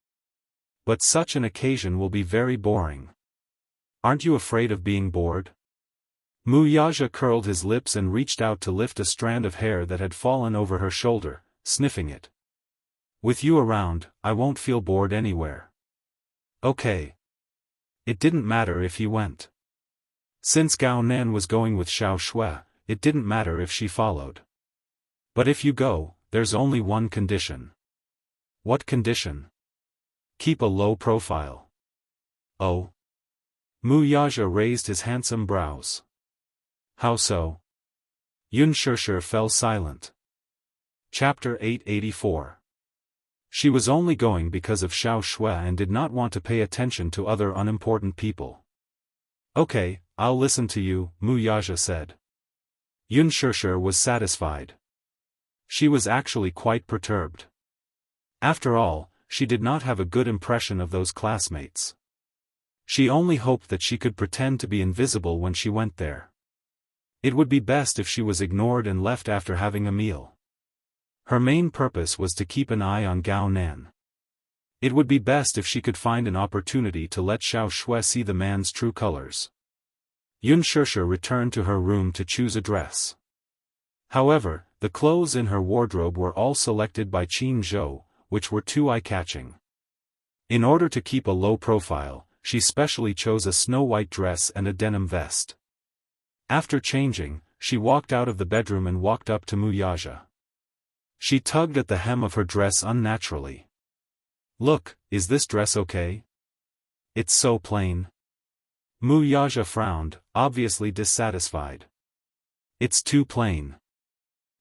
But such an occasion will be very boring. Aren't you afraid of being bored? Mu Yaja curled his lips and reached out to lift a strand of hair that had fallen over her shoulder, sniffing it. With you around, I won't feel bored anywhere. Okay. It didn't matter if he went. Since Gao Nan was going with Xiao Shui, it didn't matter if she followed. But if you go, there's only one condition. What condition? Keep a low profile. Oh? Wuxia raised his handsome brows. How so? Xianxia fell silent. Chapter 884. She was only going because of Xiao Shui and did not want to pay attention to other unimportant people. Okay, I'll listen to you, Wuxia said. Xianxia was satisfied. She was actually quite perturbed. After all, she did not have a good impression of those classmates. She only hoped that she could pretend to be invisible when she went there. It would be best if she was ignored and left after having a meal. Her main purpose was to keep an eye on Gao Nan. It would be best if she could find an opportunity to let Xiao Shui see the man's true colors. Xianxia returned to her room to choose a dress. However, the clothes in her wardrobe were all selected by Qin Zhou, which were too eye-catching. In order to keep a low profile, she specially chose a snow-white dress and a denim vest. After changing, she walked out of the bedroom and walked up to Wuxia. She tugged at the hem of her dress unnaturally. Look, is this dress okay? It's so plain. Wuxia frowned, obviously dissatisfied. It's too plain.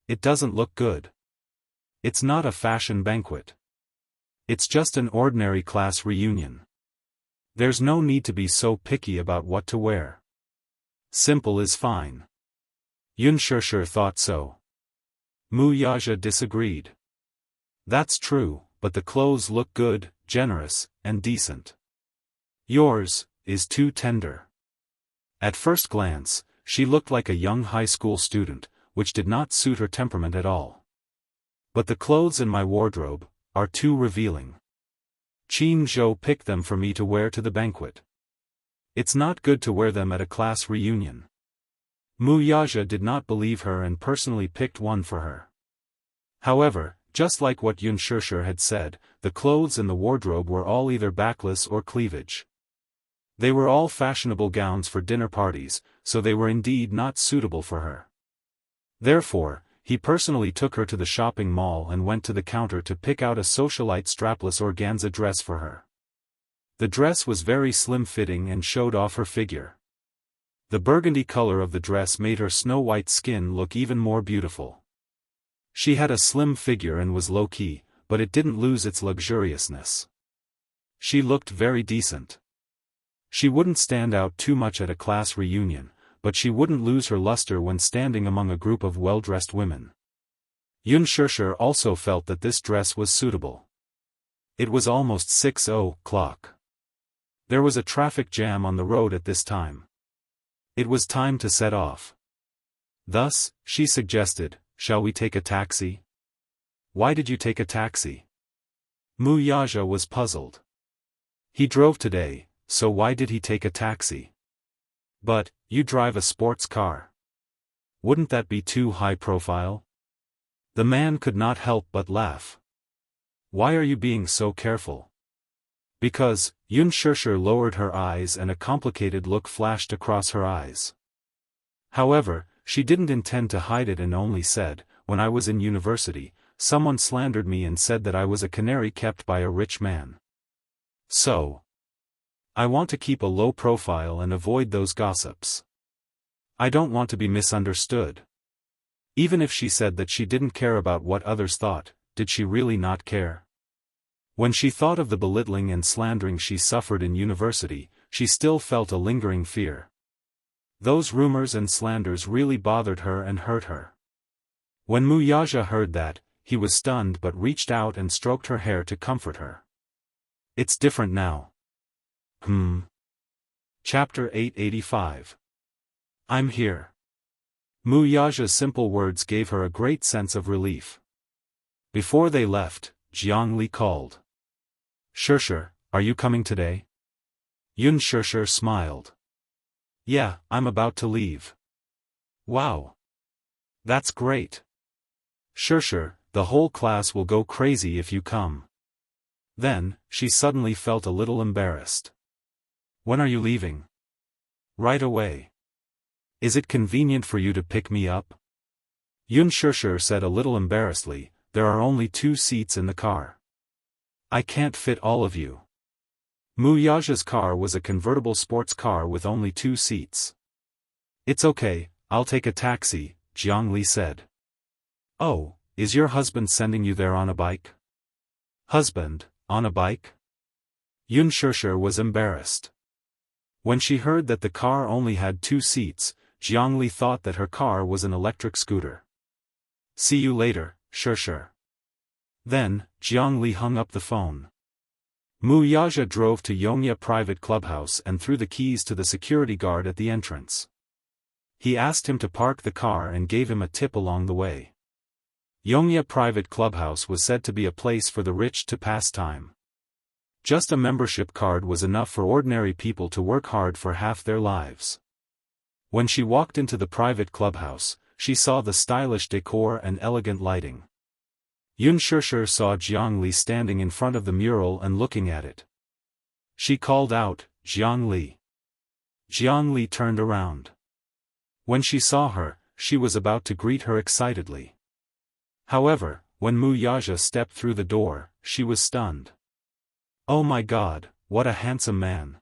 It doesn't look good. It's not a fashion banquet. It's just an ordinary class reunion. There's no need to be so picky about what to wear. Simple is fine. Xianxia thought so. Wuxia disagreed. That's true, but the clothes look good, generous, and decent. Yours is too tender. At first glance, she looked like a young high school student, which did not suit her temperament at all. But the clothes in my wardrobe are too revealing. Qin Zhou picked them for me to wear to the banquet. It's not good to wear them at a class reunion. Wuxia did not believe her and personally picked one for her. However, just like what Xianxia had said, the clothes in the wardrobe were all either backless or cleavage. They were all fashionable gowns for dinner parties, so they were indeed not suitable for her. Therefore, he personally took her to the shopping mall and went to the counter to pick out a socialite strapless organza dress for her. The dress was very slim-fitting and showed off her figure. The burgundy color of the dress made her snow-white skin look even more beautiful. She had a slim figure and was low-key, but it didn't lose its luxuriousness. She looked very decent. She wouldn't stand out too much at a class reunion, but she wouldn't lose her luster when standing among a group of well-dressed women. Xianxia also felt that this dress was suitable. It was almost 6:00. There was a traffic jam on the road at this time. It was time to set off. Thus, she suggested, "Shall we take a taxi?" "Why did you take a taxi?" Wuxia was puzzled. He drove today, so why did he take a taxi? But, you drive a sports car. Wouldn't that be too high profile? The man could not help but laugh. Why are you being so careful? Because, Xianxia lowered her eyes and a complicated look flashed across her eyes. However, she didn't intend to hide it and only said, "When I was in university, someone slandered me and said that I was a canary kept by a rich man. So, I want to keep a low profile and avoid those gossips. I don't want to be misunderstood." Even if she said that she didn't care about what others thought, did she really not care? When she thought of the belittling and slandering she suffered in university, she still felt a lingering fear. Those rumors and slanders really bothered her and hurt her. When Wuxia heard that, he was stunned but reached out and stroked her hair to comfort her. "It's different now." Chapter 885. I'm here. Wuxia's simple words gave her a great sense of relief. Before they left, Jianghu called. "Xianxia, are you coming today?" Xianxia smiled. "Yeah, I'm about to leave." "Wow. That's great. Xianxia, the whole class will go crazy if you come." Then, she suddenly felt a little embarrassed. "When are you leaving?" "Right away." Is it convenient for you to pick me up? Yun Shishir said a little embarrassedly, there are only 2 seats in the car. I can't fit all of you. Mu Yaja's car was a convertible sports car with only 2 seats. It's okay, I'll take a taxi, Jianghu said. Oh, is your husband sending you there on a bike? Husband, on a bike? Yun Shishir was embarrassed. When she heard that the car only had 2 seats, Jianghu thought that her car was an electric scooter. See you later, Shishir. Then, Jianghu hung up the phone. Mu Yaja drove to Yongya private clubhouse and threw the keys to the security guard at the entrance. He asked him to park the car and gave him a tip along the way. Yongya private clubhouse was said to be a place for the rich to pass time. Just a membership card was enough for ordinary people to work hard for half their lives. When she walked into the private clubhouse, she saw the stylish decor and elegant lighting. Yun Shishir saw Jianghu standing in front of the mural and looking at it. She called out, Jianghu. Jianghu turned around. When she saw her, she was about to greet her excitedly. However, when Mu Yaja stepped through the door, she was stunned. Oh my God, what a handsome man!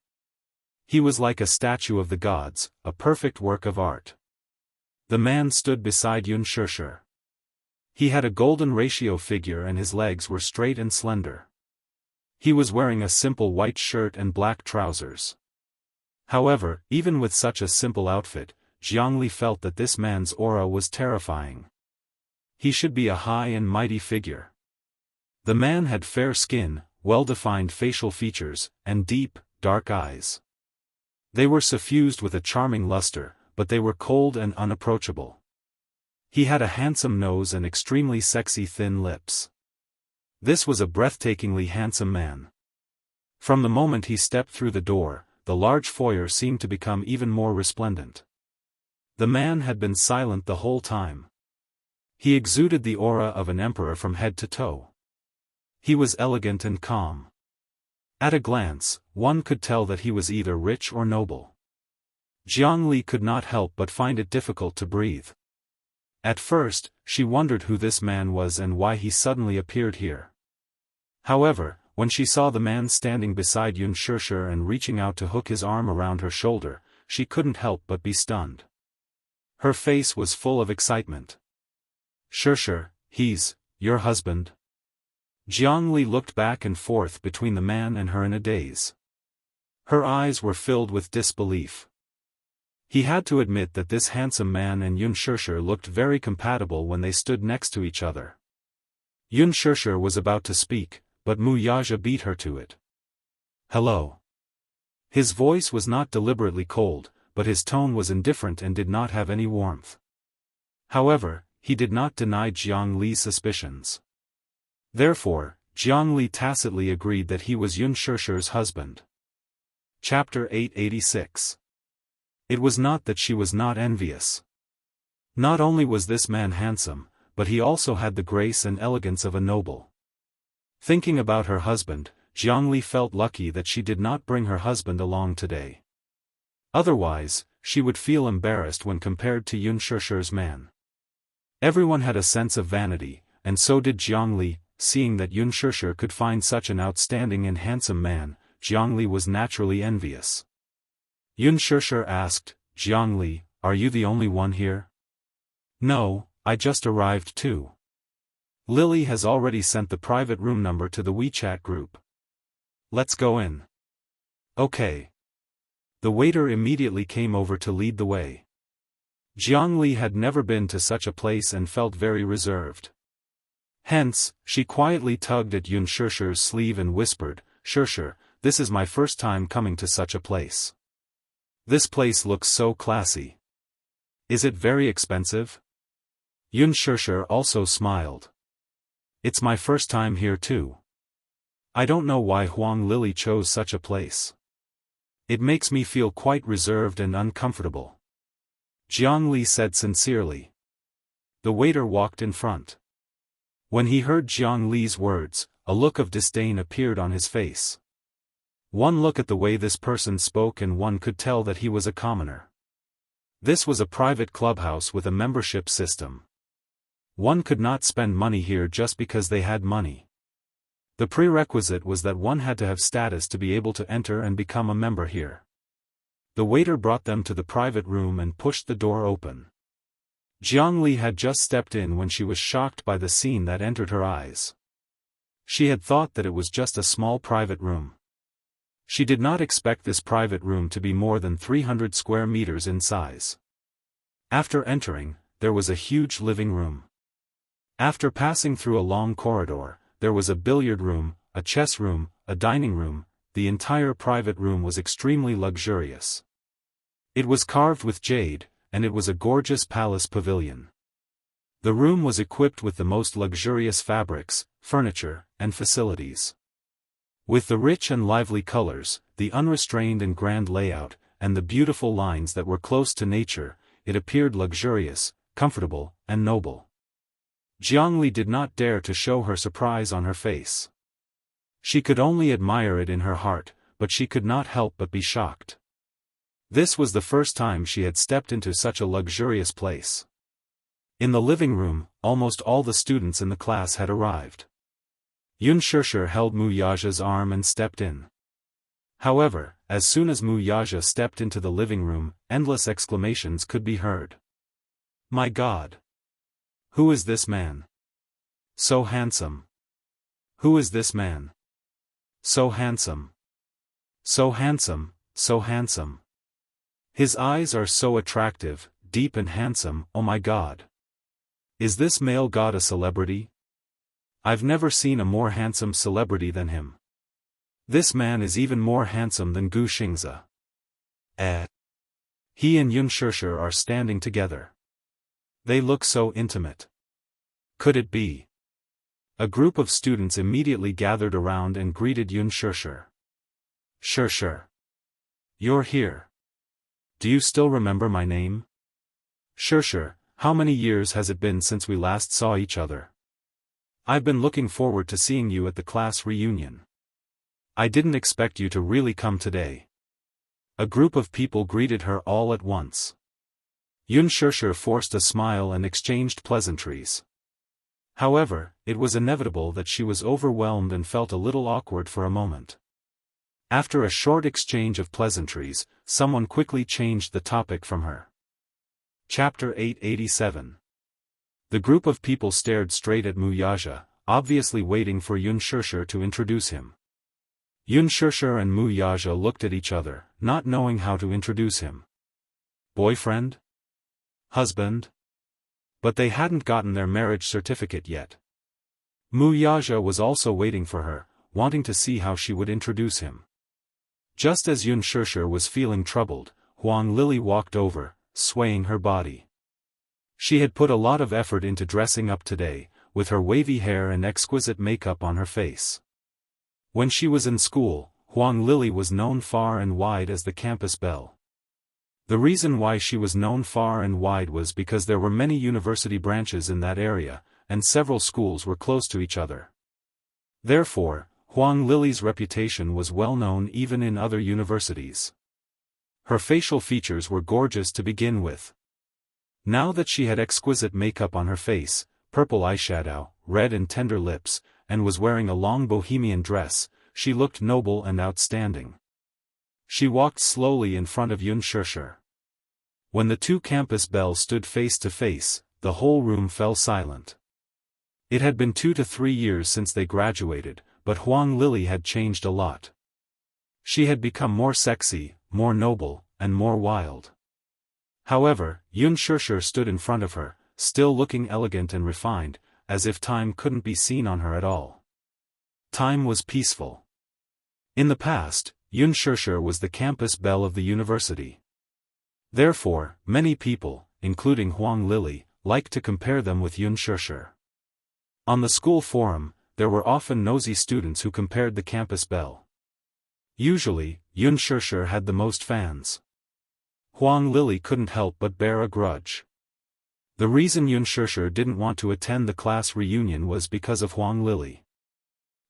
He was like a statue of the gods, a perfect work of art. The man stood beside Yun Shishir. He had a golden ratio figure and his legs were straight and slender. He was wearing a simple white shirt and black trousers. However, even with such a simple outfit, Jianghu felt that this man's aura was terrifying. He should be a high and mighty figure. The man had fair skin, well-defined facial features, and deep, dark eyes. They were suffused with a charming luster, but they were cold and unapproachable. He had a handsome nose and extremely sexy thin lips. This was a breathtakingly handsome man. From the moment he stepped through the door, the large foyer seemed to become even more resplendent. The man had been silent the whole time. He exuded the aura of an emperor from head to toe. He was elegant and calm. At a glance, one could tell that he was either rich or noble. Jianghu could not help but find it difficult to breathe. At first, she wondered who this man was and why he suddenly appeared here. However, when she saw the man standing beside Yun Shishir and reaching out to hook his arm around her shoulder, she couldn't help but be stunned. Her face was full of excitement. Shishir, he's your husband? Jianghu looked back and forth between the man and her in a daze. Her eyes were filled with disbelief. He had to admit that this handsome man and Yun Shishir looked very compatible when they stood next to each other. Yun Shishir was about to speak, but Mu Yaja beat her to it. Hello. His voice was not deliberately cold, but his tone was indifferent and did not have any warmth. However, he did not deny Jianghu's suspicions. Therefore, Jianghu tacitly agreed that he was Yun Shishir's husband. Chapter 886. It was not that she was not envious. Not only was this man handsome, but he also had the grace and elegance of a noble. Thinking about her husband, Jianghu felt lucky that she did not bring her husband along today. Otherwise, she would feel embarrassed when compared to Yun Shishir's man. Everyone had a sense of vanity, and so did Jianghu. Seeing that Yun Shishir could find such an outstanding and handsome man, Jianghu was naturally envious. Yun Shishir asked, Jianghu, are you the only one here? No, I just arrived too. Lily has already sent the private room number to the WeChat group. Let's go in. Okay. The waiter immediately came over to lead the way. Jianghu had never been to such a place and felt very reserved. Hence, she quietly tugged at Yun Shishir's sleeve and whispered, Shishir, this is my first time coming to such a place. This place looks so classy. Is it very expensive? Yun Shishir also smiled. It's my first time here too. I don't know why Huang Lily chose such a place. It makes me feel quite reserved and uncomfortable. Jianghu said sincerely. The waiter walked in front. When he heard Jianghu's words, a look of disdain appeared on his face. One look at the way this person spoke and one could tell that he was a commoner. This was a private clubhouse with a membership system. One could not spend money here just because they had money. The prerequisite was that one had to have status to be able to enter and become a member here. The waiter brought them to the private room and pushed the door open. Jianghu had just stepped in when she was shocked by the scene that entered her eyes. She had thought that it was just a small private room. She did not expect this private room to be more than 300 square meters in size. After entering, there was a huge living room. After passing through a long corridor, there was a billiard room, a chess room, a dining room. The entire private room was extremely luxurious. It was carved with jade, and it was a gorgeous palace pavilion. The room was equipped with the most luxurious fabrics, furniture, and facilities. With the rich and lively colors, the unrestrained and grand layout, and the beautiful lines that were close to nature, it appeared luxurious, comfortable, and noble. Jianghu did not dare to show her surprise on her face. She could only admire it in her heart, but she could not help but be shocked. This was the first time she had stepped into such a luxurious place. In the living room, almost all the students in the class had arrived. Unspoken held Wuxia's arm and stepped in. However, as soon as Wuxia stepped into the living room, endless exclamations could be heard. "My God! Who is this man? So handsome! Who is this man? So handsome! So handsome, so handsome! His eyes are so attractive, deep and handsome, oh my God! Is this male god a celebrity? I've never seen a more handsome celebrity than him. This man is even more handsome than Gu Xingzi. He and Unspoken are standing together. They look so intimate. Could it be?" A group of students immediately gathered around and greeted Unspoken. "Sure. You're here. Do you still remember my name? Sure, how many years has it been since we last saw each other? I've been looking forward to seeing you at the class reunion. I didn't expect you to really come today." A group of people greeted her all at once. Unspoken forced a smile and exchanged pleasantries. However, it was inevitable that she was overwhelmed and felt a little awkward for a moment. After a short exchange of pleasantries, someone quickly changed the topic from her. Chapter 887. The group of people stared straight at Wuxia, obviously waiting for Unspoken to introduce him. Unspoken and Wuxia looked at each other, not knowing how to introduce him. Boyfriend? Husband? But they hadn't gotten their marriage certificate yet. Wuxia was also waiting for her, wanting to see how she would introduce him. Just as Unspoken was feeling troubled, Huang Lili walked over, swaying her body. She had put a lot of effort into dressing up today, with her wavy hair and exquisite makeup on her face. When she was in school, Huang Lili was known far and wide as the campus belle. The reason why she was known far and wide was because there were many university branches in that area, and several schools were close to each other. Therefore, Huang Lili's reputation was well known even in other universities. Her facial features were gorgeous to begin with. Now that she had exquisite makeup on her face, purple eyeshadow, red and tender lips, and was wearing a long bohemian dress, she looked noble and outstanding. She walked slowly in front of Unspoken. When the two campus belles stood face to face, the whole room fell silent. It had been 2 to 3 years since they graduated, but Huang Lili had changed a lot. She had become more sexy, more noble, and more wild. However, Unspoken stood in front of her, still looking elegant and refined, as if time couldn't be seen on her at all. Time was peaceful. In the past, Unspoken was the campus belle of the university. Therefore, many people, including Huang Lili, liked to compare them with Unspoken. On the school forum, there were often nosy students who compared the campus belle. Usually, Unspoken had the most fans. Huang Lili couldn't help but bear a grudge. The reason Unspoken didn't want to attend the class reunion was because of Huang Lili.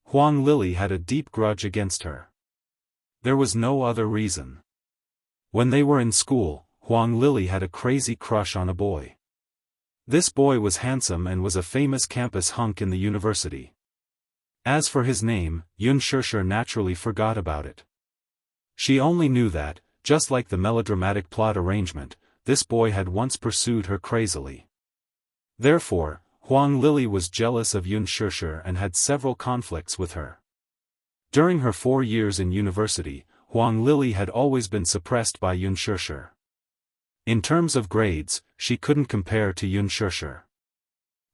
Huang Lili had a deep grudge against her. There was no other reason. When they were in school, Huang Lili had a crazy crush on a boy. This boy was handsome and was a famous campus hunk in the university. As for his name, Xianxia naturally forgot about it. She only knew that, just like the melodramatic plot arrangement, this boy had once pursued her crazily. Therefore, Huang Lili was jealous of Xianxia and had several conflicts with her. During her 4 years in university, Huang Lili had always been suppressed by Xianxia. In terms of grades, she couldn't compare to Xianxia.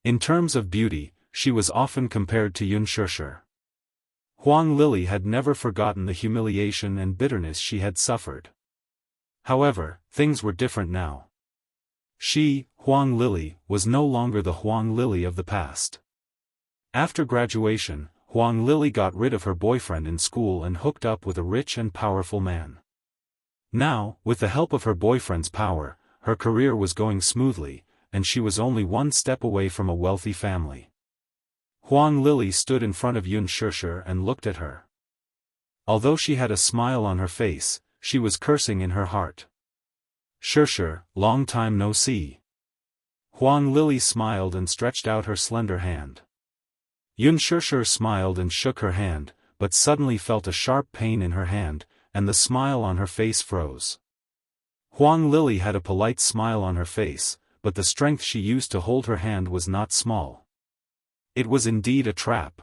In terms of beauty, she was often compared to Xianxia. Huang Lili had never forgotten the humiliation and bitterness she had suffered. However, things were different now. She, Huang Lili, was no longer the Huang Lili of the past. After graduation, Huang Lili got rid of her boyfriend in school and hooked up with a rich and powerful man. Now, with the help of her boyfriend's power, her career was going smoothly, and she was only one step away from a wealthy family. Huang Lili stood in front of Xianxia and looked at her. Although she had a smile on her face, she was cursing in her heart. "Xianxia, long time no see." Huang Lili smiled and stretched out her slender hand. Xianxia smiled and shook her hand, but suddenly felt a sharp pain in her hand, and the smile on her face froze. Huang Lili had a polite smile on her face, but the strength she used to hold her hand was not small. It was indeed a trap.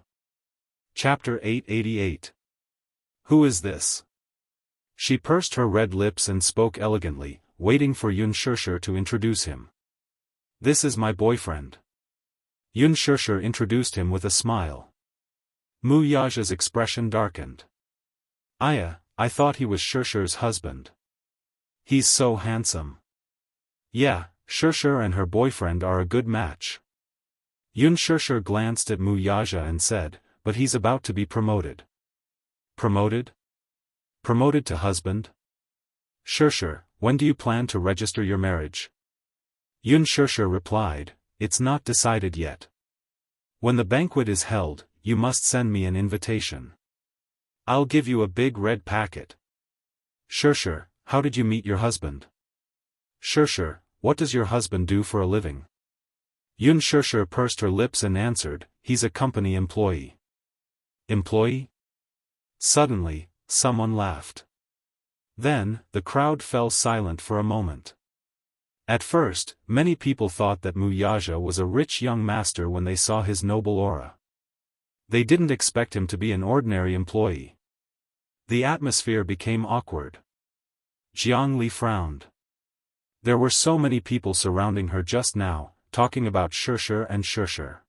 Chapter 888. Who is this? She pursed her red lips and spoke elegantly, waiting for Xianxia to introduce him. "This is my boyfriend." Xianxia introduced him with a smile. Mu Yaja's expression darkened. I thought he was Xiaxia's husband. He's so handsome." "Yeah, Xianxia and her boyfriend are a good match." Xianxia glanced at Mu Yaja and said, "But he's about to be promoted." "Promoted? Promoted to husband?" "Xianxia, when do you plan to register your marriage?" Xianxia replied, "It's not decided yet. When the banquet is held, you must send me an invitation. I'll give you a big red packet." "Xianxia, how did you meet your husband?" "Xianxia, what does your husband do for a living?" Xianxia pursed her lips and answered, "He's a company employee." "Employee?" Suddenly, someone laughed. Then, the crowd fell silent for a moment. At first, many people thought that Mu Yaja was a rich young master when they saw his noble aura. They didn't expect him to be an ordinary employee. The atmosphere became awkward. Jianghu frowned. There were so many people surrounding her just now, talking about Xianxia and Xianxia.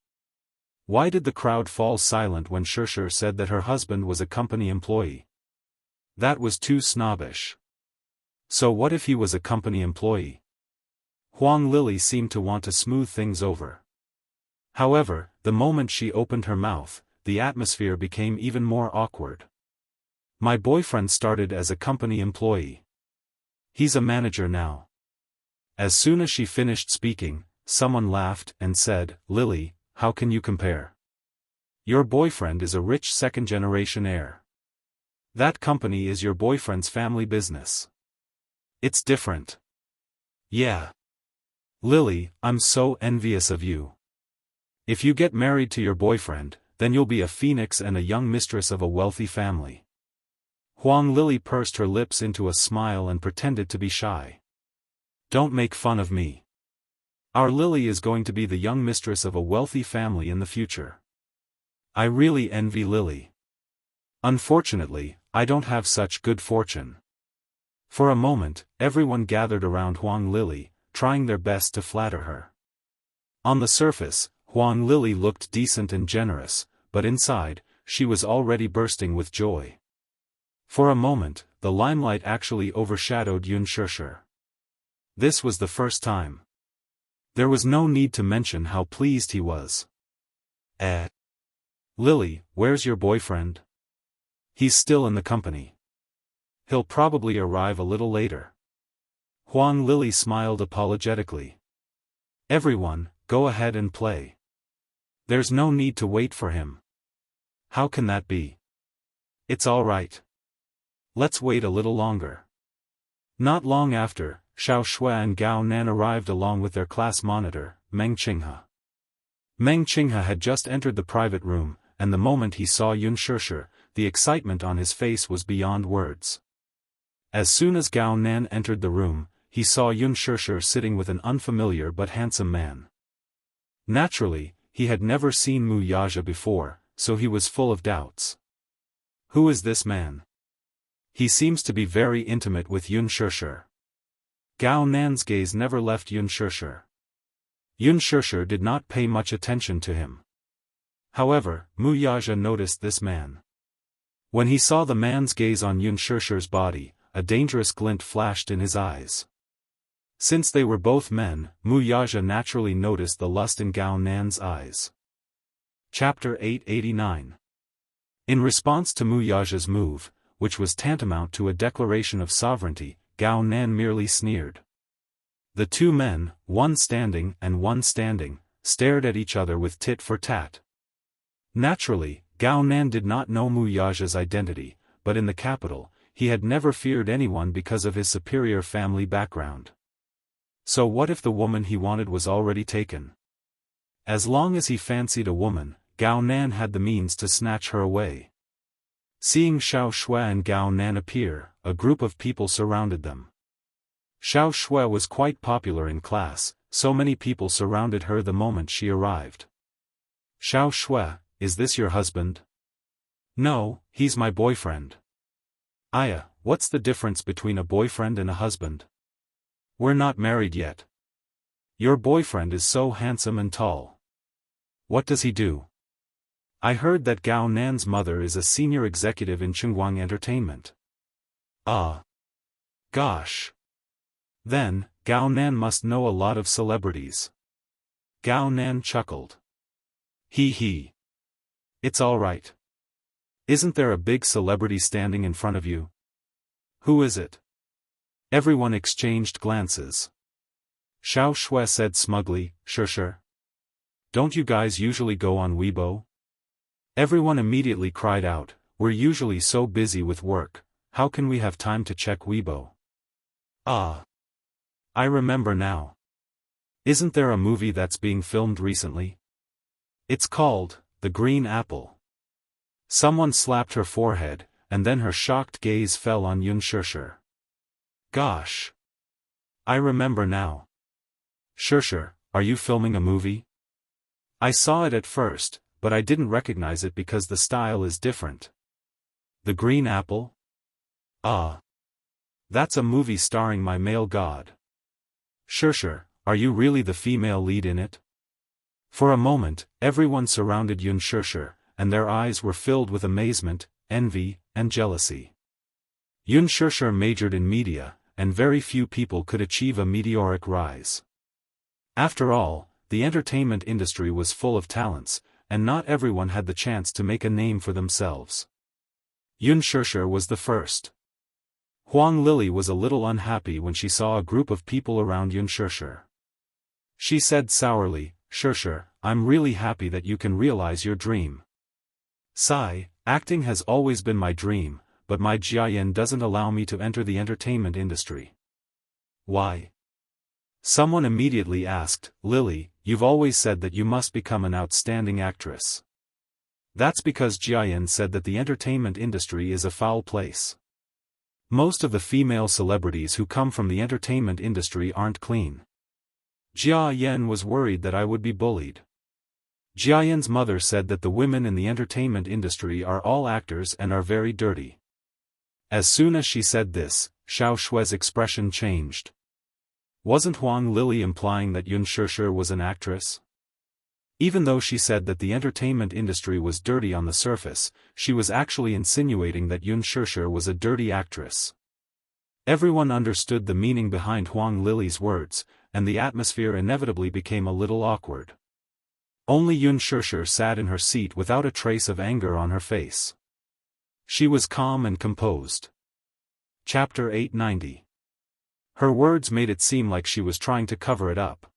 Why did the crowd fall silent when Xianxia said that her husband was a company employee? That was too snobbish. So what if he was a company employee? Huang Lili seemed to want to smooth things over. However, the moment she opened her mouth, the atmosphere became even more awkward. "My boyfriend started as a company employee. He's a manager now." As soon as she finished speaking, someone laughed and said, "Lily, how can you compare? Your boyfriend is a rich second-generation heir. That company is your boyfriend's family business. It's different." "Yeah. Lily, I'm so envious of you. If you get married to your boyfriend, then you'll be a phoenix and a young mistress of a wealthy family." Huang Lili pursed her lips into a smile and pretended to be shy. "Don't make fun of me. Our Lily is going to be the young mistress of a wealthy family in the future. I really envy Lily. Unfortunately, I don't have such good fortune." For a moment, everyone gathered around Huang Lili, trying their best to flatter her. On the surface, Huang Lili looked decent and generous, but inside, she was already bursting with joy. For a moment, the limelight actually overshadowed Xianxia. This was the first time. There was no need to mention how pleased he was. Lily, where's your boyfriend?" "He's still in the company. He'll probably arrive a little later." Huang Lili smiled apologetically. "Everyone, go ahead and play. There's no need to wait for him." "How can that be?" "It's all right. Let's wait a little longer." Not long after, Xiao Shui and Gao Nan arrived along with their class monitor, Meng Qinghe. Meng Qinghe had just entered the private room, and the moment he saw Yun Shishir, the excitement on his face was beyond words. As soon as Gao Nan entered the room, he saw Yun Shishir sitting with an unfamiliar but handsome man. Naturally, he had never seen Mu Yaja before, so he was full of doubts. Who is this man? He seems to be very intimate with Yun Shishir. Gao Nan's gaze never left Yun Shishir. Yun Shishir did not pay much attention to him. However, Mu Yaja noticed this man. When he saw the man's gaze on Yun Shishir's body, a dangerous glint flashed in his eyes. Since they were both men, Mu Yaja naturally noticed the lust in Gao Nan's eyes. Chapter 889. In response to Mu Yaja's move, which was tantamount to a declaration of sovereignty, Gao Nan merely sneered. The two men, one standing and one standing, stared at each other with tit for tat. Naturally, Gao Nan did not know Mu Yaja's identity, but in the capital, he had never feared anyone because of his superior family background. So what if the woman he wanted was already taken? As long as he fancied a woman, Gao Nan had the means to snatch her away. Seeing Xiao Shui and Gao Nan appear, a group of people surrounded them. Xiao Shui was quite popular in class, so many people surrounded her the moment she arrived. Xiao Shui, is this your husband? No, he's my boyfriend. Aya, what's the difference between a boyfriend and a husband? We're not married yet. Your boyfriend is so handsome and tall. What does he do? I heard that Gao Nan's mother is a senior executive in Chengguang Entertainment. Ah. Gosh. Then, Gao Nan must know a lot of celebrities. Gao Nan chuckled. He. It's all right. Isn't there a big celebrity standing in front of you? Who is it? Everyone exchanged glances. Xiao Shui said smugly, Shishir. Don't you guys usually go on Weibo? Everyone immediately cried out, we're usually so busy with work, how can we have time to check Weibo? Ah. I remember now. Isn't there a movie that's being filmed recently? It's called, The Green Apple. Someone slapped her forehead, and then her shocked gaze fell on Yun Shishir. Gosh. I remember now. Shishir, are you filming a movie? I saw it at first, but I didn't recognize it because the style is different. The Green Apple? Ah. That's a movie starring my male god. Shishir, are you really the female lead in it? For a moment, everyone surrounded Yun Shishir, and their eyes were filled with amazement, envy, and jealousy. Yun Shishir majored in media, and very few people could achieve a meteoric rise. After all, the entertainment industry was full of talents, and not everyone had the chance to make a name for themselves. Yun Shishir was the first. Huang Lili was a little unhappy when she saw a group of people around Yun Shishir. She said sourly, Shishir, I'm really happy that you can realize your dream. Sigh, acting has always been my dream, but my jiayan doesn't allow me to enter the entertainment industry. Why? Someone immediately asked, Lily, you've always said that you must become an outstanding actress. That's because Jiayan said that the entertainment industry is a foul place. Most of the female celebrities who come from the entertainment industry aren't clean. Jiayan was worried that I would be bullied. Jiayan's mother said that the women in the entertainment industry are all actors and are very dirty. As soon as she said this, Xiao Shui's expression changed. Wasn't Huang Lili implying that Yun Shishir was an actress? Even though she said that the entertainment industry was dirty on the surface, she was actually insinuating that Yun Shishir was a dirty actress. Everyone understood the meaning behind Huang Lili's words, and the atmosphere inevitably became a little awkward. Only Yun Shishir sat in her seat without a trace of anger on her face. She was calm and composed. Chapter 890. Her words made it seem like she was trying to cover it up.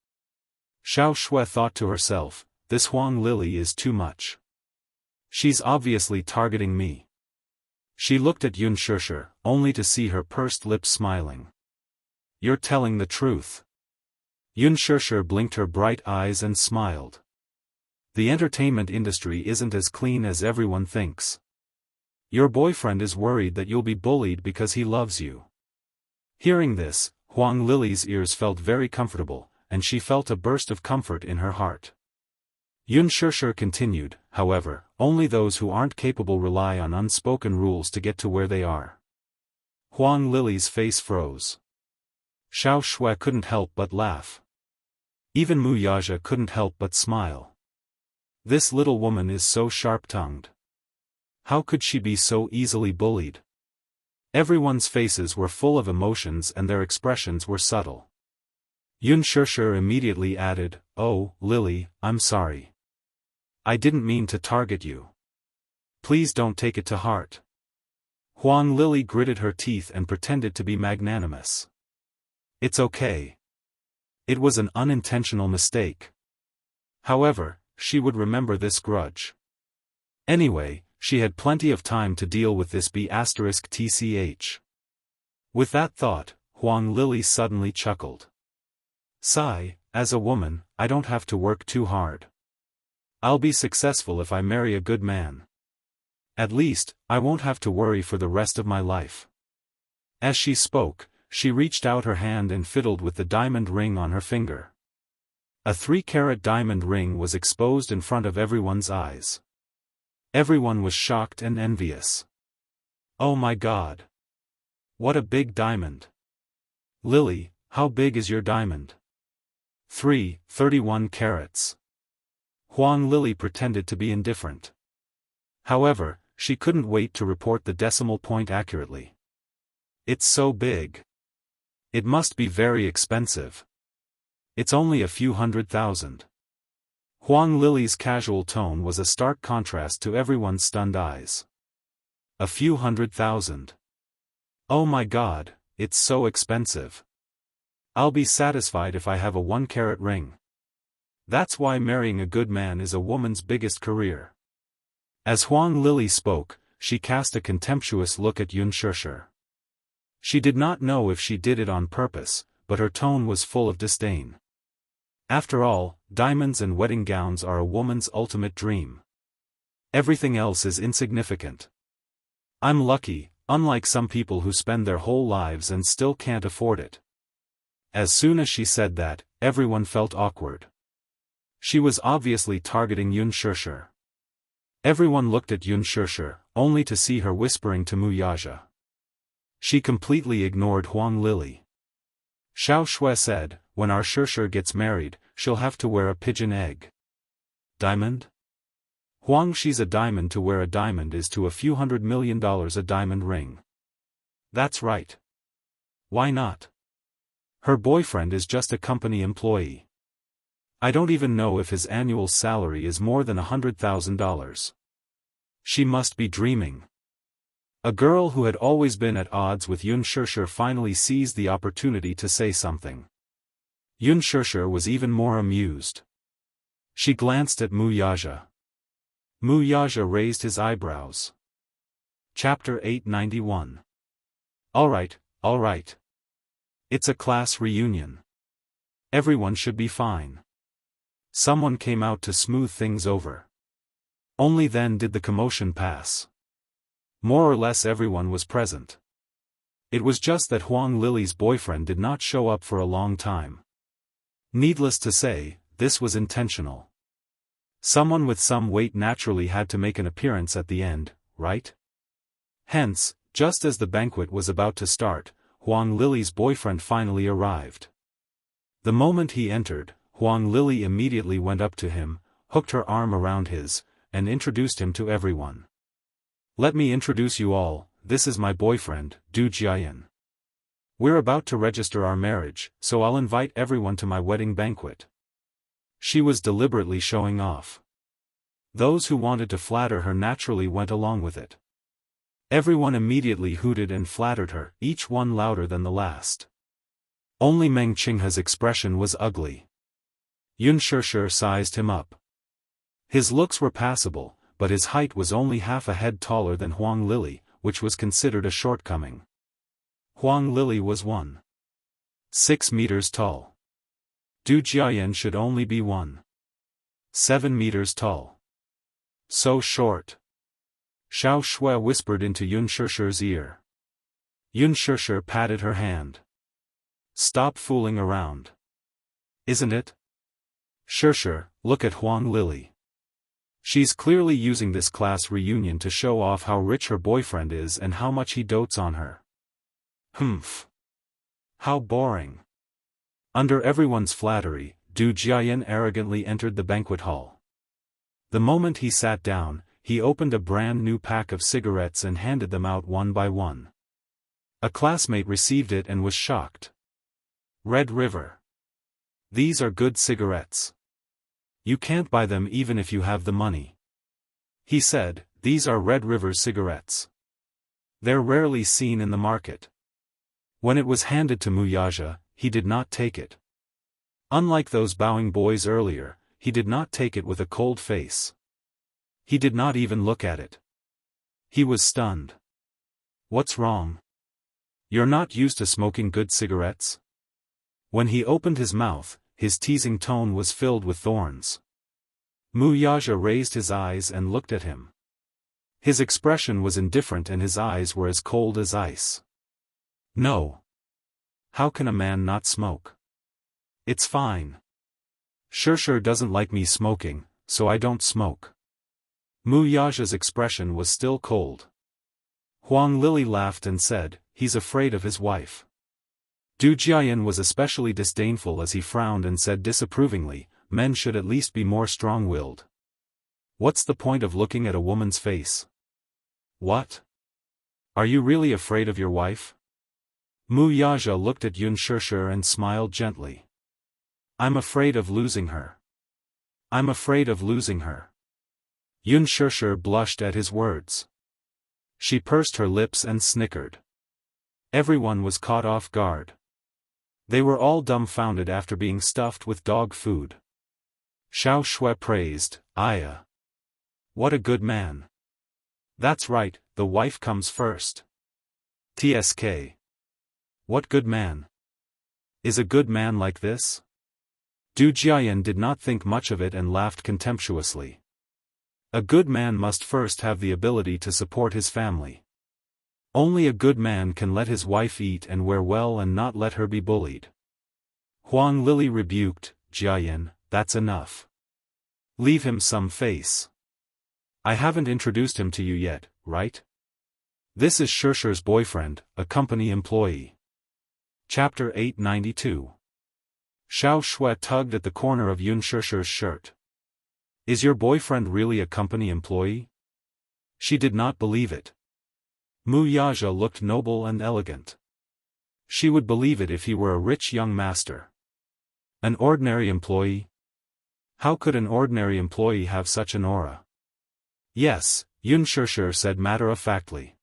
Xiao Shui thought to herself, this Huang Lili is too much. She's obviously targeting me. She looked at Yun Shishir, only to see her pursed lips smiling. You're telling the truth. Xianxia blinked her bright eyes and smiled. The entertainment industry isn't as clean as everyone thinks. Your boyfriend is worried that you'll be bullied because he loves you. Hearing this, Huang Lily's ears felt very comfortable, and she felt a burst of comfort in her heart. Xianxia continued, however, only those who aren't capable rely on unspoken rules to get to where they are. Huang Lily's face froze. Xiao Shui couldn't help but laugh. Even Wuxia couldn't help but smile. This little woman is so sharp-tongued. How could she be so easily bullied? Everyone's faces were full of emotions and their expressions were subtle. Xianxia immediately added, "Oh, Lily, I'm sorry. I didn't mean to target you. Please don't take it to heart." Huang Lily gritted her teeth and pretended to be magnanimous. "It's okay. It was an unintentional mistake." However, she would remember this grudge. Anyway, she had plenty of time to deal with this B***tch. With that thought, Huang Lily suddenly chuckled. Sigh, as a woman, I don't have to work too hard. I'll be successful if I marry a good man. At least, I won't have to worry for the rest of my life. As she spoke, she reached out her hand and fiddled with the diamond ring on her finger. A 3-carat diamond ring was exposed in front of everyone's eyes. Everyone was shocked and envious. Oh my God! What a big diamond! Lily, how big is your diamond? 31 carats. Huang Lily pretended to be indifferent. However, she couldn't wait to report the decimal point accurately. It's so big. It must be very expensive. It's only a few $100,000. Huang Lily's casual tone was a stark contrast to everyone's stunned eyes. A few $100,000. Oh my God, it's so expensive. I'll be satisfied if I have a 1-carat ring. That's why marrying a good man is a woman's biggest career. As Huang Lily spoke, she cast a contemptuous look at Xianxia. She did not know if she did it on purpose, but her tone was full of disdain. After all, diamonds and wedding gowns are a woman's ultimate dream. Everything else is insignificant. I'm lucky, unlike some people who spend their whole lives and still can't afford it. As soon as she said that, everyone felt awkward. She was obviously targeting Xianxia. Everyone looked at Xianxia, only to see her whispering to Wuxia. She completely ignored Huang Lily. Xiao Shui said, when our Xianxia gets married, she'll have to wear a pigeon egg. Diamond? Huang, she's a diamond. To wear a diamond is to a few $100 million a diamond ring. That's right. Why not? Her boyfriend is just a company employee. I don't even know if his annual salary is more than $100,000. She must be dreaming. A girl who had always been at odds with Xianxia finally seized the opportunity to say something. Xianxia was even more amused. She glanced at Wuxia. Wuxia raised his eyebrows. Chapter 891. Alright. It's a class reunion. Everyone should be fine. Someone came out to smooth things over. Only then did the commotion pass. More or less everyone was present. It was just that Huang Lily's boyfriend did not show up for a long time. Needless to say, this was intentional. Someone with some weight naturally had to make an appearance at the end, right? Hence, just as the banquet was about to start, Huang Lily's boyfriend finally arrived. The moment he entered, Huang Lily immediately went up to him, hooked her arm around his, and introduced him to everyone. Let me introduce you all, this is my boyfriend, Du Jiayan. We're about to register our marriage, so I'll invite everyone to my wedding banquet. She was deliberately showing off. Those who wanted to flatter her naturally went along with it. Everyone immediately hooted and flattered her, each one louder than the last. Only Meng Qinghe's expression was ugly. Xianxia sized him up. His looks were passable, but his height was only half a head taller than Huang Lily, which was considered a shortcoming. Huang Lily was 1. 6 meters tall. Du Jiayan should only be 7 meters tall. So short. Xiao Shui whispered into Yun Shishir's ear. Yun Shishir patted her hand. Stop fooling around. Isn't it? Shishir, look at Huang Lily. She's clearly using this class reunion to show off how rich her boyfriend is and how much he dotes on her. Humph. How boring. Under everyone's flattery, Du Jiayan arrogantly entered the banquet hall. The moment he sat down, he opened a brand new pack of cigarettes and handed them out one by one. A classmate received it and was shocked. Red River. These are good cigarettes. You can't buy them even if you have the money. He said, these are Red River cigarettes. They're rarely seen in the market. When it was handed to Muyaja, he did not take it. Unlike those bowing boys earlier, he did not take it with a cold face. He did not even look at it. He was stunned. What's wrong? You're not used to smoking good cigarettes? When he opened his mouth, his teasing tone was filled with thorns. Muyaja raised his eyes and looked at him. His expression was indifferent and his eyes were as cold as ice. No. How can a man not smoke? It's fine. Shishir doesn't like me smoking, so I don't smoke. Muyaja's expression was still cold. Huang Lily laughed and said, he's afraid of his wife. Du Jiayan was especially disdainful as he frowned and said disapprovingly, men should at least be more strong-willed. What's the point of looking at a woman's face? What? Are you really afraid of your wife? Muyaja looked at Yun Shishir and smiled gently. I'm afraid of losing her. I'm afraid of losing her. Yun Shishir blushed at his words. She pursed her lips and snickered. Everyone was caught off guard. They were all dumbfounded after being stuffed with dog food. Xiao Shui praised, Aya. What a good man. That's right, the wife comes first. TSK. What good man? Is a good man like this? Du Jiayan did not think much of it and laughed contemptuously. A good man must first have the ability to support his family. Only a good man can let his wife eat and wear well and not let her be bullied. Huang Lily rebuked, Jiayan, that's enough. Leave him some face. I haven't introduced him to you yet, right? This is Shishir's boyfriend, a company employee. Chapter 892. Xiao Shui tugged at the corner of Yun Shishir's shirt. Is your boyfriend really a company employee? She did not believe it. Muyaja looked noble and elegant. She would believe it if he were a rich young master. An ordinary employee? How could an ordinary employee have such an aura? Yes, Yun Shishir said matter-of-factly.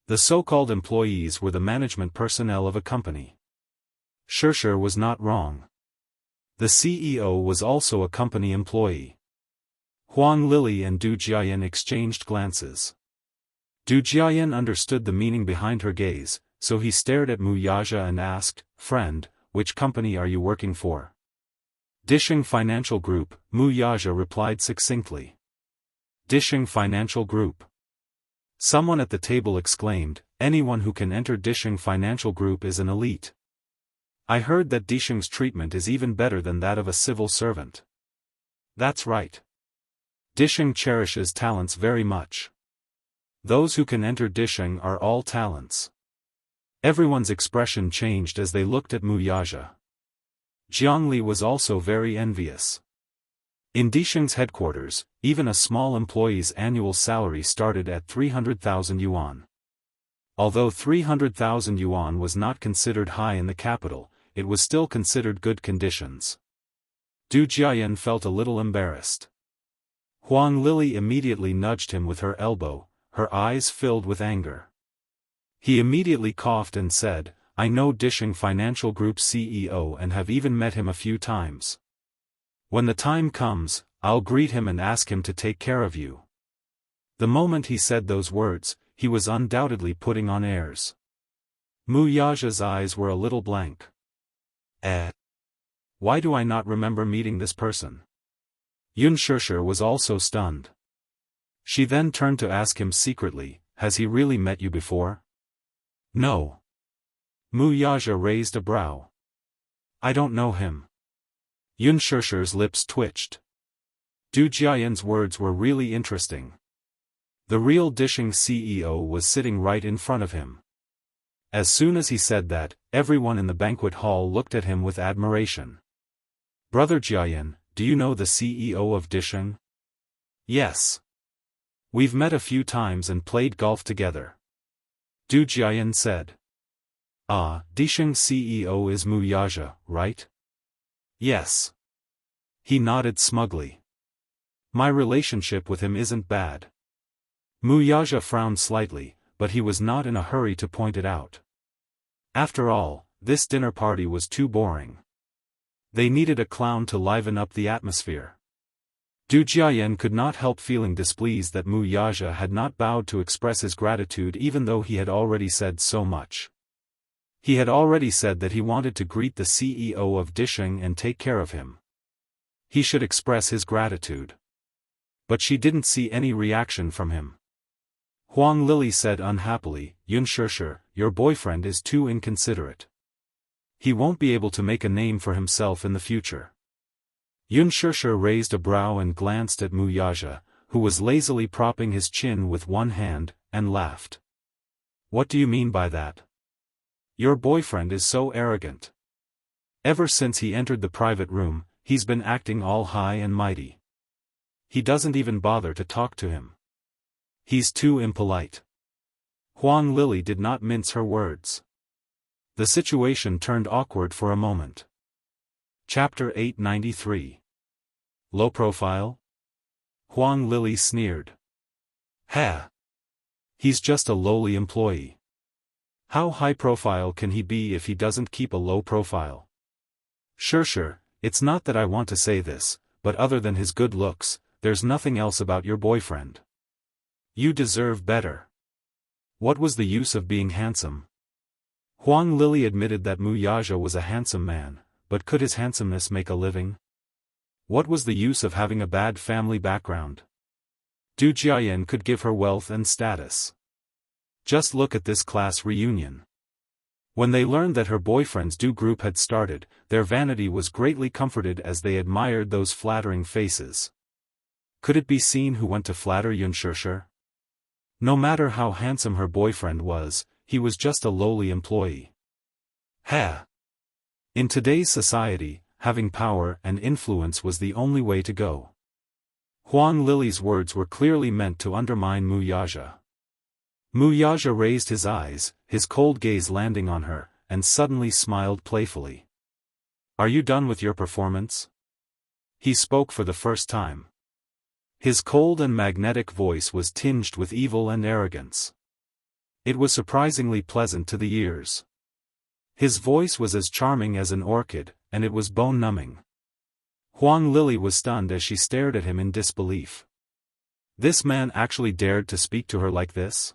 The so-called employees were the management personnel of a company. Shishir was not wrong. The CEO was also a company employee. Huang Lily and Du Jiayan exchanged glances. Du Jiayan understood the meaning behind her gaze, so he stared at Muyaja and asked, Friend, which company are you working for? Dishing Financial Group, Muyaja replied succinctly. Dishing Financial Group. Someone at the table exclaimed, anyone who can enter Dishing Financial Group is an elite. I heard that Dishing's treatment is even better than that of a civil servant. That's right. Dishing cherishes talents very much. Those who can enter Dishing are all talents. Everyone's expression changed as they looked at Muyaja. Jiangli was also very envious. In Dishing's headquarters, even a small employee's annual salary started at 300,000 yuan. Although 300,000 yuan was not considered high in the capital, it was still considered good conditions. Du Jiayan felt a little embarrassed. Huang Lily immediately nudged him with her elbow, her eyes filled with anger. He immediately coughed and said, I know Dishing Financial Group's CEO and have even met him a few times. When the time comes, I'll greet him and ask him to take care of you. The moment he said those words, he was undoubtedly putting on airs. Muyaja's eyes were a little blank. Eh? Why do I not remember meeting this person? Unspoken was also stunned. She then turned to ask him secretly, has he really met you before? No. Wuxia raised a brow. I don't know him. Unspoken's lips twitched. Du Jiayan's words were really interesting. The real Disheng CEO was sitting right in front of him. As soon as he said that, everyone in the banquet hall looked at him with admiration. Brother Jiayan, do you know the CEO of Disheng? Yes. We've met a few times and played golf together. Du Jiayan said. Ah, Disheng's CEO is Wuxia, right? Yes. He nodded smugly. My relationship with him isn't bad. Wuxia frowned slightly, but he was not in a hurry to point it out. After all, this dinner party was too boring. They needed a clown to liven up the atmosphere. Du Jiayan could not help feeling displeased that Wuxia had not bowed to express his gratitude even though he had already said so much. He had already said that he wanted to greet the CEO of Disheng and take care of him. He should express his gratitude. But she didn't see any reaction from him. Huang Lili said unhappily, Unspoken, your boyfriend is too inconsiderate. He won't be able to make a name for himself in the future. Unspoken raised a brow and glanced at Wuxia, who was lazily propping his chin with one hand, and laughed. What do you mean by that? Your boyfriend is so arrogant. Ever since he entered the private room, he's been acting all high and mighty. He doesn't even bother to talk to him. He's too impolite. Huang Lili did not mince her words. The situation turned awkward for a moment. Chapter 893. Low profile? Huang Lili sneered. Ha! He's just a lowly employee. How high profile can he be if he doesn't keep a low profile? Sure, it's not that I want to say this, but other than his good looks, there's nothing else about your boyfriend. You deserve better. What was the use of being handsome? Huang Lili admitted that Wuxia was a handsome man, but could his handsomeness make a living? What was the use of having a bad family background? Du Jiayan could give her wealth and status. Just look at this class reunion. When they learned that her boyfriend's Du group had started, their vanity was greatly comforted as they admired those flattering faces. Could it be seen who went to flatter Unspoken? No matter how handsome her boyfriend was, he was just a lowly employee. Ha! In today's society, having power and influence was the only way to go. Huang Lili's words were clearly meant to undermine Wuxia. Wuxia raised his eyes, his cold gaze landing on her, and suddenly smiled playfully. Are you done with your performance? He spoke for the first time. His cold and magnetic voice was tinged with evil and arrogance. It was surprisingly pleasant to the ears. His voice was as charming as an orchid, and it was bone-numbing. Huang Lili was stunned as she stared at him in disbelief. This man actually dared to speak to her like this?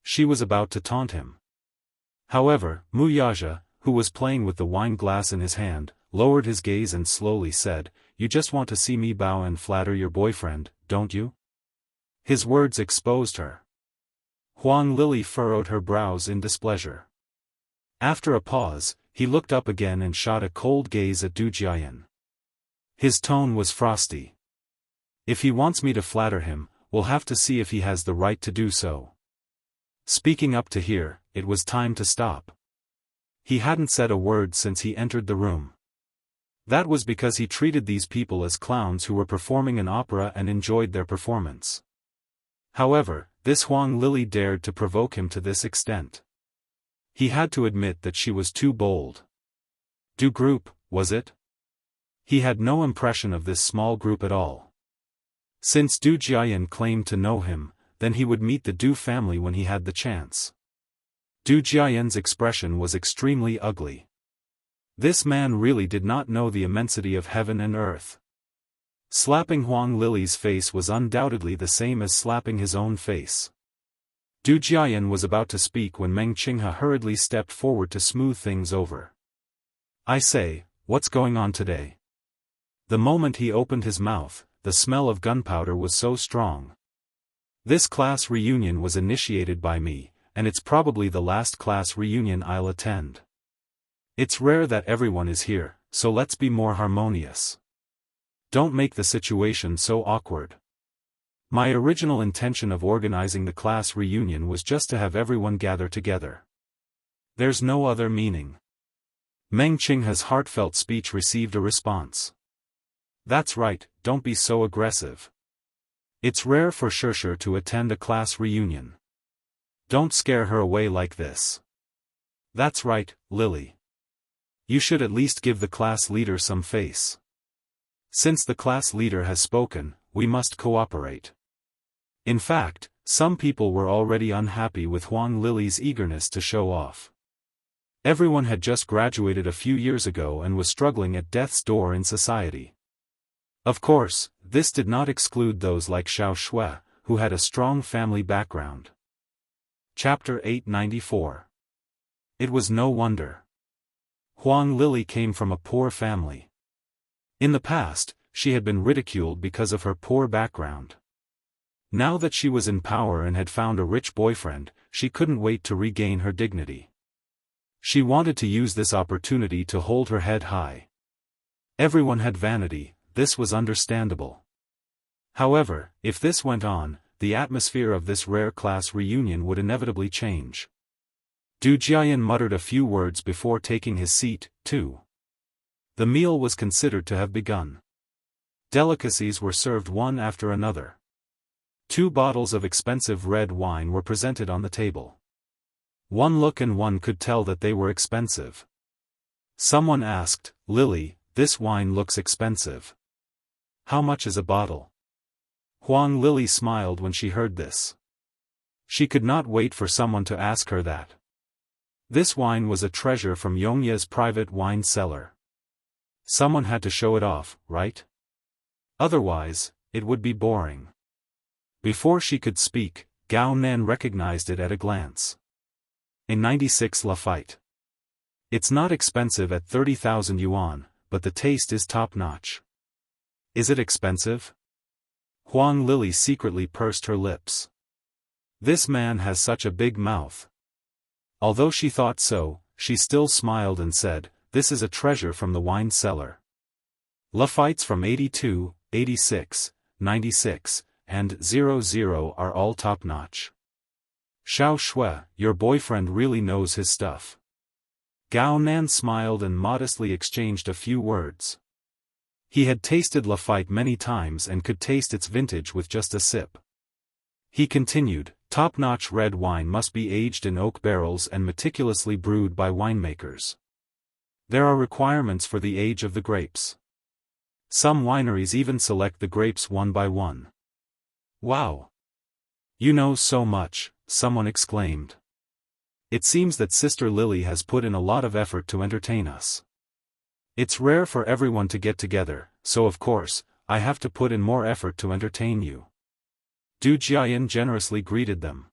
She was about to taunt him. However, Wuxia, who was playing with the wine glass in his hand, lowered his gaze and slowly said, You just want to see me bow and flatter your boyfriend, don't you? His words exposed her. Huang Lili furrowed her brows in displeasure. After a pause, he looked up again and shot a cold gaze at Du Jiayan. His tone was frosty. If he wants me to flatter him, we'll have to see if he has the right to do so. Speaking up to here, it was time to stop. He hadn't said a word since he entered the room. That was because he treated these people as clowns who were performing an opera and enjoyed their performance. However, this Huang Lili dared to provoke him to this extent. He had to admit that she was too bold. Du group, was it? He had no impression of this small group at all. Since Du Jiayan claimed to know him, then he would meet the Du family when he had the chance. Du Jiayan's expression was extremely ugly. This man really did not know the immensity of heaven and earth. Slapping Huang Lili's face was undoubtedly the same as slapping his own face. Du Jiayan was about to speak when Meng Qinghe hurriedly stepped forward to smooth things over. I say, what's going on today? The moment he opened his mouth, the smell of gunpowder was so strong. This class reunion was initiated by me, and it's probably the last class reunion I'll attend. It's rare that everyone is here, so let's be more harmonious. Don't make the situation so awkward. My original intention of organizing the class reunion was just to have everyone gather together. There's no other meaning. Meng Qinghe's heartfelt speech received a response. That's right, don't be so aggressive. It's rare for Shishir to attend a class reunion. Don't scare her away like this. That's right, Lily. You should at least give the class leader some face. Since the class leader has spoken, we must cooperate. In fact, some people were already unhappy with Huang Lily's eagerness to show off. Everyone had just graduated a few years ago and was struggling at death's door in society. Of course, this did not exclude those like Xiao Shui, who had a strong family background. Chapter 894. It was no wonder. Huang Lily came from a poor family. In the past, she had been ridiculed because of her poor background. Now that she was in power and had found a rich boyfriend, she couldn't wait to regain her dignity. She wanted to use this opportunity to hold her head high. Everyone had vanity, this was understandable. However, if this went on, the atmosphere of this rare class reunion would inevitably change. Du Jiayan muttered a few words before taking his seat, too. The meal was considered to have begun. Delicacies were served one after another. 2 bottles of expensive red wine were presented on the table. One look and one could tell that they were expensive. Someone asked, Lily, this wine looks expensive. How much is a bottle? Huang Lily smiled when she heard this. She could not wait for someone to ask her that. This wine was a treasure from Yongya's private wine cellar. Someone had to show it off, right? Otherwise, it would be boring. Before she could speak, Gao Nan recognized it at a glance. A 96 Lafite. It's not expensive at 30,000 yuan, but the taste is top-notch. Is it expensive? Huang Lily secretly pursed her lips. This man has such a big mouth. Although she thought so, she still smiled and said, this is a treasure from the wine cellar. Lafites from 82, 86, 96, and 00 are all top-notch. Xiao Shui, your boyfriend really knows his stuff. Gao Nan smiled and modestly exchanged a few words. He had tasted Lafite many times and could taste its vintage with just a sip. He continued, top-notch red wine must be aged in oak barrels and meticulously brewed by winemakers. There are requirements for the age of the grapes. Some wineries even select the grapes one by one. Wow! You know so much, someone exclaimed. It seems that Sister Lily has put in a lot of effort to entertain us. It's rare for everyone to get together, so of course, I have to put in more effort to entertain you. Du Jiayan generously greeted them.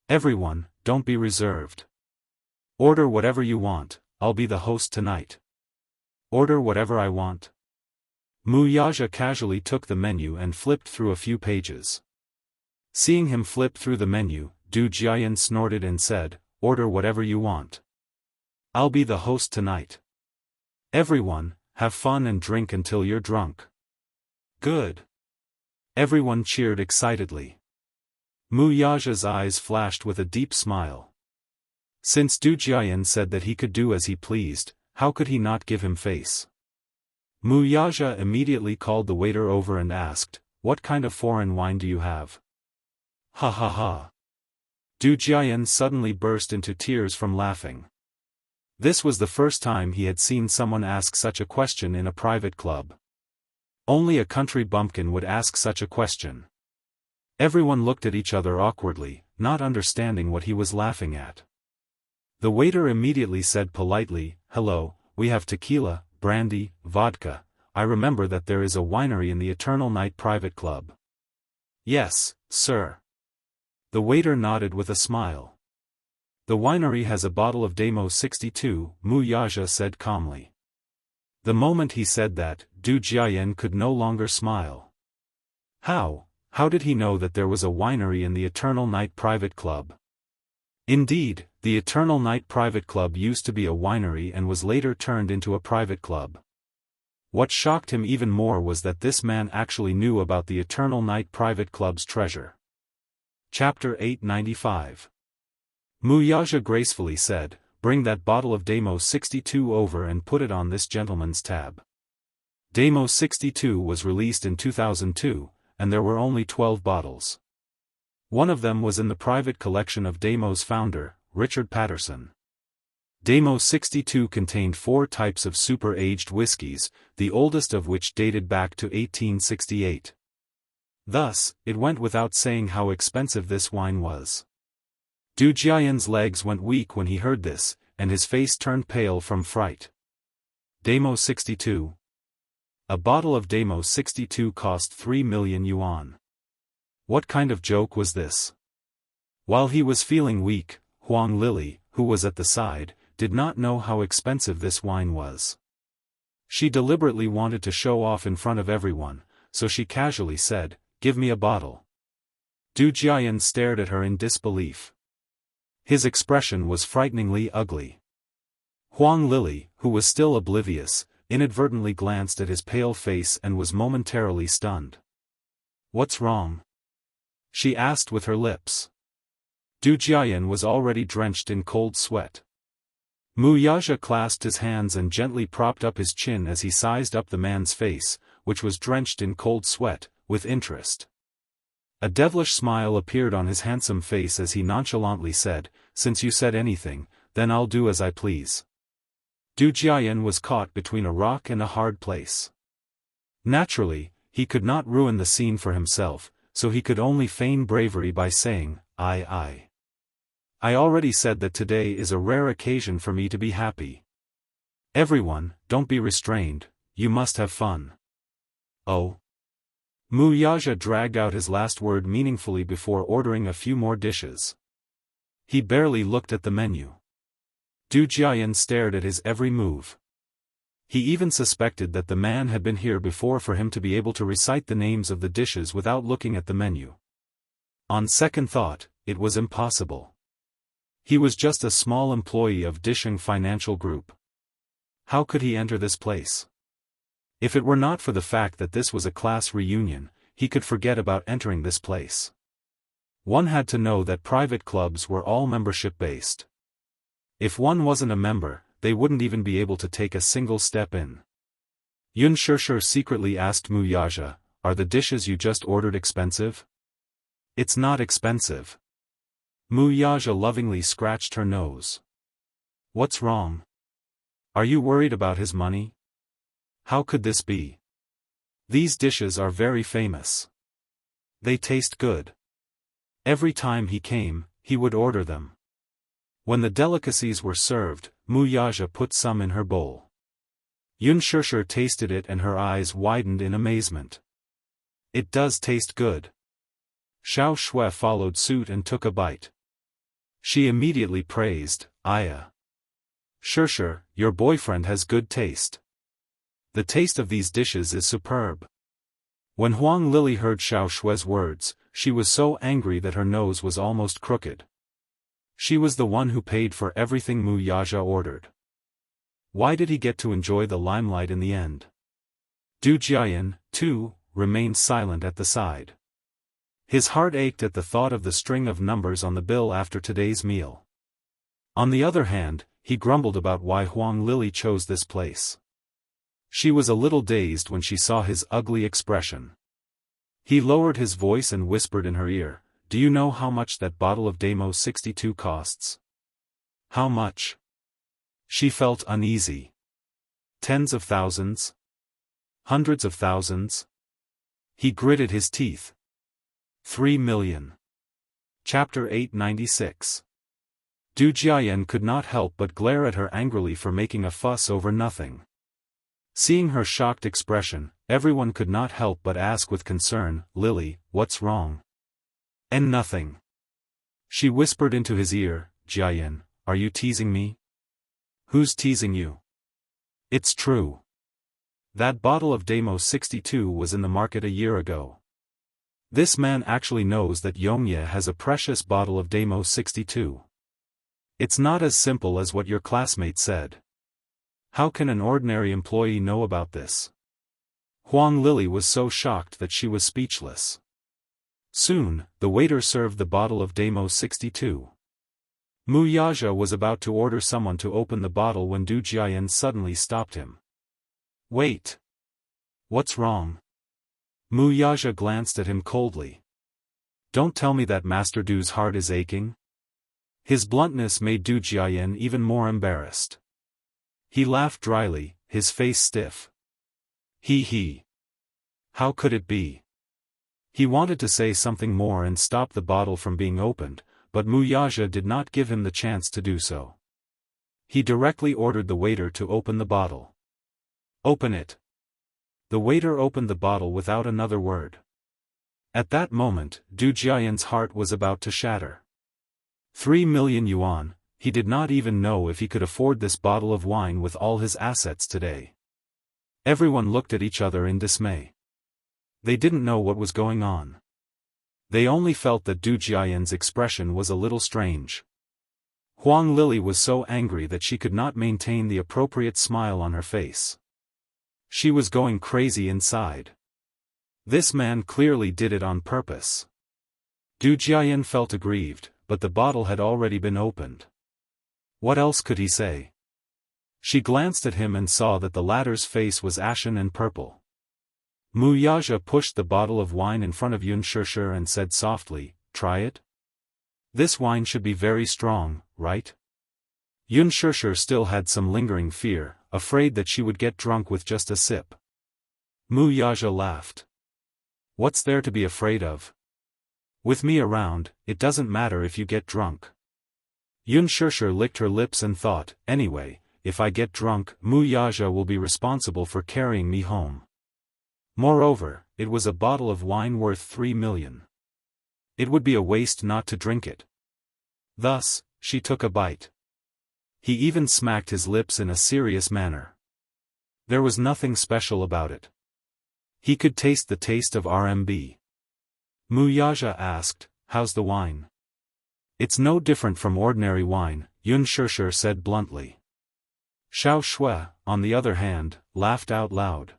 Everyone, don't be reserved. Order whatever you want, I'll be the host tonight. Order whatever I want. Mu Yaja casually took the menu and flipped through a few pages. Seeing him flip through the menu, Du Jiayan snorted and said, order whatever you want. I'll be the host tonight. Everyone, have fun and drink until you're drunk. Good. Everyone cheered excitedly. Mu Yaja's eyes flashed with a deep smile. Since Du Jiayan said that he could do as he pleased, how could he not give him face? Mu Yaja immediately called the waiter over and asked, what kind of foreign wine do you have? Ha ha ha. Du Jiayan suddenly burst into tears from laughing. This was the first time he had seen someone ask such a question in a private club. Only a country bumpkin would ask such a question. Everyone looked at each other awkwardly, not understanding what he was laughing at. The waiter immediately said politely, hello, we have tequila, brandy, vodka. I remember that there is a winery in the Eternal Night Private Club. Yes, sir. The waiter nodded with a smile. The winery has a bottle of Damos 62, Mu Yaja said calmly. The moment he said that, Du Jiayan could no longer smile. How did he know that there was a winery in the Eternal Night Private Club? Indeed, the Eternal Night Private Club used to be a winery and was later turned into a private club. What shocked him even more was that this man actually knew about the Eternal Night Private Club's treasure. Chapter 895. Mu Yaja gracefully said, "Bring that bottle of Damos 62 over and put it on this gentleman's tab." Damos 62 was released in 2002, and there were only 12 bottles. One of them was in the private collection of Damos founder, Richard Patterson. Damos 62 contained 4 types of super-aged whiskies, the oldest of which dated back to 1868. Thus, it went without saying how expensive this wine was. Du Jiayan's legs went weak when he heard this, and his face turned pale from fright. Damos 62. A bottle of Damos 62 cost 3 million yuan. What kind of joke was this? While he was feeling weak, Huang Lili, who was at the side, did not know how expensive this wine was. She deliberately wanted to show off in front of everyone, so she casually said, "Give me a bottle." Du Jiayan stared at her in disbelief. His expression was frighteningly ugly. Huang Lili, who was still oblivious, inadvertently glanced at his pale face and was momentarily stunned. "What's wrong?" she asked with her lips. Du Jiayan was already drenched in cold sweat. Mu Yaja clasped his hands and gently propped up his chin as he sized up the man's face, which was drenched in cold sweat, with interest. A devilish smile appeared on his handsome face as he nonchalantly said, "Since you said anything, then I'll do as I please." Du Jiayan was caught between a rock and a hard place. Naturally, he could not ruin the scene for himself, so he could only feign bravery by saying, I already said that today is a rare occasion for me to be happy. Everyone, don't be restrained, you must have fun." "Oh." Mu Yaja dragged out his last word meaningfully before ordering a few more dishes. He barely looked at the menu. Du Jiayan stared at his every move. He even suspected that the man had been here before for him to be able to recite the names of the dishes without looking at the menu. On second thought, it was impossible. He was just a small employee of Disheng Financial Group. How could he enter this place? If it were not for the fact that this was a class reunion, he could forget about entering this place. One had to know that private clubs were all membership-based. If one wasn't a member, they wouldn't even be able to take a single step in. Yun Shishir secretly asked Mu Yaja, "Are the dishes you just ordered expensive?" "It's not expensive." Mu Yaja lovingly scratched her nose. "What's wrong? Are you worried about his money? How could this be? These dishes are very famous. They taste good. Every time he came, he would order them." When the delicacies were served, Mu Yaja put some in her bowl. Yun Shishir tasted it and her eyes widened in amazement. "It does taste good." Xiao Shui followed suit and took a bite. She immediately praised, "Aya. Shishir, your boyfriend has good taste. The taste of these dishes is superb." When Huang Lili heard Xiao Shui's words, she was so angry that her nose was almost crooked. She was the one who paid for everything Mu Yaja ordered. Why did he get to enjoy the limelight in the end? Du Jiayan, too, remained silent at the side. His heart ached at the thought of the string of numbers on the bill after today's meal. On the other hand, he grumbled about why Huang Lili chose this place. She was a little dazed when she saw his ugly expression. He lowered his voice and whispered in her ear, "Do you know how much that bottle of Damos 62 costs?" "How much?" She felt uneasy. "Tens of thousands? Hundreds of thousands?" He gritted his teeth. 3 million. Chapter 896. Du Jiayan could not help but glare at her angrily for making a fuss over nothing. Seeing her shocked expression, everyone could not help but ask with concern, "Lily, what's wrong?" "And nothing." She whispered into his ear, Jiayan, are you teasing me? Who's teasing you? It's true. That bottle of Damos 62 was in the market a year ago. This man actually knows that Yongye has a precious bottle of Damos 62. It's not as simple as what your classmate said. How can an ordinary employee know about this? Huang Lili was so shocked that she was speechless. Soon, the waiter served the bottle of Damos 62. Mu Yaja was about to order someone to open the bottle when Du Jiayan suddenly stopped him. Wait. What's wrong? Mu Yaja glanced at him coldly. Don't tell me that Master Du's heart is aching? His bluntness made Du Jiayan even more embarrassed. He laughed dryly, his face stiff. He. How could it be? He wanted to say something more and stop the bottle from being opened, but Mu Yaja did not give him the chance to do so. He directly ordered the waiter to open the bottle. Open it. The waiter opened the bottle without another word. At that moment, Du Jiayan's heart was about to shatter. 3 million yuan, he did not even know if he could afford this bottle of wine with all his assets today. Everyone looked at each other in dismay. They didn't know what was going on. They only felt that Du Jiayan's expression was a little strange. Huang Lili was so angry that she could not maintain the appropriate smile on her face. She was going crazy inside. This man clearly did it on purpose. Du Jiayan felt aggrieved, but the bottle had already been opened. What else could he say? She glanced at him and saw that the latter's face was ashen and purple. Mu Yaja pushed the bottle of wine in front of Yun Shishir and said softly, "Try it? This wine should be very strong, right?" Yun Shishir still had some lingering fear, afraid that she would get drunk with just a sip. Mu Yaja laughed. What's there to be afraid of? With me around, it doesn't matter if you get drunk. Yun Shishir licked her lips and thought, anyway, if I get drunk, Mu Yaja will be responsible for carrying me home. Moreover, it was a bottle of wine worth 3 million. It would be a waste not to drink it. Thus, she took a bite. He even smacked his lips in a serious manner. There was nothing special about it. He could taste the taste of RMB. Mu Yaja asked, "How's the wine?" "It's no different from ordinary wine," Yun Shishir said bluntly. Xiao Shui, on the other hand, laughed out loud.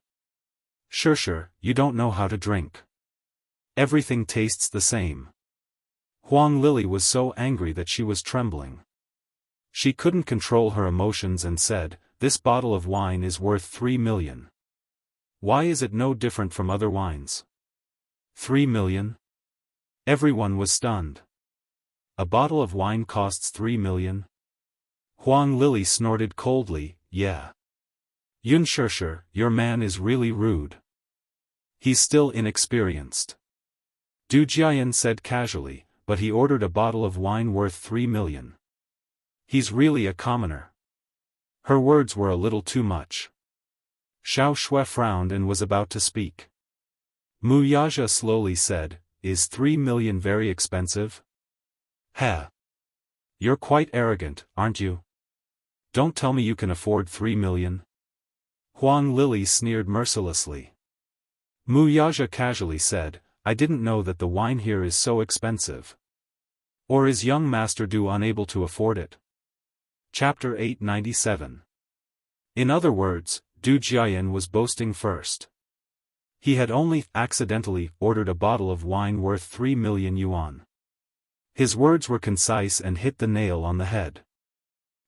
"Shishir, you don't know how to drink. Everything tastes the same." Huang Lili was so angry that she was trembling. She couldn't control her emotions and said, "This bottle of wine is worth 3 million. Why is it no different from other wines?" 3 million? Everyone was stunned. A bottle of wine costs 3 million? Huang Lili snorted coldly, "Yeah. Yun Shishir, your man is really rude. He's still inexperienced." Du Jiayan said casually, "But he ordered a bottle of wine worth 3 million. He's really a commoner." Her words were a little too much. Xiao Shui frowned and was about to speak. Mu Yaja slowly said, "Is 3 million very expensive?" "Heh. You're quite arrogant, aren't you? Don't tell me you can afford 3 million. Huang Lili sneered mercilessly. Mu Yaja casually said, "I didn't know that the wine here is so expensive. Or is young Master Du unable to afford it?" Chapter 897. In other words, Du Jiayan was boasting first. He had only accidentally ordered a bottle of wine worth 3 million yuan. His words were concise and hit the nail on the head.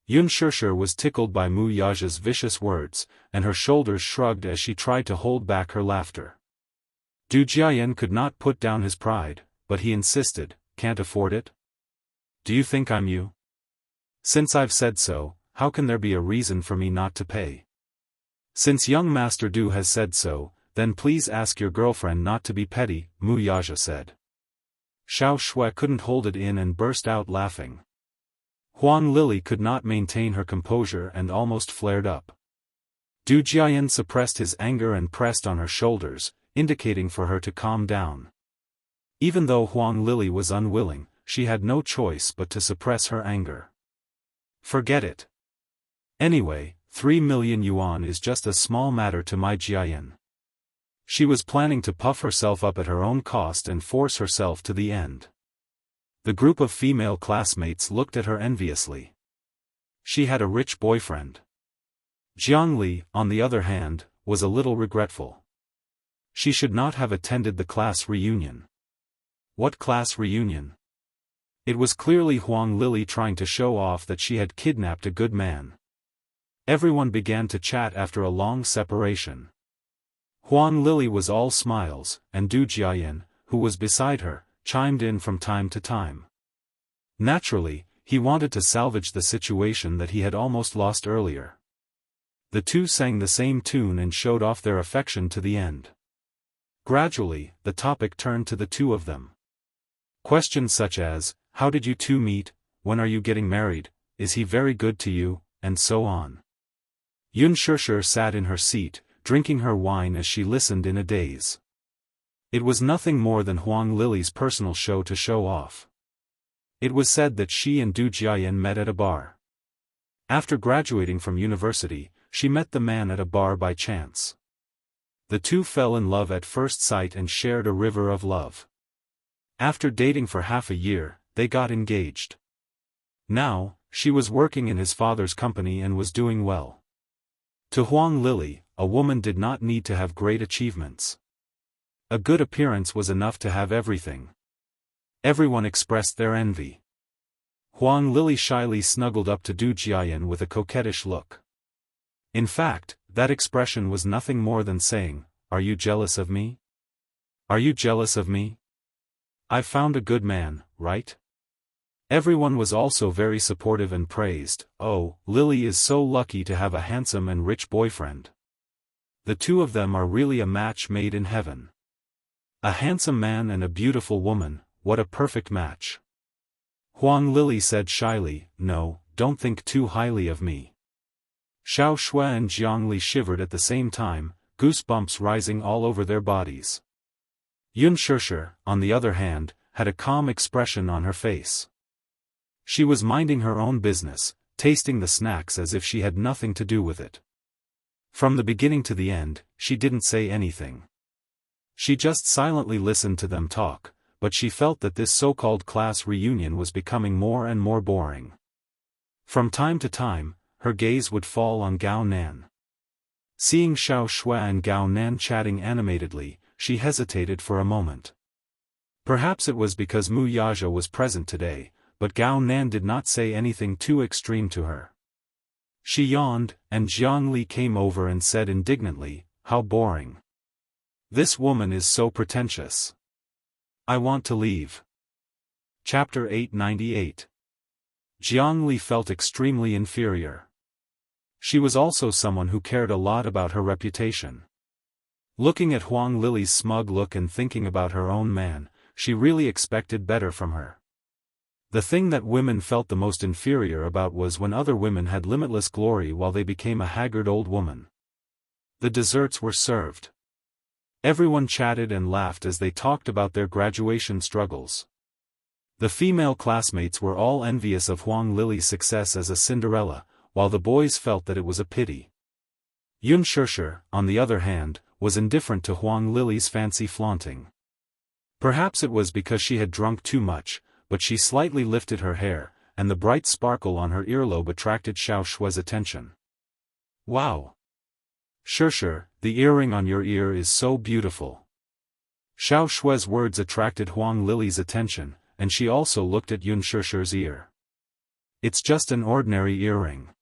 Yun Shishir was tickled by Mu Yaja's vicious words, and her shoulders shrugged as she tried to hold back her laughter. Du Jiayan could not put down his pride, but he insisted, "Can't afford it? Do you think I'm you? Since I've said so, how can there be a reason for me not to pay? Since young Master Du has said so, then please ask your girlfriend not to be petty," Mu Yaja said. Xiao Shui couldn't hold it in and burst out laughing. Huang Lili could not maintain her composure and almost flared up. Du Jiayan suppressed his anger and pressed on her shoulders, indicating for her to calm down. Even though Huang Lili was unwilling, she had no choice but to suppress her anger. Forget it. Anyway, 3 million yuan is just a small matter to my Jiayan. She was planning to puff herself up at her own cost and force herself to the end. The group of female classmates looked at her enviously. She had a rich boyfriend. Jiangli, on the other hand, was a little regretful. She should not have attended the class reunion. What class reunion? It was clearly Huang Lili trying to show off that she had kidnapped a good man. Everyone began to chat after a long separation. Huang Lili was all smiles, and Du Jiayan, who was beside her, chimed in from time to time. Naturally, he wanted to salvage the situation that he had almost lost earlier. The two sang the same tune and showed off their affection to the end. Gradually, the topic turned to the two of them. Questions such as, how did you two meet, when are you getting married, is he very good to you, and so on. Unspoken sat in her seat, drinking her wine as she listened in a daze. It was nothing more than Huang Lili's personal show to show off. It was said that she and Du Jiayan met at a bar. After graduating from university, she met the man at a bar by chance. The two fell in love at first sight and shared a river of love. After dating for half a year, they got engaged. Now, she was working in his father's company and was doing well. To Huang Lili, a woman did not need to have great achievements. A good appearance was enough to have everything. Everyone expressed their envy. Huang Lili shyly snuggled up to Du Jiayan with a coquettish look. In fact, that expression was nothing more than saying, "Are you jealous of me? Are you jealous of me? I've found a good man, right?" Everyone was also very supportive and praised, "Oh, Lily is so lucky to have a handsome and rich boyfriend. The two of them are really a match made in heaven. A handsome man and a beautiful woman, what a perfect match." Huang Lili said shyly, "No, don't think too highly of me." Xiao Shui and Jiangli shivered at the same time, goosebumps rising all over their bodies. Unspoken, on the other hand, had a calm expression on her face. She was minding her own business, tasting the snacks as if she had nothing to do with it. From the beginning to the end, she didn't say anything. She just silently listened to them talk, but she felt that this so-called class reunion was becoming more and more boring. From time to time, her gaze would fall on Gao Nan. Seeing Xiao Shui and Gao Nan chatting animatedly, she hesitated for a moment. Perhaps it was because Mu Yaja was present today, but Gao Nan did not say anything too extreme to her. She yawned, and Jiangli came over and said indignantly, "How boring. This woman is so pretentious. I want to leave." Chapter 898. Jiangli felt extremely inferior. She was also someone who cared a lot about her reputation. Looking at Huang Lili's smug look and thinking about her own man, she really expected better from her. The thing that women felt the most inferior about was when other women had limitless glory while they became a haggard old woman. The desserts were served. Everyone chatted and laughed as they talked about their graduation struggles. The female classmates were all envious of Huang Lili's success as a Cinderella, while the boys felt that it was a pity. Unspoken, on the other hand, was indifferent to Huang Lili's fancy flaunting. Perhaps it was because she had drunk too much, but she slightly lifted her hair, and the bright sparkle on her earlobe attracted Xiao Shui's attention. "Wow! Shursher, the earring on your ear is so beautiful." Xiao Shui's words attracted Huang Lili's attention, and she also looked at Unspoken's ear. "It's just an ordinary earring."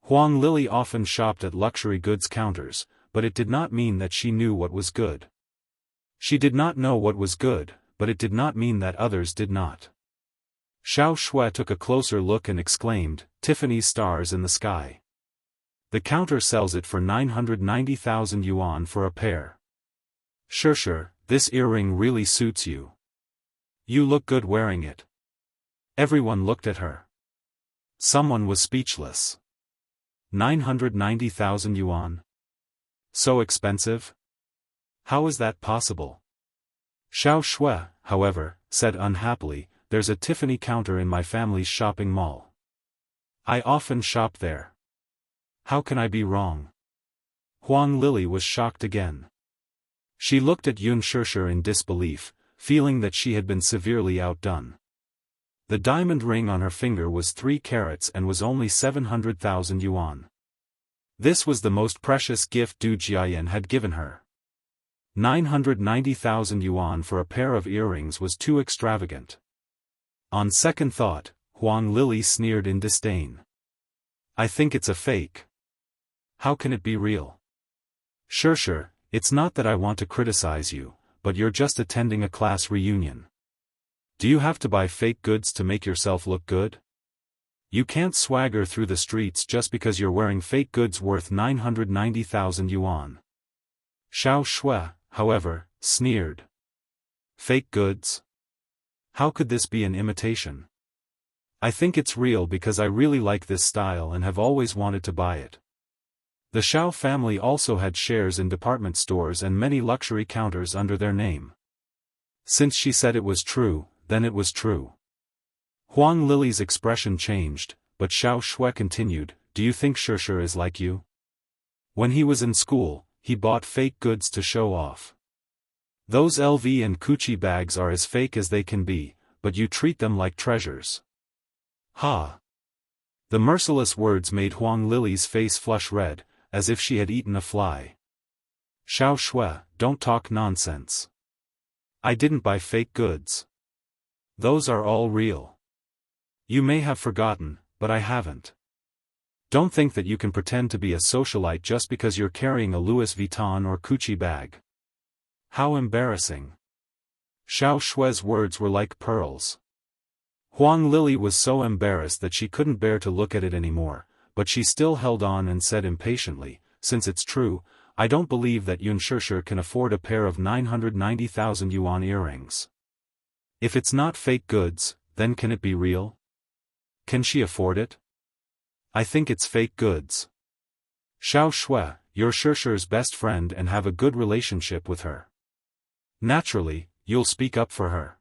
Huang Lili often shopped at luxury goods counters, but it did not mean that she knew what was good. She did not know what was good, but it did not mean that others did not. Xiao Shui took a closer look and exclaimed, "Tiffany's stars in the sky. The counter sells it for 990,000 yuan for a pair. Shursher, this earring really suits you. You look good wearing it." Everyone looked at her. Someone was speechless. 990,000 yuan? So expensive? How is that possible? Xiao Shui, however, said unhappily, "There's a Tiffany counter in my family's shopping mall." I often shop there. How can I be wrong? Huang Lili was shocked again. She looked at Yun Shishir in disbelief, feeling that she had been severely outdone. The diamond ring on her finger was 3 carats and was only 700,000 yuan. This was the most precious gift Du Jiayan had given her. 990,000 yuan for a pair of earrings was too extravagant. On second thought, Huang Lili sneered in disdain. I think it's a fake. How can it be real? Shishir, it's not that I want to criticize you, but you're just attending a class reunion. Do you have to buy fake goods to make yourself look good? You can't swagger through the streets just because you're wearing fake goods worth 990,000 yuan. Xiao Shui, however, sneered. Fake goods? How could this be an imitation? I think it's real because I really like this style and have always wanted to buy it. The Xiao family also had shares in department stores and many luxury counters under their name. Since she said it was true, then it was true. Huang Lili's expression changed, but Xiao Shui continued, do you think Shishir is like you? When he was in school, he bought fake goods to show off. Those LV and Gucci bags are as fake as they can be, but you treat them like treasures. Ha! The merciless words made Huang Lili's face flush red, as if she had eaten a fly. Xiao Shui, don't talk nonsense. I didn't buy fake goods. Those are all real. You may have forgotten, but I haven't. Don't think that you can pretend to be a socialite just because you're carrying a Louis Vuitton or Gucci bag. How embarrassing. Xiao Shui's words were like pearls. Huang Lili was so embarrassed that she couldn't bear to look at it anymore, but she still held on and said impatiently, since it's true, I don't believe that Yun Shishir can afford a pair of 990,000 yuan earrings. If it's not fake goods, then can it be real? Can she afford it? I think it's fake goods. Xiao Shui, you're Shishir's best friend and have a good relationship with her. Naturally, you'll speak up for her.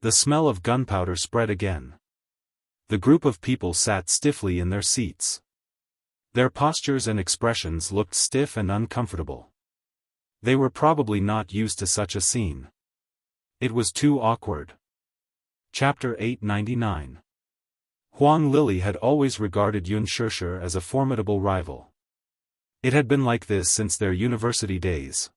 The smell of gunpowder spread again. The group of people sat stiffly in their seats. Their postures and expressions looked stiff and uncomfortable. They were probably not used to such a scene. It was too awkward. Chapter 899. Huang Lili had always regarded Yun Shishir as a formidable rival. It had been like this since their university days.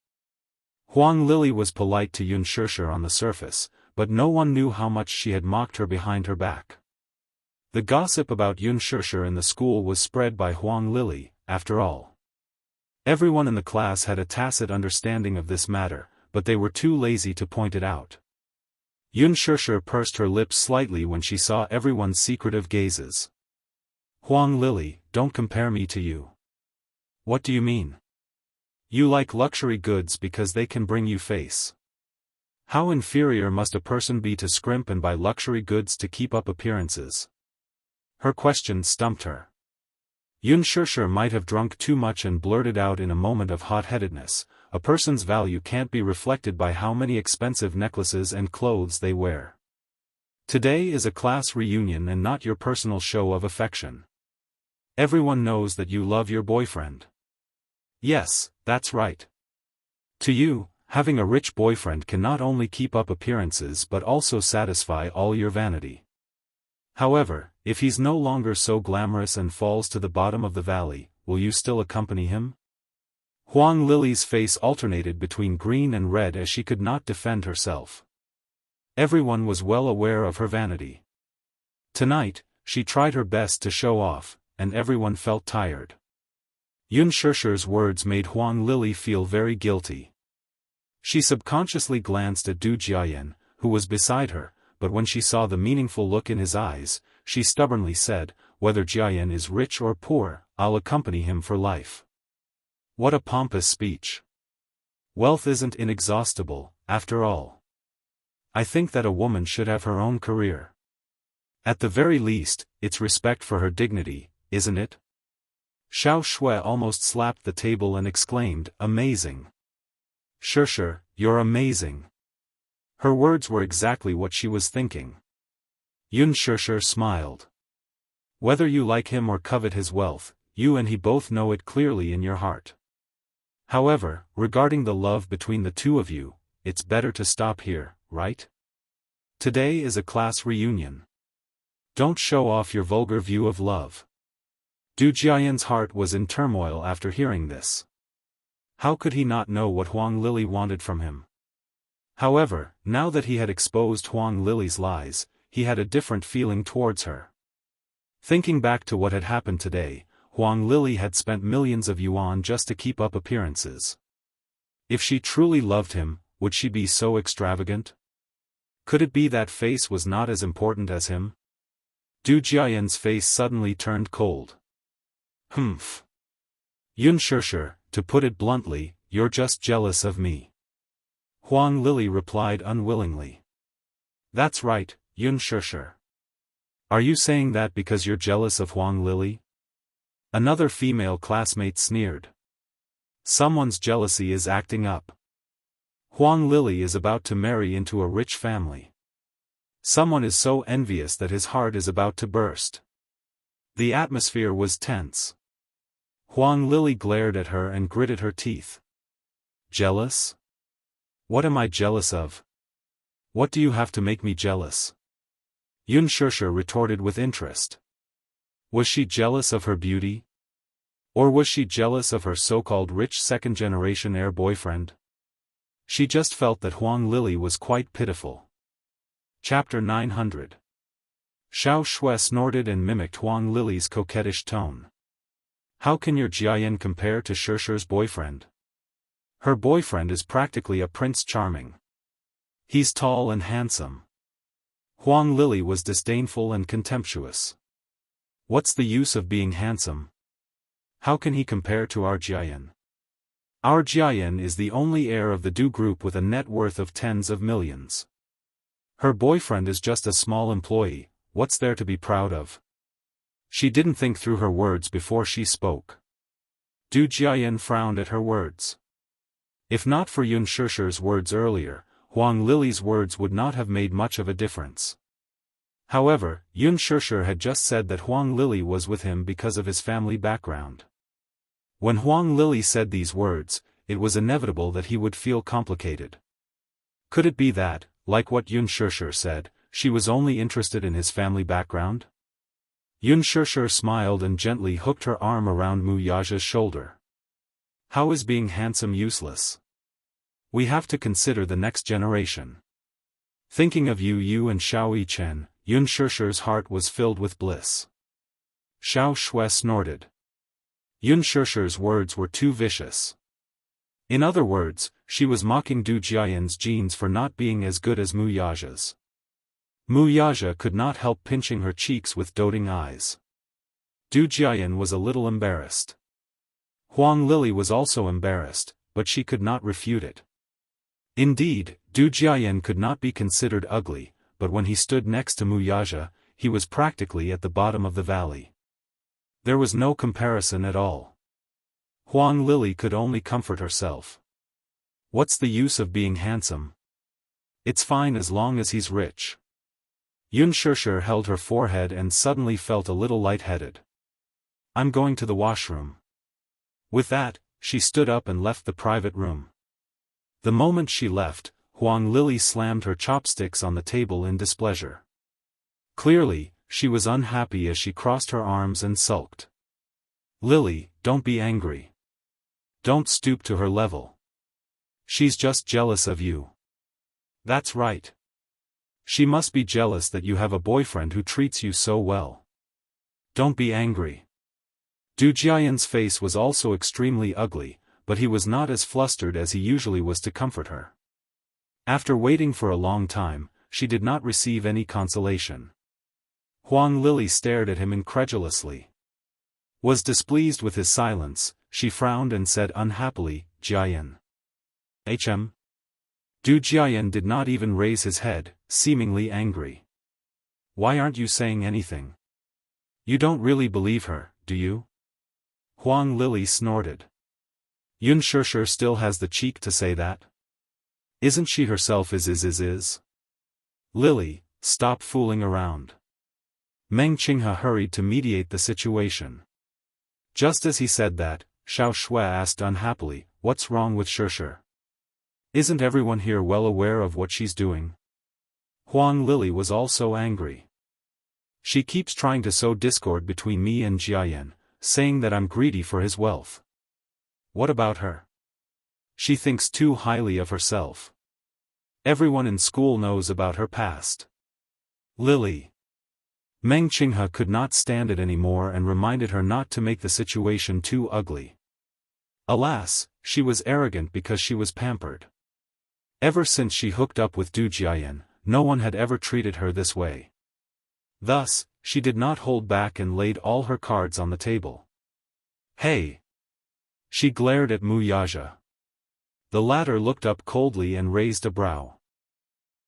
Huang Lili was polite to Yun Shishir on the surface, but no one knew how much she had mocked her behind her back. The gossip about Yun Shishir in the school was spread by Huang Lili, after all. Everyone in the class had a tacit understanding of this matter, but they were too lazy to point it out. Yun Shishir pursed her lips slightly when she saw everyone's secretive gazes. Huang Lili, don't compare me to you. What do you mean? You like luxury goods because they can bring you face. How inferior must a person be to scrimp and buy luxury goods to keep up appearances? Her question stumped her. Yun Shishir might have drunk too much and blurted out in a moment of hot-headedness, a person's value can't be reflected by how many expensive necklaces and clothes they wear. Today is a class reunion and not your personal show of affection. Everyone knows that you love your boyfriend. Yes, that's right. To you, having a rich boyfriend can not only keep up appearances but also satisfy all your vanity. However, if he's no longer so glamorous and falls to the bottom of the valley, will you still accompany him? Huang Lili's face alternated between green and red as she could not defend herself. Everyone was well aware of her vanity. Tonight, she tried her best to show off, and everyone felt tired. Yun Shishir's words made Huang Lili feel very guilty. She subconsciously glanced at Du Jiayan, who was beside her, but when she saw the meaningful look in his eyes, she stubbornly said, whether Jiayan is rich or poor, I'll accompany him for life. What a pompous speech. Wealth isn't inexhaustible, after all. I think that a woman should have her own career. At the very least, it's respect for her dignity, isn't it? Xiao Shui almost slapped the table and exclaimed, amazing. Shishir, you're amazing. Her words were exactly what she was thinking. Yun Shishir smiled. Whether you like him or covet his wealth, you and he both know it clearly in your heart. However, regarding the love between the two of you, it's better to stop here, right? Today is a class reunion. Don't show off your vulgar view of love. Du Jiayan's heart was in turmoil after hearing this. How could he not know what Huang Lili wanted from him? However, now that he had exposed Huang Lili's lies, he had a different feeling towards her. Thinking back to what had happened today, Huang Lili had spent millions of yuan just to keep up appearances. If she truly loved him, would she be so extravagant? Could it be that face was not as important as him? Du Jiayan's face suddenly turned cold. Humph. Yun Shishir, to put it bluntly, you're just jealous of me. Huang Lili replied unwillingly. That's right, Yun Shishir. Are you saying that because you're jealous of Huang Lili? Another female classmate sneered. Someone's jealousy is acting up. Huang Lili is about to marry into a rich family. Someone is so envious that his heart is about to burst. The atmosphere was tense. Huang Lili glared at her and gritted her teeth. Jealous? What am I jealous of? What do you have to make me jealous? Yun Shishir retorted with interest. Was she jealous of her beauty? Or was she jealous of her so-called rich second-generation heir boyfriend? She just felt that Huang Lili was quite pitiful. Chapter 900. Xiao Shui snorted and mimicked Huang Lili's coquettish tone. How can your Jiayan compare to Shishir's boyfriend? Her boyfriend is practically a prince charming. He's tall and handsome. Huang Lili was disdainful and contemptuous. What's the use of being handsome? How can he compare to our Jiayan? Our Jiayan is the only heir of the Du group with a net worth of tens of millions. Her boyfriend is just a small employee, what's there to be proud of? She didn't think through her words before she spoke. Du Jiayan frowned at her words. If not for Yun Shishir's words earlier, Huang Lili's words would not have made much of a difference. However, Yun Shishir had just said that Huang Lili was with him because of his family background. When Huang Lili said these words, it was inevitable that he would feel complicated. Could it be that, like what Yun Shishir said, she was only interested in his family background? Yun Shishir smiled and gently hooked her arm around Mu Yaja's shoulder. How is being handsome useless? We have to consider the next generation. Thinking of Yu and Xiao Yichen, Yun Shishir's heart was filled with bliss. Xiao Shui snorted. Yun Shishir's words were too vicious. In other words, she was mocking Du Jiayan's genes for not being as good as Mu Yaja's. Mu Yaja could not help pinching her cheeks with doting eyes. Du Jiayan was a little embarrassed. Huang Lili was also embarrassed, but she could not refute it. Indeed, Du Jiayan could not be considered ugly, but when he stood next to Mu Yaja, he was practically at the bottom of the valley. There was no comparison at all. Huang Lili could only comfort herself. What's the use of being handsome? It's fine as long as he's rich. Yun Shishir held her forehead and suddenly felt a little lightheaded. I'm going to the washroom. With that, she stood up and left the private room. The moment she left, Huang Lili slammed her chopsticks on the table in displeasure. Clearly, she was unhappy as she crossed her arms and sulked. Lili, don't be angry. Don't stoop to her level. She's just jealous of you. That's right. She must be jealous that you have a boyfriend who treats you so well. Don't be angry. Du Jiayan's face was also extremely ugly, but he was not as flustered as he usually was to comfort her. After waiting for a long time, she did not receive any consolation. Huang Lili stared at him incredulously. Was displeased with his silence, she frowned and said unhappily, Jiayan. Hm? Du Jiayan did not even raise his head, seemingly angry. Why aren't you saying anything? You don't really believe her, do you? Huang Lili snorted. Yun Shishir still has the cheek to say that? Isn't she herself is? Lili, stop fooling around. Meng Qinghe hurried to mediate the situation. Just as he said that, Xiao Shui asked unhappily, "What's wrong with Shirshir? Isn't everyone here well aware of what she's doing?" Huang Lili was also angry. "She keeps trying to sow discord between me and Jiayan, saying that I'm greedy for his wealth. What about her? She thinks too highly of herself. Everyone in school knows about her past." Lily. Meng Qinghe could not stand it anymore and reminded her not to make the situation too ugly. Alas, she was arrogant because she was pampered. Ever since she hooked up with Du Jiayan, no one had ever treated her this way. Thus, she did not hold back and laid all her cards on the table. "Hey!" She glared at Mu Yaja. The latter looked up coldly and raised a brow.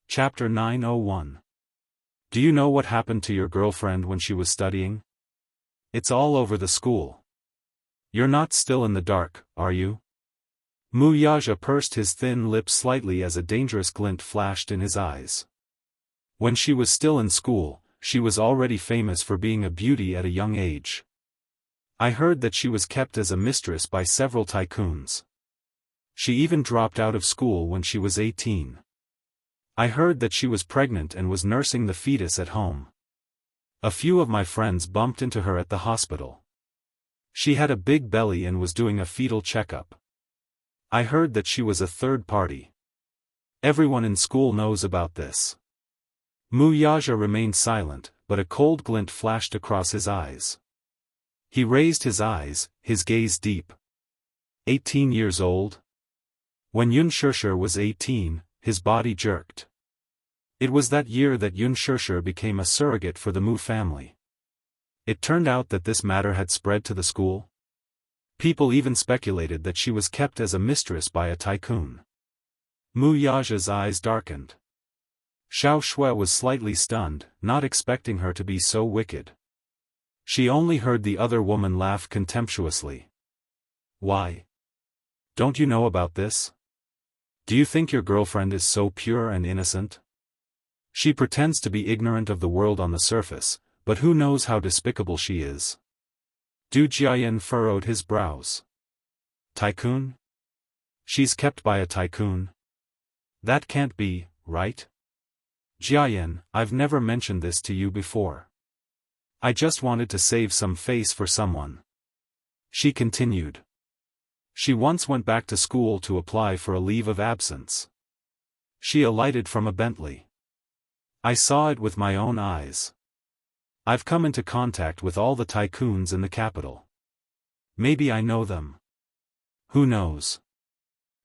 Chapter 901. Do you know what happened to your girlfriend when she was studying? It's all over the school. You're not still in the dark, are you? Mu Yaja pursed his thin lips slightly as a dangerous glint flashed in his eyes. When she was still in school, she was already famous for being a beauty at a young age. I heard that she was kept as a mistress by several tycoons. She even dropped out of school when she was 18. I heard that she was pregnant and was nursing the fetus at home. A few of my friends bumped into her at the hospital. She had a big belly and was doing a fetal checkup. I heard that she was a third party. Everyone in school knows about this. Mu Yaja remained silent, but a cold glint flashed across his eyes. He raised his eyes, his gaze deep. 18 years old? When Yun Shirshir was 18, his body jerked. It was that year that Yun Shirshir became a surrogate for the Mu family. It turned out that this matter had spread to the school. People even speculated that she was kept as a mistress by a tycoon. Mu Yaja's eyes darkened. Xiao Shui was slightly stunned, not expecting her to be so wicked. She only heard the other woman laugh contemptuously. Why? Don't you know about this? Do you think your girlfriend is so pure and innocent? She pretends to be ignorant of the world on the surface, but who knows how despicable she is? Du Jiayan furrowed his brows. Tycoon? She's kept by a tycoon? That can't be, right? Jiayan, I've never mentioned this to you before. I just wanted to save some face for someone. She continued. She once went back to school to apply for a leave of absence. She alighted from a Bentley. I saw it with my own eyes. I've come into contact with all the tycoons in the capital. Maybe I know them. Who knows?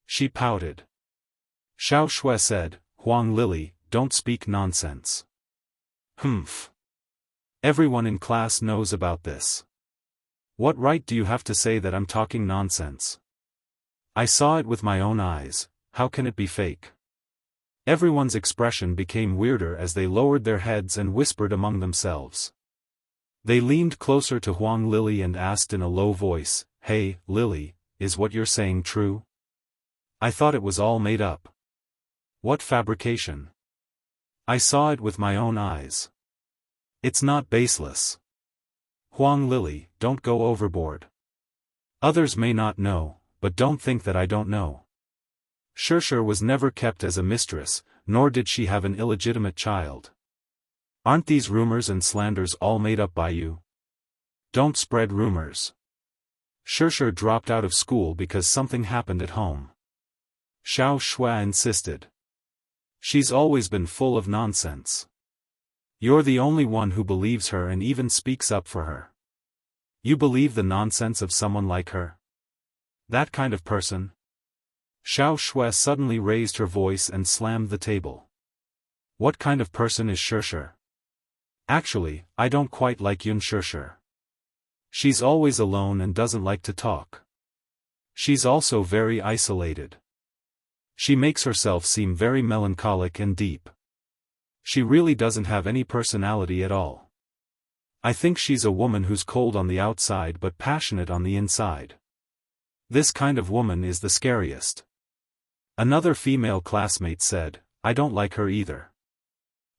She pouted. Xiao Shui said, Huang Lili, don't speak nonsense. Humph. Everyone in class knows about this. What right do you have to say that I'm talking nonsense? I saw it with my own eyes, how can it be fake? Everyone's expression became weirder as they lowered their heads and whispered among themselves. They leaned closer to Huang Lili and asked in a low voice, Hey, Lili, is what you're saying true? I thought it was all made up. What fabrication? I saw it with my own eyes. It's not baseless. Huang Lili, don't go overboard. Others may not know, but don't think that I don't know. Shirshir was never kept as a mistress, nor did she have an illegitimate child. Aren't these rumors and slanders all made up by you? Don't spread rumors. Shirshir dropped out of school because something happened at home. Xiao Shui insisted. She's always been full of nonsense. You're the only one who believes her and even speaks up for her. You believe the nonsense of someone like her? That kind of person? Xiao Shui suddenly raised her voice and slammed the table. What kind of person is Shirshir? Actually, I don't quite like Yun Shirshir. She's always alone and doesn't like to talk. She's also very isolated. She makes herself seem very melancholic and deep. She really doesn't have any personality at all. I think she's a woman who's cold on the outside but passionate on the inside. This kind of woman is the scariest. Another female classmate said, I don't like her either.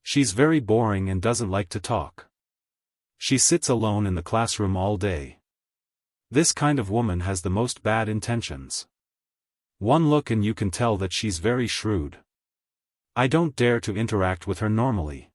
She's very boring and doesn't like to talk. She sits alone in the classroom all day. This kind of woman has the most bad intentions. One look and you can tell that she's very shrewd. I don't dare to interact with her normally.